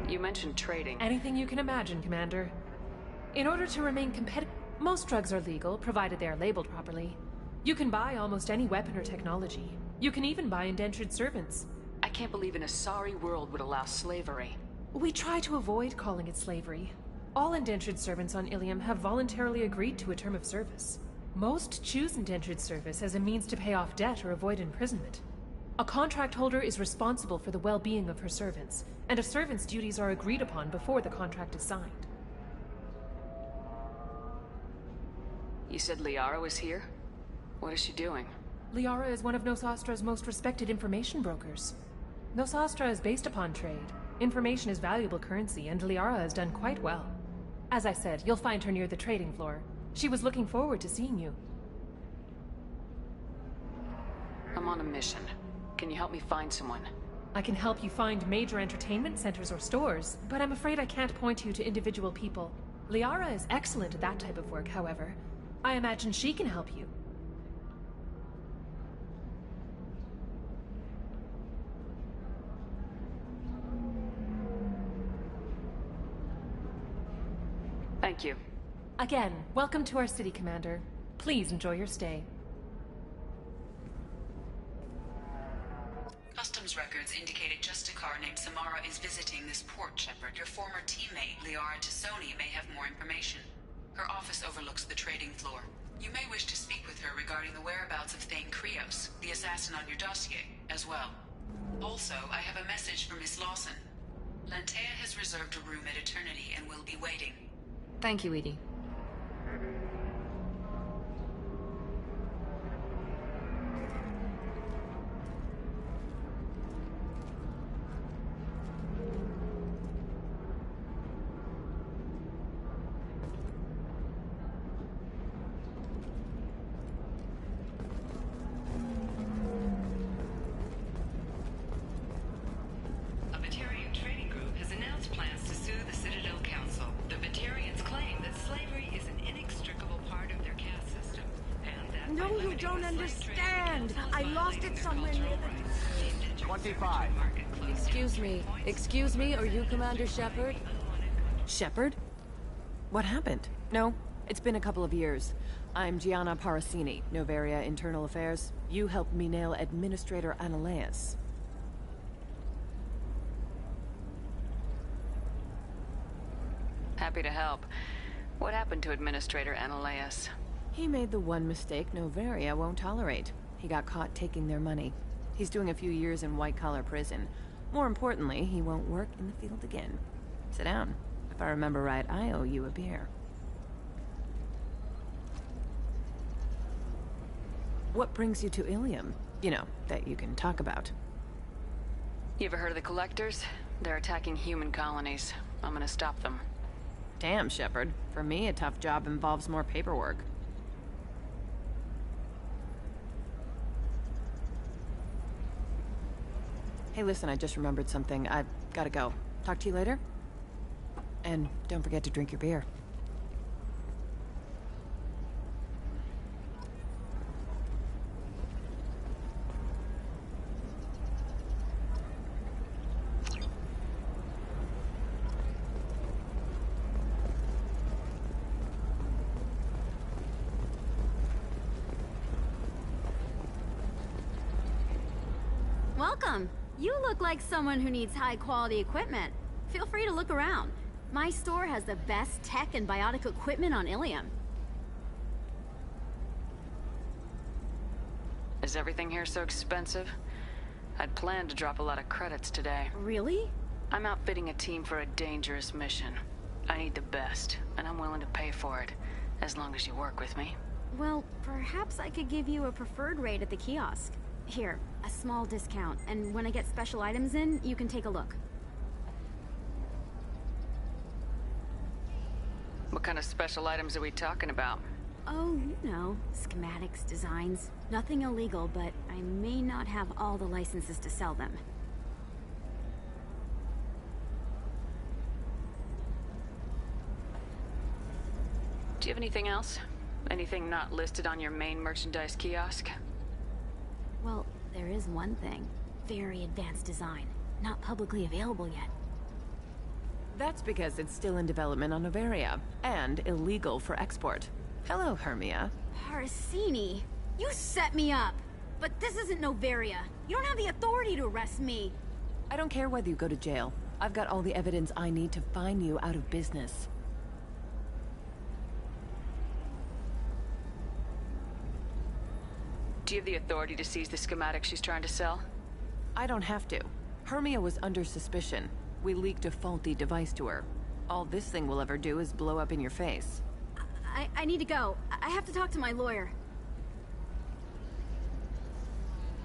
You mentioned trading. Anything you can imagine, Commander. In order to remain competitive, most drugs are legal, provided they are labeled properly. You can buy almost any weapon or technology. You can even buy indentured servants. I can't believe an Asari world would allow slavery. We try to avoid calling it slavery. All indentured servants on Ilium have voluntarily agreed to a term of service. Most choose indentured service as a means to pay off debt or avoid imprisonment. A contract holder is responsible for the well-being of her servants, and a servant's duties are agreed upon before the contract is signed. You said Liara was here? What is she doing? Liara is one of Nosastra's most respected information brokers. Nosastra is based upon trade. Information is valuable currency, and Liara has done quite well. As I said, you'll find her near the trading floor. She was looking forward to seeing you. I'm on a mission. Can you help me find someone? I can help you find major entertainment centers or stores, but I'm afraid I can't point you to individual people. Liara is excellent at that type of work, however. I imagine she can help you. Thank you. Again, welcome to our city, Commander. Please enjoy your stay. Customs records indicated just a car named Samara is visiting this port, Shepard. Your former teammate, Liara Tassoni, may have more information. Her office overlooks the trading floor. You may wish to speak with her regarding the whereabouts of Thane Krios, the assassin on your dossier, as well. Also, I have a message for Miss Lawson. Lantea has reserved a room at Eternity and will be waiting. Thank you, Edie. No, you don't understand. I lost it somewhere near the... 25. Excuse me, are you Commander Shepard? Shepard? What happened? No, it's been a couple of years. I'm Gianna Parasini, Novaria Internal Affairs. You helped me nail Administrator Analeas. Happy to help. What happened to Administrator Analeas? He made the one mistake Novaria won't tolerate. He got caught taking their money. He's doing a few years in white-collar prison. More importantly, he won't work in the field again. Sit down. If I remember right, I owe you a beer. What brings you to Ilium? You know, that you can talk about. You ever heard of the Collectors? They're attacking human colonies. I'm gonna stop them. Damn, Shepard. For me, a tough job involves more paperwork. Hey, listen, I just remembered something. I've gotta go. Talk to you later? And don't forget to drink your beer. Welcome. You look like someone who needs high-quality equipment. Feel free to look around. My store has the best tech and biotic equipment on Ilium. Is everything here so expensive? I'd planned to drop a lot of credits today. Really? I'm outfitting a team for a dangerous mission. I need the best, and I'm willing to pay for it, as long as you work with me. Well, perhaps I could give you a preferred rate at the kiosk. Here, a small discount, and when I get special items in, you can take a look. What kind of special items are we talking about? Oh, you know, schematics, designs. Nothing illegal, but I may not have all the licenses to sell them. Do you have anything else? Anything not listed on your main merchandise kiosk? Well, there is one thing. Very advanced design. Not publicly available yet. That's because it's still in development on Noveria, and illegal for export. Hello, Hermia. Parsini, you set me up! But this isn't Noveria. You don't have the authority to arrest me. I don't care whether you go to jail. I've got all the evidence I need to fine you out of business. Do you have the authority to seize the schematic she's trying to sell? I don't have to. Hermia was under suspicion. We leaked a faulty device to her. All this thing will ever do is blow up in your face. I need to go. I have to talk to my lawyer.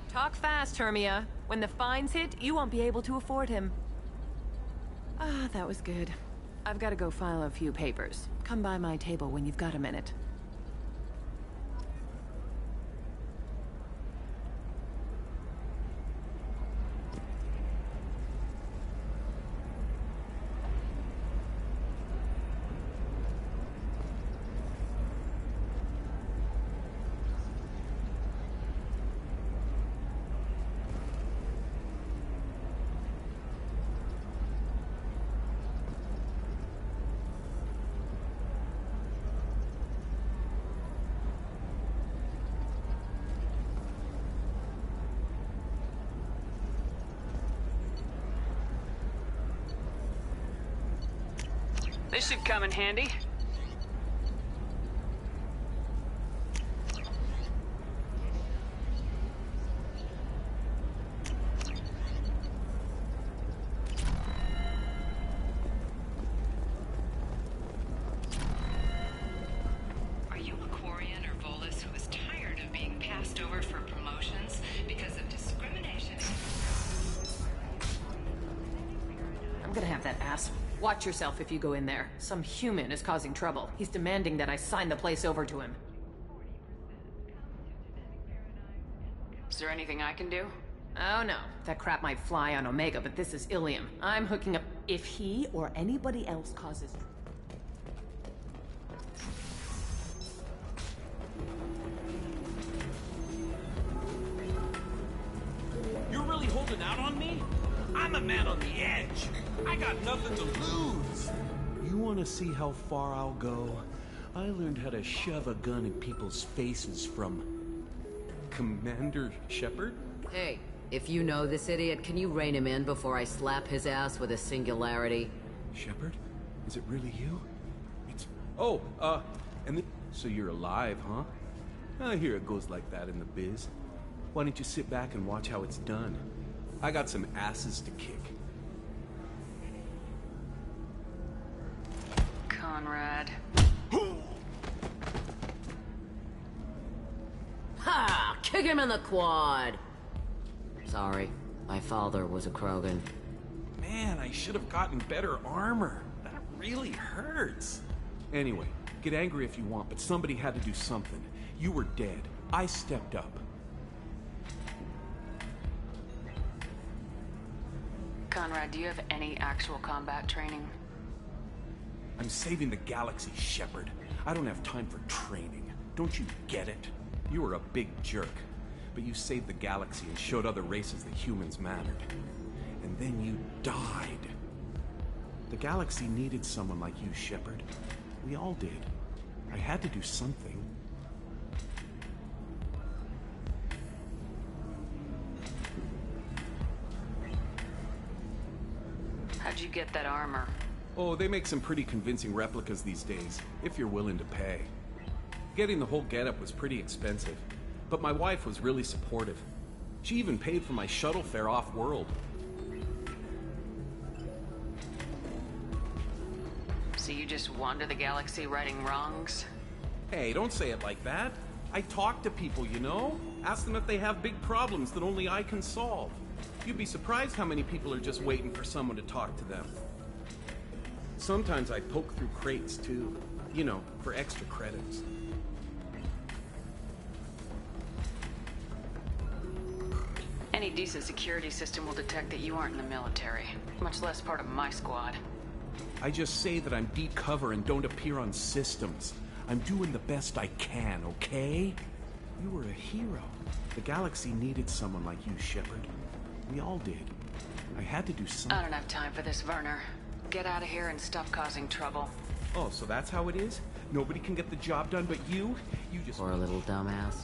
Talk fast, Hermia. When the fines hit, you won't be able to afford him. Ah, that was good. I've got to go file a few papers. Come by my table when you've got a minute. This should come in handy. Are you a Quarian or Volus who is tired of being passed over for promotions because of discrimination? I'm gonna have that ass. Watch yourself if you go in there. Some human is causing trouble. He's demanding that I sign the place over to him. Is there anything I can do? Oh no, that crap might fly on Omega, but this is Ilium. I'm hooking up. If he or anybody else causes... You're really holding out on me? I'm a man on the edge. I got nothing to lose. You want to see how far I'll go? I learned how to shove a gun in people's faces from... Commander Shepard? Hey, if you know this idiot, can you rein him in before I slap his ass with a singularity? Shepard? Is it really you? It's... Oh, so you're alive, huh? I hear it goes like that in the biz. Why don't you sit back and watch how it's done? I got some asses to kick. Conrad. Ha! Kick him in the quad! Sorry, my father was a Krogan. Man, I should have gotten better armor. That really hurts. Anyway, get angry if you want, but somebody had to do something. You were dead. I stepped up. Conrad, do you have any actual combat training? I'm saving the galaxy, Shepard. I don't have time for training. Don't you get it? You were a big jerk, but you saved the galaxy and showed other races that humans mattered. And then you died. The galaxy needed someone like you, Shepard. We all did. I had to do something. get that armor? Oh, they make some pretty convincing replicas these days, if you're willing to pay. Getting the whole getup was pretty expensive, but my wife was really supportive. She even paid for my shuttle fare off-world. So you just wander the galaxy righting wrongs? Hey, don't say it like that. I talk to people, you know? Ask them if they have big problems that only I can solve. You'd be surprised how many people are just waiting for someone to talk to them. Sometimes I poke through crates, too. You know, for extra credits. Any decent security system will detect that you aren't in the military, much less part of my squad. I just say that I'm deep cover and don't appear on systems. I'm doing the best I can, okay? You were a hero. The galaxy needed someone like you, Shepard. We all did. I had to do something. I don't have time for this, Werner. Get out of here and stop causing trouble. Oh, so that's how it is? Nobody can get the job done but you? You just... Poor little dumbass.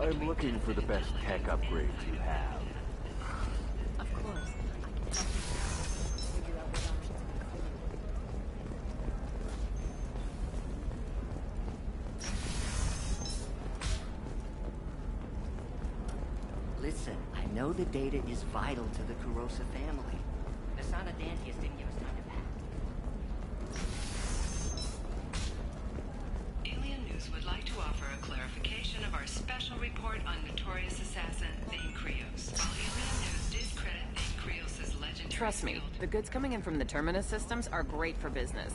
I'm looking for the best tech upgrades you have. Of course. I can help you figure out what options we could Listen, I know the data is vital to the Kurosa family. The Sanadantius didn't give us time to pack. Alien News would like to offer a clarification of our special report on notorious assassin Thane Krios. While Alien News discredit Thane Krios' legendary Trust me, the goods coming in from the Terminus systems are great for business.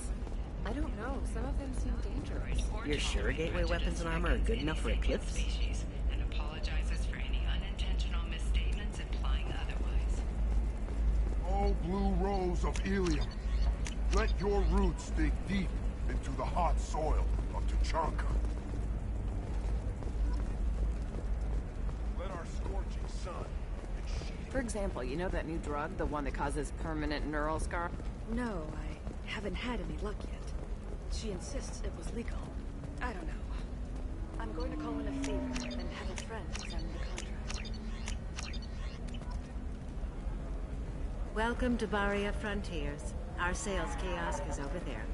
I don't know. Some of them seem dangerous. You're sure gateway weapons and armor are good enough for Eclipse? Species and apologizes for any unintentional misstatements implying otherwise. Oh, blue rose of Ilium, let your roots dig deep into the hot soil of Tuchanka. Let our scorching sun and For example, you know that new drug, the one that causes permanent neural scar? No, I haven't had any luck yet. She insists it was legal. I don't know. I'm going to call in a favor and have a friend examine the contract. Welcome to Baria Frontiers. Our sales kiosk is over there.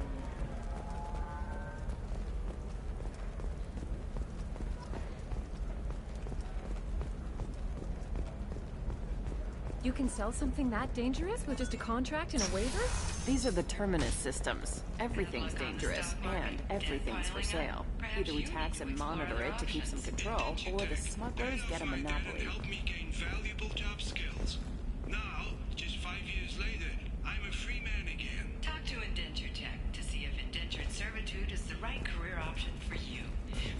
You can sell something that dangerous with just a contract and a waiver? These are the Terminus systems. Everything's dangerous, and everything's for sale. Either we tax and monitor it to keep some control, or the smugglers get a monopoly. Help me gain valuable job skills. Now, just 5 years later, I'm a free man again. Talk to Indenture Tech to see if indentured servitude is the right career option for you.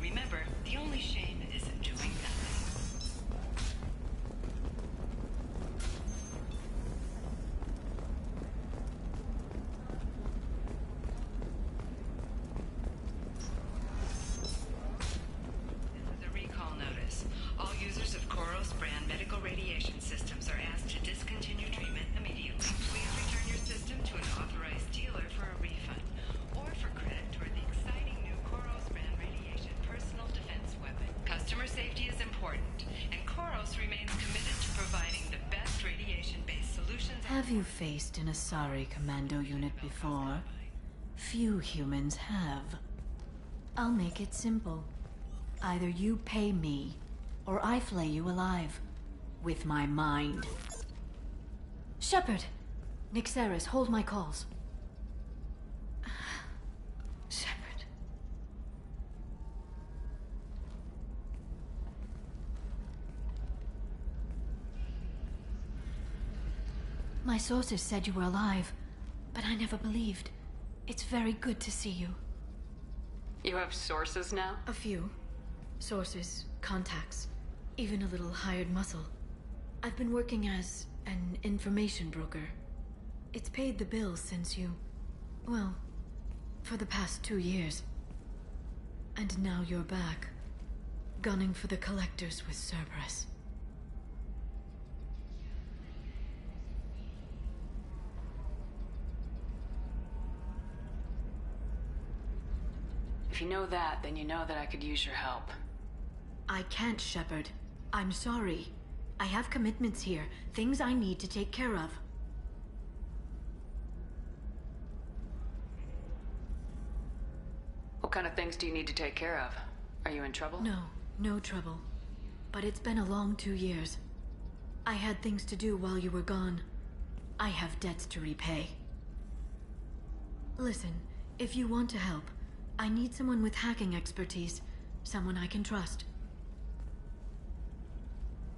Remember, the only shame isn't doing nothing. Have you faced an Asari commando unit before? Few humans have. I'll make it simple. Either you pay me, or I flay you alive. With my mind. Shepard! Nixeris, hold my calls. Shepard. My sources said you were alive, but I never believed. It's very good to see you. You have sources now? A few. Sources, contacts, even a little hired muscle. I've been working as an information broker. It's paid the bills since you, well, For the past 2 years. And now you're back. Gunning for the Collectors with Cerberus. If you know that, then you know that I could use your help. I can't, Shepard. I'm sorry. I have commitments here, things I need to take care of. What kind of things do you need to take care of? Are you in trouble? No, no trouble. But it's been a long 2 years. I had things to do while you were gone. I have debts to repay. Listen, if you want to help, I need someone with hacking expertise. Someone I can trust.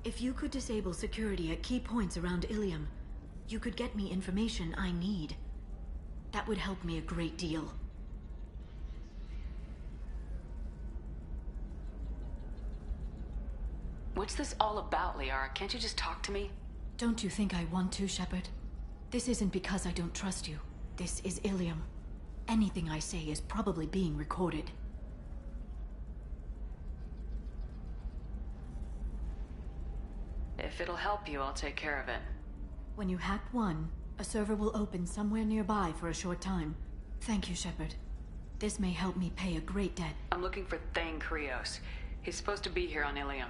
If you could disable security at key points around Ilium, you could get me information I need. That would help me a great deal. What's this all about, Liara? Can't you just talk to me? Don't you think I want to, Shepard? This isn't because I don't trust you. This is Ilium. Anything I say is probably being recorded. If it'll help you, I'll take care of it. When you hack one, a server will open somewhere nearby for a short time. Thank you, Shepard. This may help me pay a great debt. I'm looking for Thane Krios. He's supposed to be here on Ilium.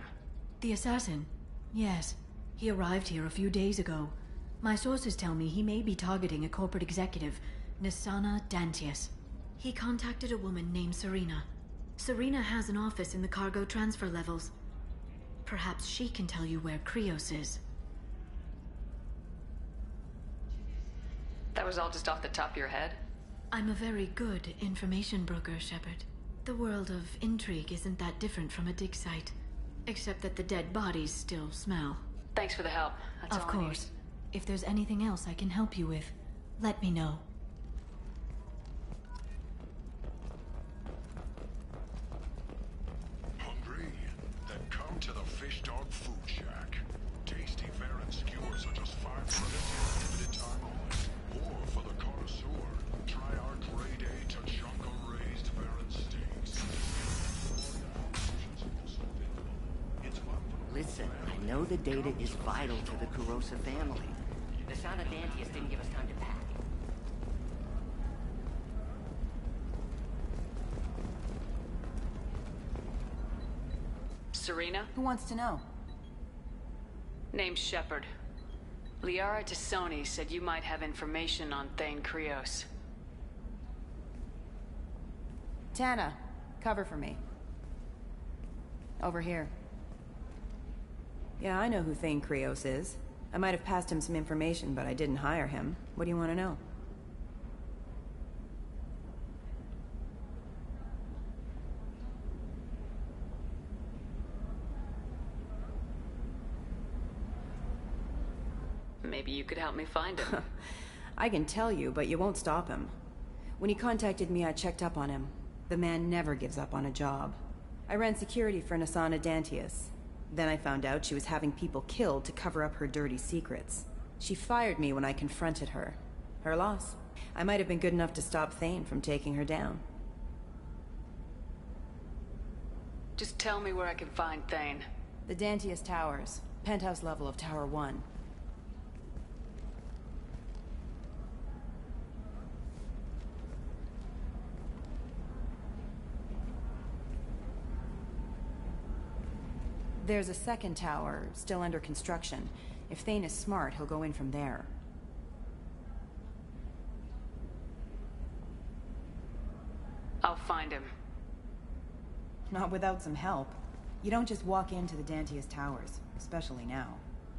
The assassin? Yes. He arrived here a few days ago. My sources tell me he may be targeting a corporate executive, Nisana Dantius. He contacted a woman named Serena. Serena has an office in the cargo transfer levels. Perhaps she can tell you where Krios is. That was all just off the top of your head? I'm a very good information broker, Shepard. The world of intrigue isn't that different from a dig site. Except that the dead bodies still smell. Thanks for the help. That's of all I need. course. If there's anything else I can help you with, let me know. Hungry? Then come to the Fish Dog Food Shack. Tasty fare and skewers are just 5 credits for limited time only. Or for the connoisseur, try our grade A Tachanka raised fare and steaks. Listen, I know the data is vital to the Kurosa family. The Sana Dantius didn't give us time to pack. Serena? Who wants to know? Name's Shepard. Liara Tassoni said you might have information on Thane Krios. Tana, cover for me. Over here. Yeah, I know who Thane Krios is. I might have passed him some information, but I didn't hire him. What do you want to know? Maybe you could help me find him. I can tell you, but you won't stop him. When he contacted me, I checked up on him. The man never gives up on a job. I ran security for Nisana Dantius. Then I found out she was having people killed to cover up her dirty secrets. She fired me when I confronted her. Her loss. I might have been good enough to stop Thane from taking her down. Just tell me where I can find Thane. The Dantius Towers. Penthouse level of Tower 1. There's a second tower, still under construction. If Thane is smart, he'll go in from there. I'll find him. Not without some help. You don't just walk into the Dantius Towers, especially now.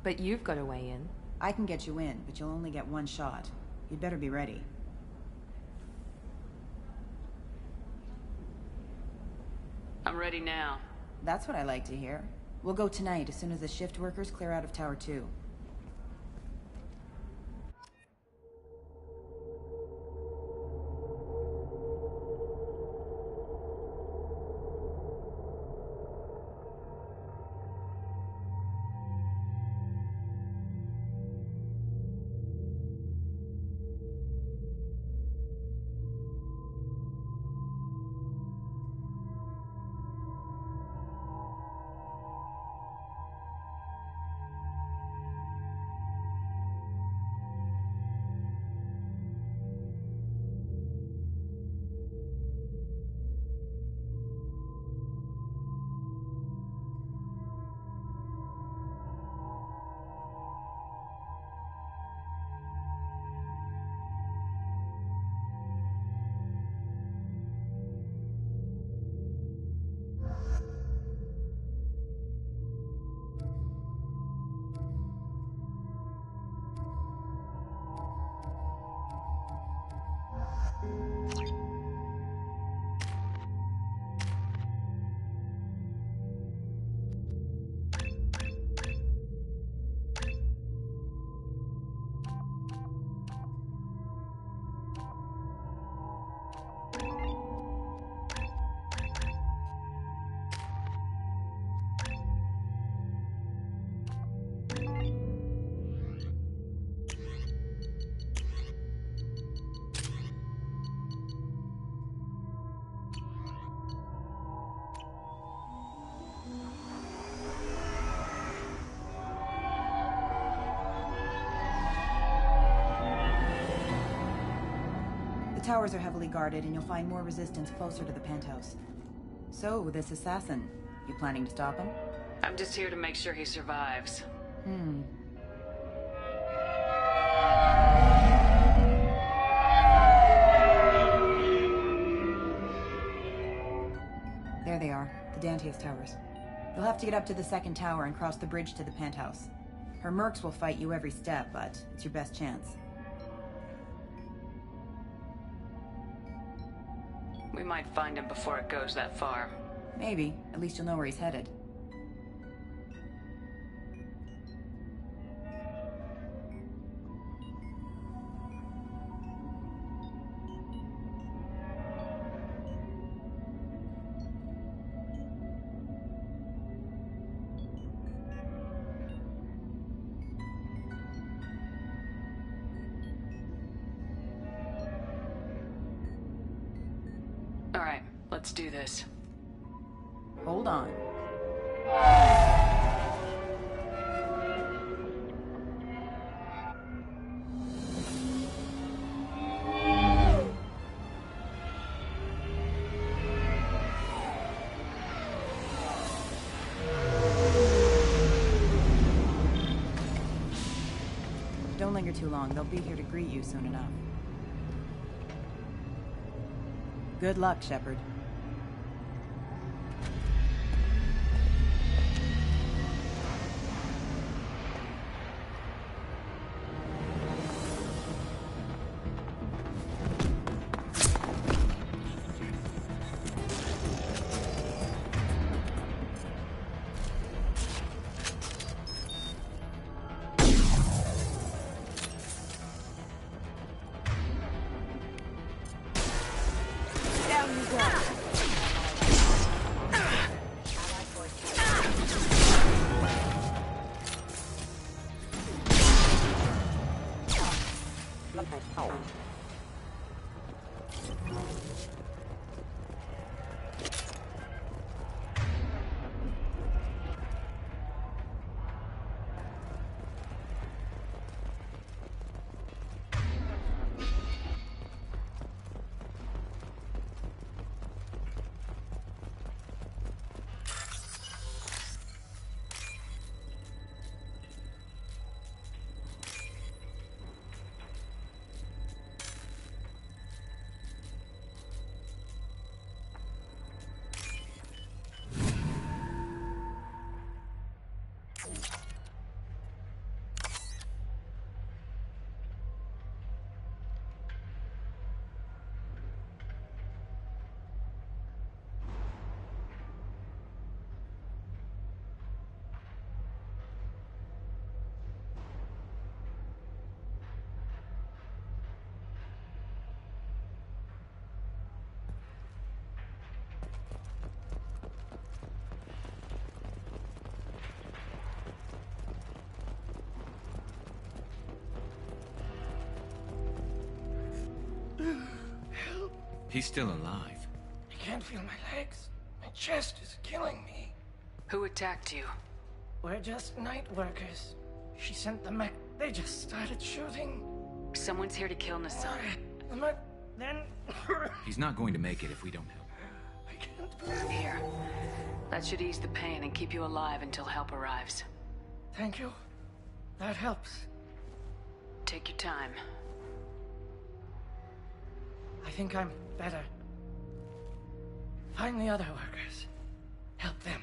But you've got a way in. I can get you in, but you'll only get one shot. You'd better be ready. I'm ready now. That's what I like to hear. We'll go tonight as soon as the shift workers clear out of Tower 2. towers are heavily guarded, and you'll find more resistance closer to the penthouse. So, this assassin, you planning to stop him? I'm just here to make sure he survives. There they are, the Dantius towers. You'll have to get up to the second tower and cross the bridge to the penthouse. Her mercs will fight you every step, but it's your best chance. We might find him before it goes that far. Maybe. At least you'll know where he's headed. All right, let's do this. Hold on. Don't linger too long. They'll be here to greet you soon enough. Good luck, Shepard. He's still alive. I can't feel my legs. My chest is killing me. Who attacked you? We're just night workers. She sent the mech. They just started shooting. Someone's here to kill Nassan. The mech, then... He's not going to make it if we don't help. I can't... Here. That should ease the pain and keep you alive until help arrives. Thank you. That helps. Take your time. I think I'm better. Find the other workers. Help them.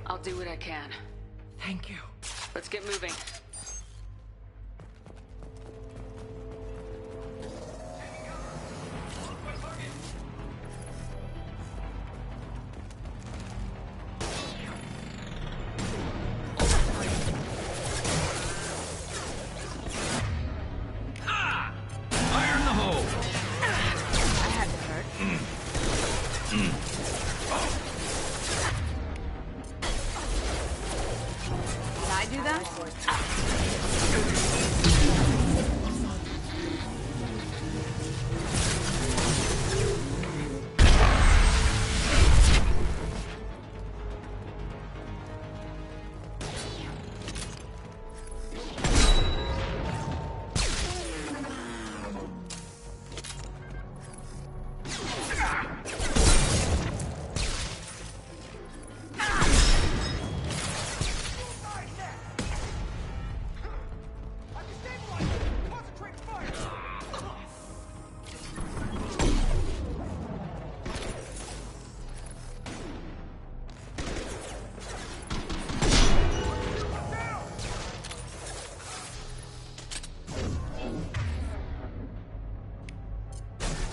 I'll do what I can. Thank you. Let's get moving. Did I do that?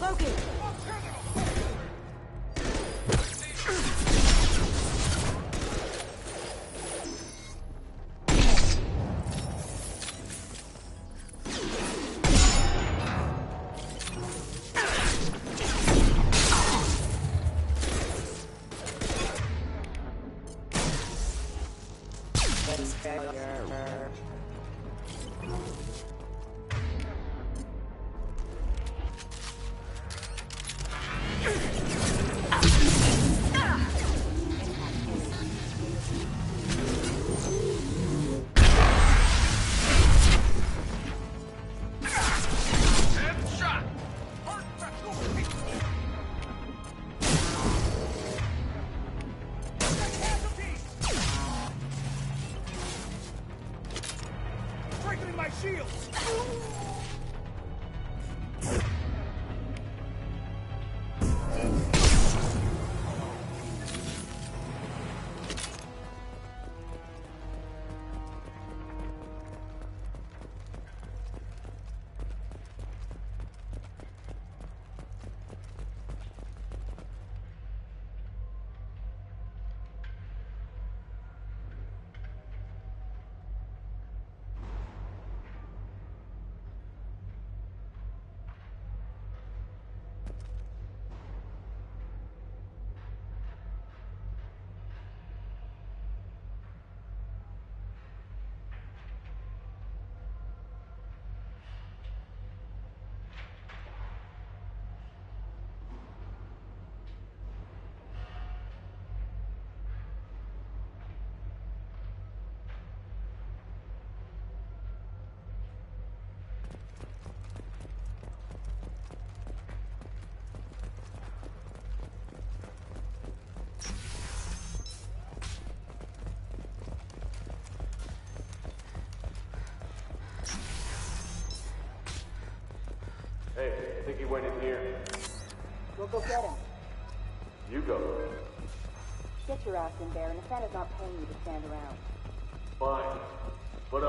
Cloaking! Hey, I think he went in here. We'll go get him. You go. Get your ass in there, and Nathana's not paying you to stand around. Fine. But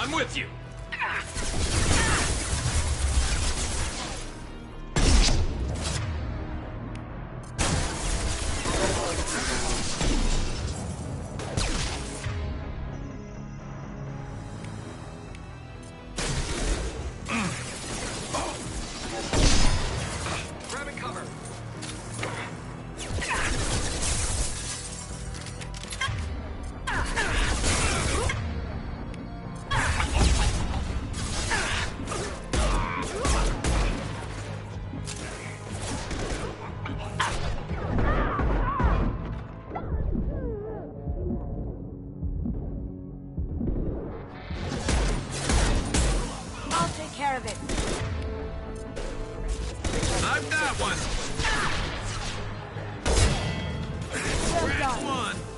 I'm with you. grabbing cover. I'll take care of it. I've got one. Grab one.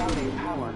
consolidate power.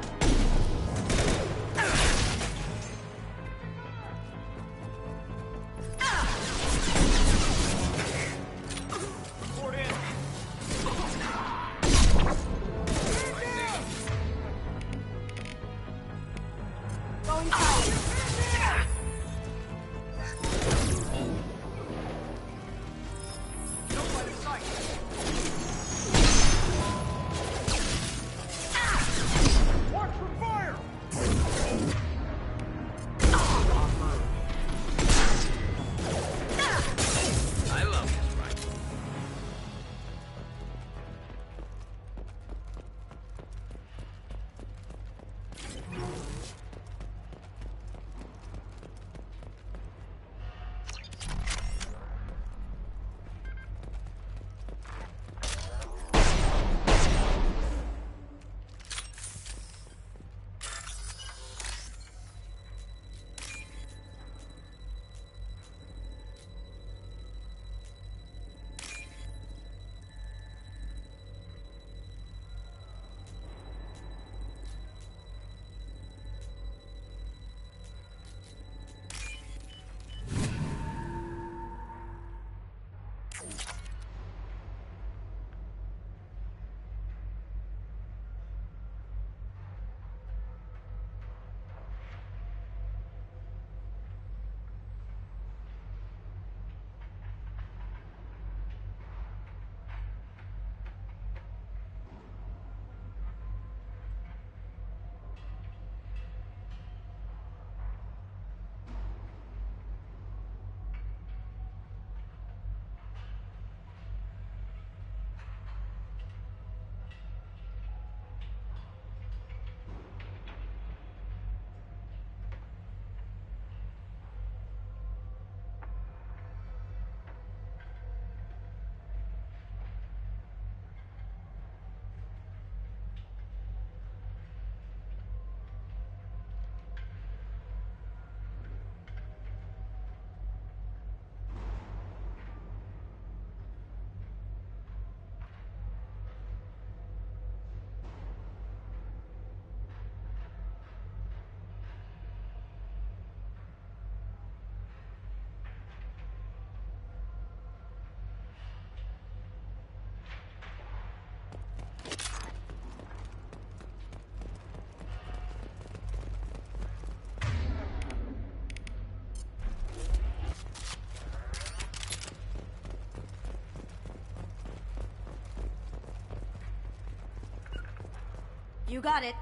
You got it.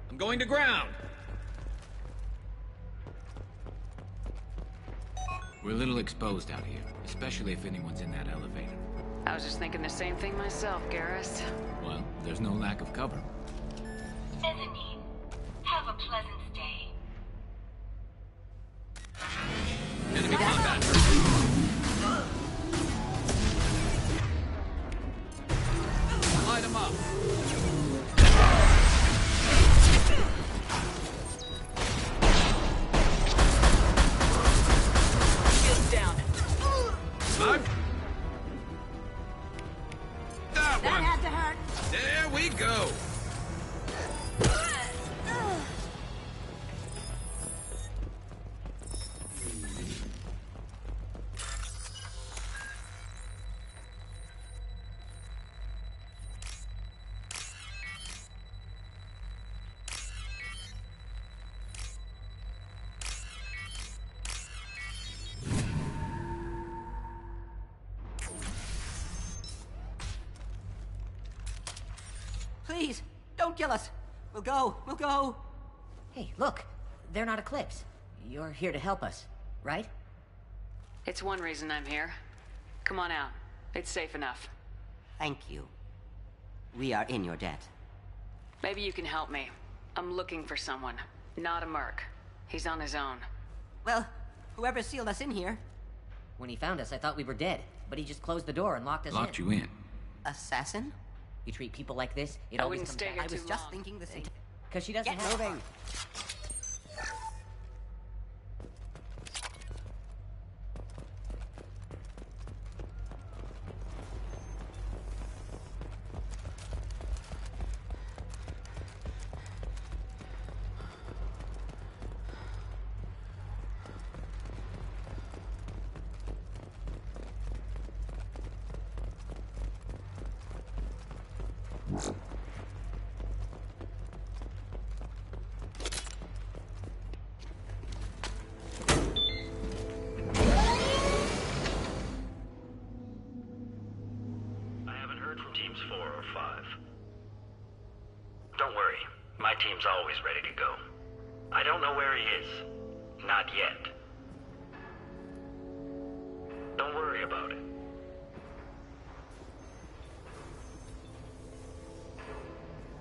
I'm going to ground. We're a little exposed out here, especially if anyone's in that elevator. I was just thinking the same thing myself, Garrus. Well, there's no lack of cover. Mezzanine, have a pleasant stay. Enemy combat. Light them up. Shields down. Smoke. That one. Had to hurt. There we go. Please, don't kill us. We'll go. Hey, look. They're not Eclipse. You're here to help us, right? It's one reason I'm here. Come on out. It's safe enough. Thank you. We are in your debt. Maybe you can help me. I'm looking for someone. Not a merc. He's on his own. Well, whoever sealed us in here. When he found us, I thought we were dead, but he just closed the door and locked us in. Locked you in. Assassin? You treat people like this, it I always wouldn't comes stay back. here I was too just long. thinking the same. Because she doesn't Get have... moving. team's always ready to go. I don't know where he is. Not yet. Don't worry about it.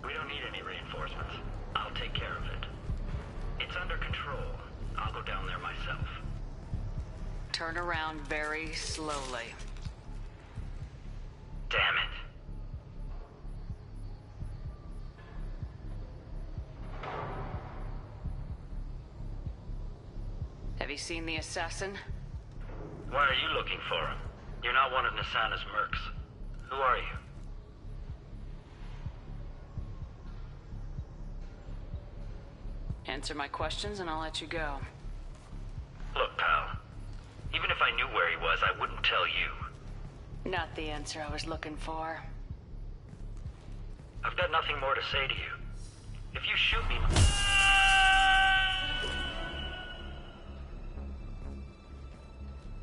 We don't need any reinforcements. I'll take care of it. It's under control. I'll go down there myself. Turn around very slowly. Damn it. Have you seen the assassin? Why are you looking for him? You're not one of Nasana's mercs. Who are you? Answer my questions and I'll let you go. Look, pal. Even if I knew where he was, I wouldn't tell you. Not the answer I was looking for. I've got nothing more to say to you. If you shoot me...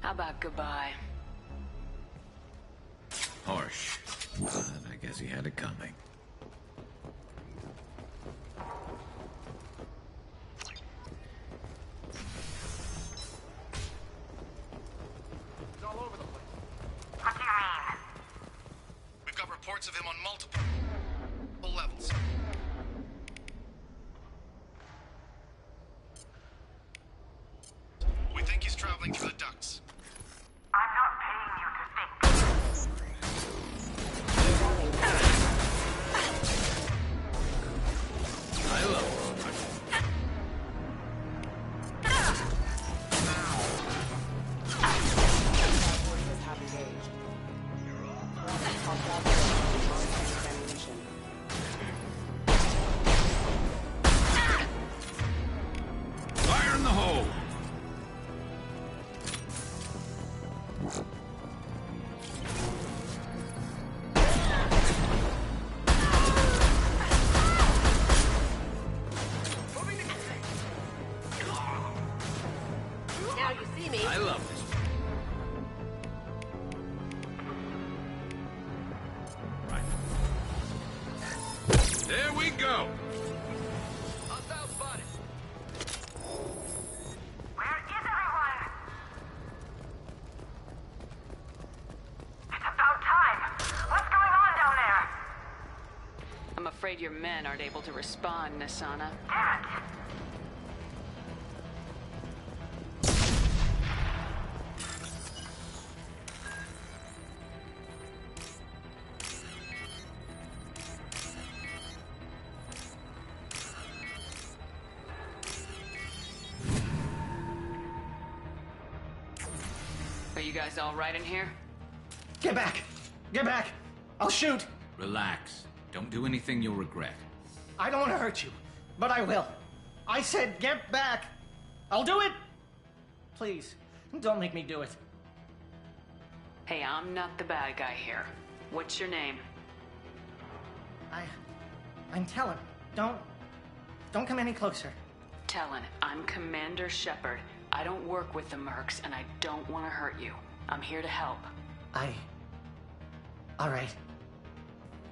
How about goodbye? Harsh. But I guess he had it coming. He's all over the place. What do you mean? We've got reports of him on multiple levels. We think he's traveling through the ducts. I'm not paying you to think. I love fire in the hole! Now you see me. I love this. Right. There we go. Hostile spotted. Where is everyone? It's about time. What's going on down there? I'm afraid your men aren't able to respond, Nasana. Damn it. Are you guys all right in here? Get back! Get back! I'll shoot! Relax. Don't do anything you'll regret. I don't want to hurt you, but I will. I said get back! I'll do it! Please, don't make me do it. Hey, I'm not the bad guy here. What's your name? I'm Talon. Don't come any closer. Talon, I'm Commander Shepard. I don't work with the mercs, and I don't want to hurt you. I'm here to help. All right.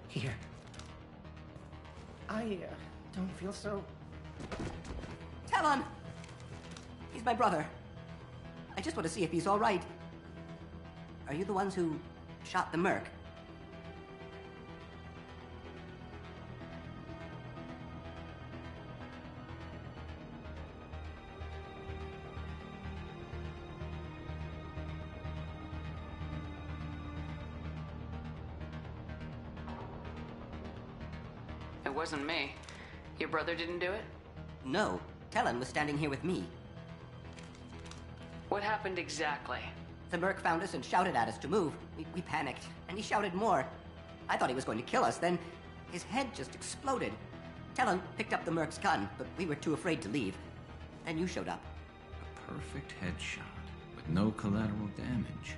Here. I don't feel so... Talon! He's my brother. I just want to see if he's all right. Are you the ones who shot the merc? It wasn't me. Your brother didn't do it? No. Talon was standing here with me. What happened exactly? The merc found us and shouted at us to move. We panicked, and he shouted more. I thought he was going to kill us, then his head just exploded. Talon picked up the merc's gun, but we were too afraid to leave. Then you showed up. A perfect headshot with no collateral damage.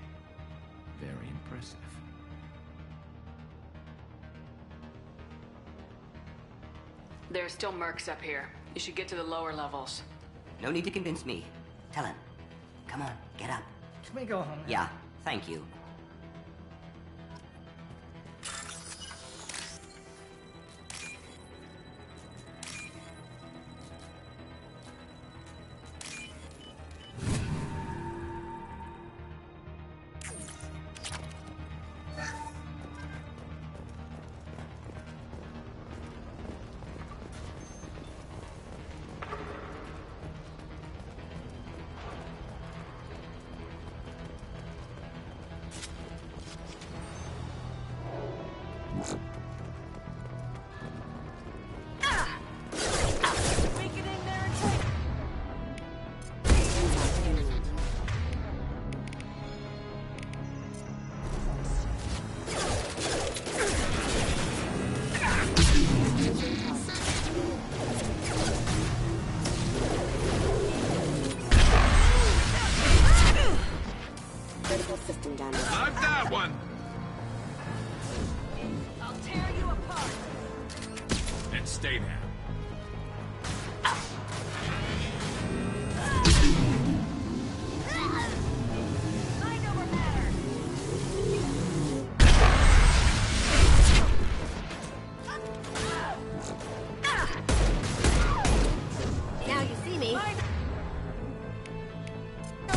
Very impressive. There are still mercs up here. You should get to the lower levels. No need to convince me. Talon, come on, get up. Can we go home now? Yeah, thank you. scanner. Like that one! I'll tear you apart. And stay down. Mind over matter. Now you see me.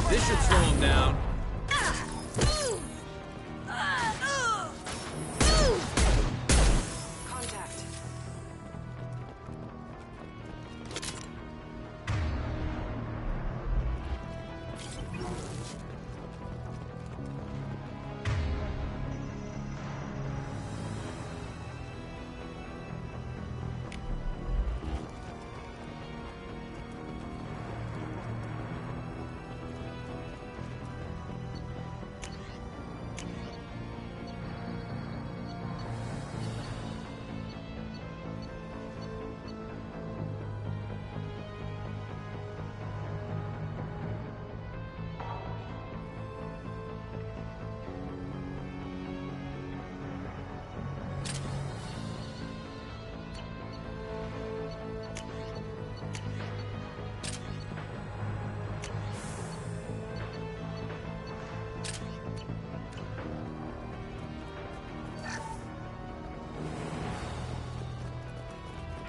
This should slow him down. Contact.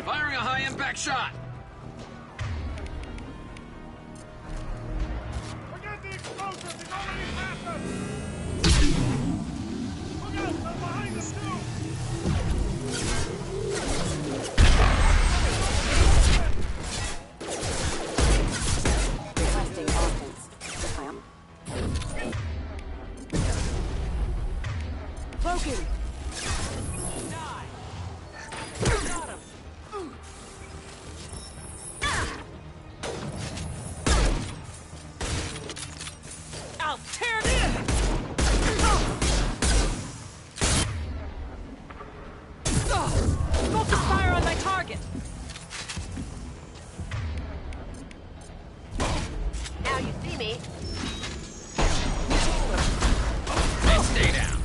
Firing a high-impact shot! Forget the explosives! It's already past us! Look out! They're behind us, Requesting offense. Clam. Cloaking. I'll tear this! Focus fire on my target. Now you see me. And stay down.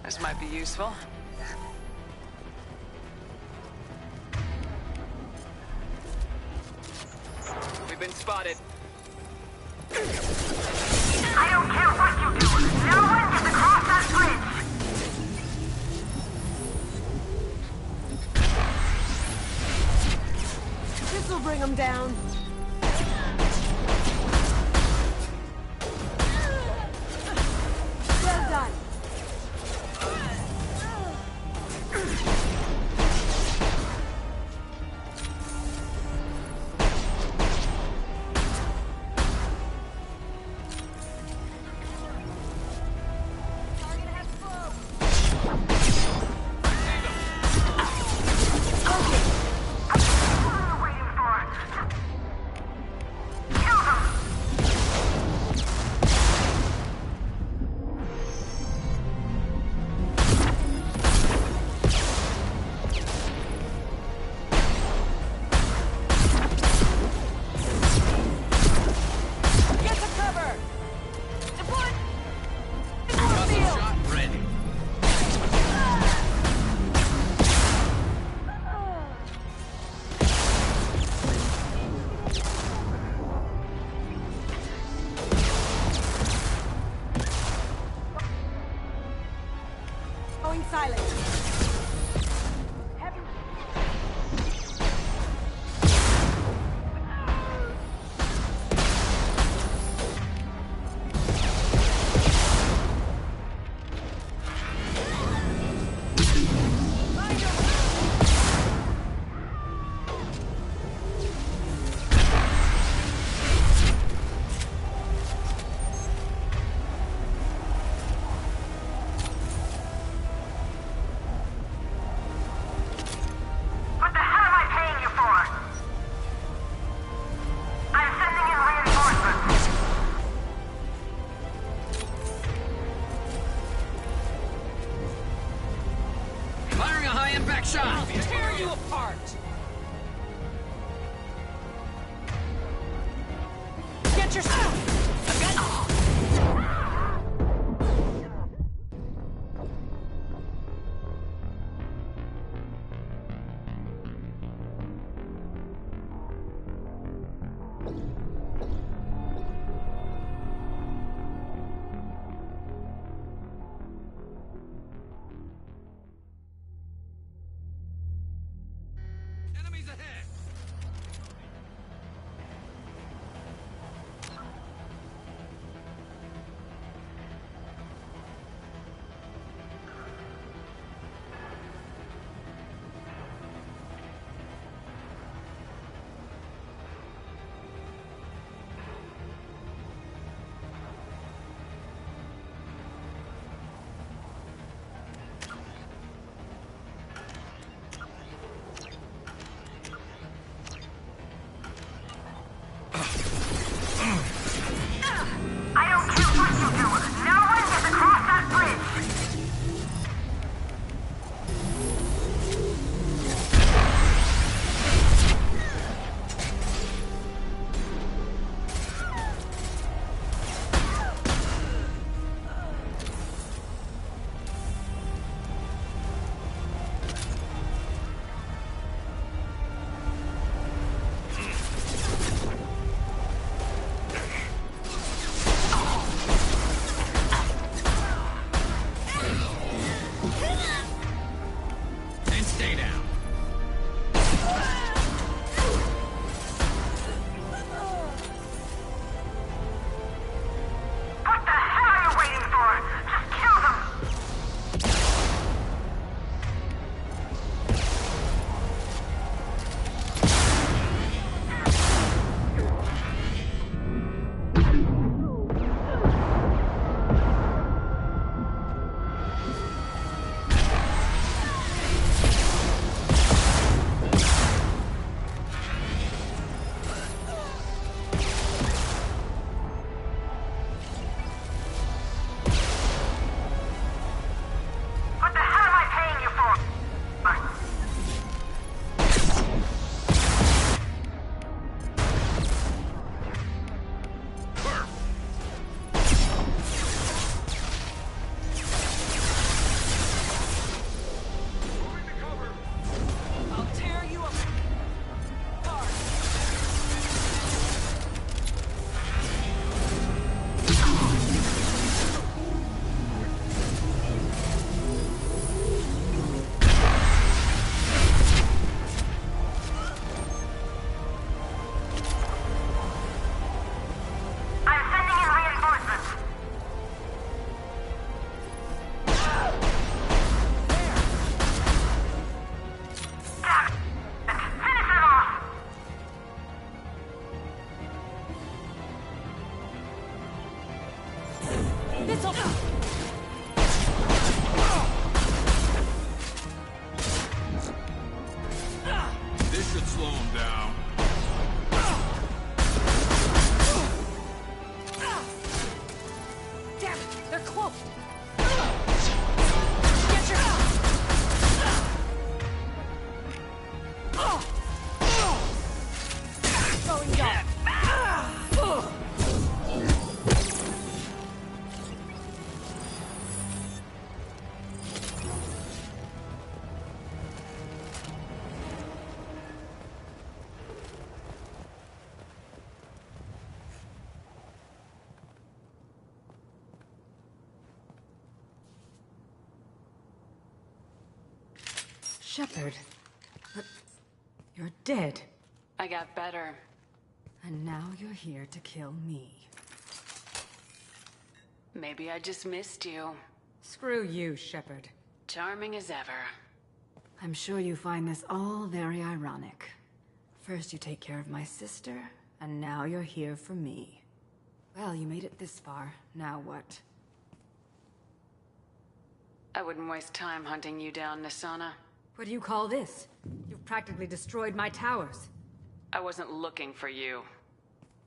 This might be useful. We've been spotted. I don't care what you do! No one gets across that bridge! This'll bring them down. Well done. Get your... I've got... Enemies ahead! I don't care what you do. No one gets across that bridge. And stay down. What the hell are you waiting for? Just kill them. What the hell am I paying you for? I'll tear you apart. I'm sending in reinforcements. Damn it. Finish it off. This'll... This should slow him down. Damn it! They're close! Get your... Going down. Shepard. But you're dead. I got better. And now you're here to kill me. Maybe I just missed you. Screw you, Shepard. Charming as ever. I'm sure you find this all very ironic. First you take care of my sister, and now you're here for me. Well, you made it this far. Now what? I wouldn't waste time hunting you down, Nisana. What do you call this? You've practically destroyed my towers. I wasn't looking for you.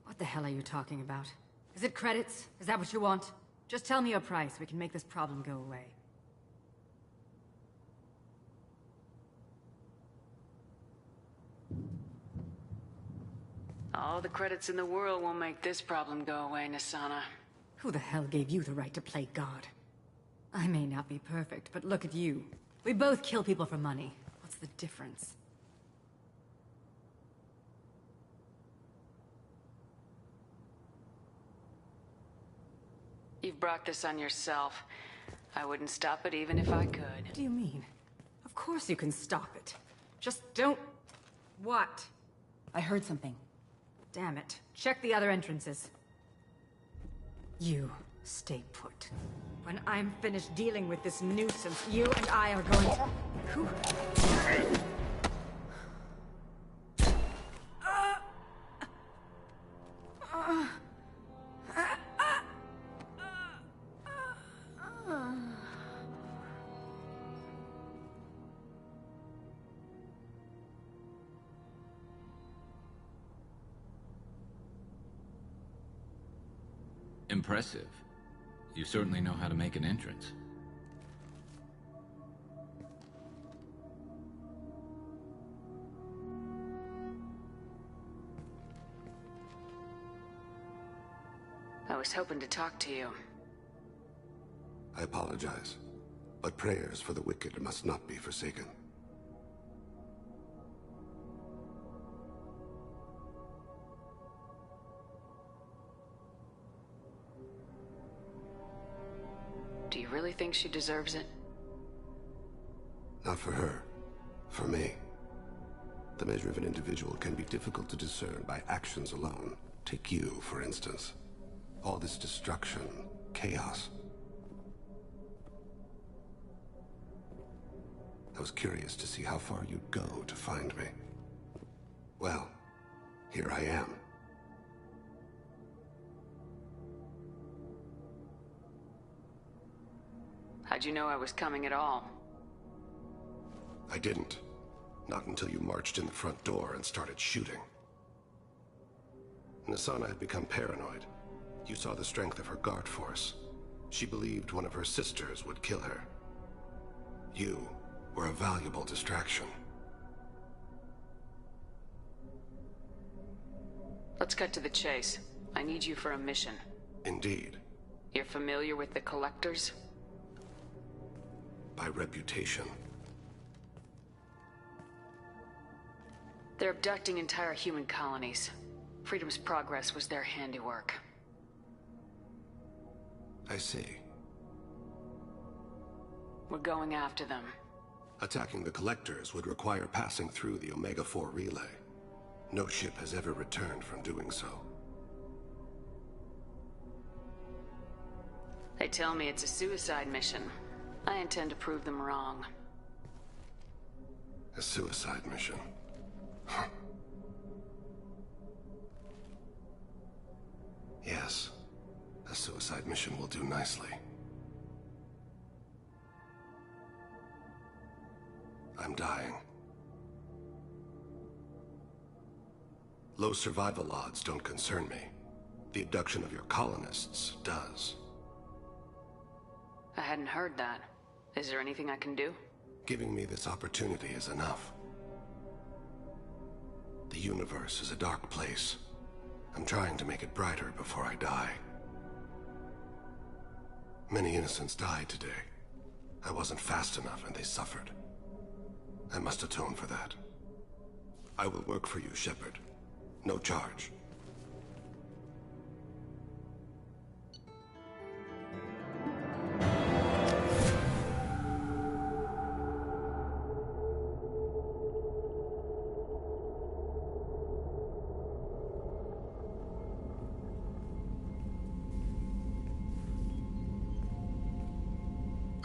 What the hell are you talking about? Is it credits? Is that what you want? Just tell me a price. We can make this problem go away. All the credits in the world won't make this problem go away, Nasana. Who the hell gave you the right to play God? I may not be perfect, but look at you. We both kill people for money. What's the difference? You've brought this on yourself. I wouldn't stop it even if I could. What do you mean? Of course you can stop it. Just don't... What? I heard something. Damn it. Check the other entrances. You stay put. When I'm finished dealing with this nuisance, you and I are going to... Who? Impressive. You certainly know how to make an entrance. I was hoping to talk to you. I apologize, but prayers for the wicked must not be forsaken. Do you really think she deserves it? Not for her. For me. The measure of an individual can be difficult to discern by actions alone. Take you, for instance. All this destruction, chaos. I was curious to see how far you'd go to find me. Well, here I am. How'd you know I was coming at all? I didn't. Not until you marched in the front door and started shooting. Nasana had become paranoid. You saw the strength of her guard force. She believed one of her sisters would kill her. You were a valuable distraction. Let's cut to the chase. I need you for a mission. Indeed. You're familiar with the Collectors? By reputation. They're abducting entire human colonies. Freedom's Progress was their handiwork. I see. We're going after them. Attacking the Collectors would require passing through the Omega-4 relay. No ship has ever returned from doing so. They tell me it's a suicide mission. I intend to prove them wrong. A suicide mission? Yes. A suicide mission will do nicely. I'm dying. Low survival odds don't concern me. The abduction of your colonists does. I hadn't heard that. Is there anything I can do? Giving me this opportunity is enough. The universe is a dark place. I'm trying to make it brighter before I die. Many innocents died today. I wasn't fast enough and they suffered. I must atone for that. I will work for you, Shepard. No charge.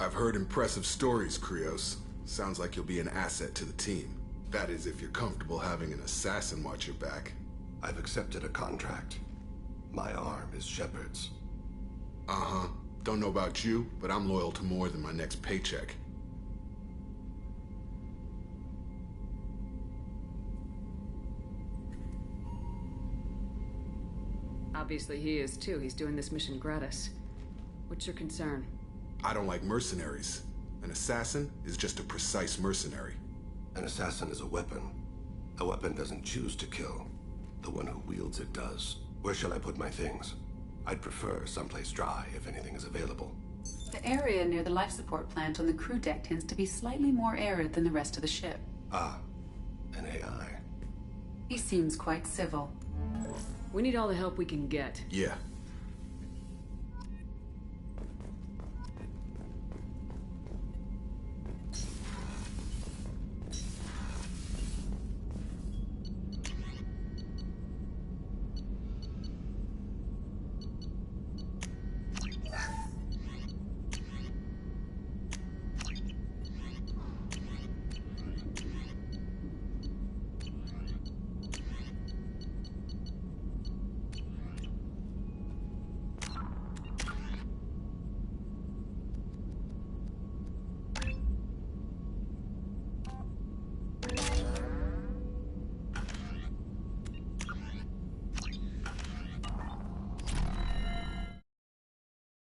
I've heard impressive stories, Krios. Sounds like you'll be an asset to the team. That is, if you're comfortable having an assassin watch your back. I've accepted a contract. My arm is Shepard's. Uh-huh. Don't know about you, but I'm loyal to more than my next paycheck. Obviously he is too. He's doing this mission gratis. What's your concern? I don't like mercenaries. An assassin is just a precise mercenary. An assassin is a weapon. A weapon doesn't choose to kill. The one who wields it does. Where shall I put my things? I'd prefer someplace dry if anything is available. The area near the life support plant on the crew deck tends to be slightly more arid than the rest of the ship. Ah, an AI. He seems quite civil. We need all the help we can get. Yeah,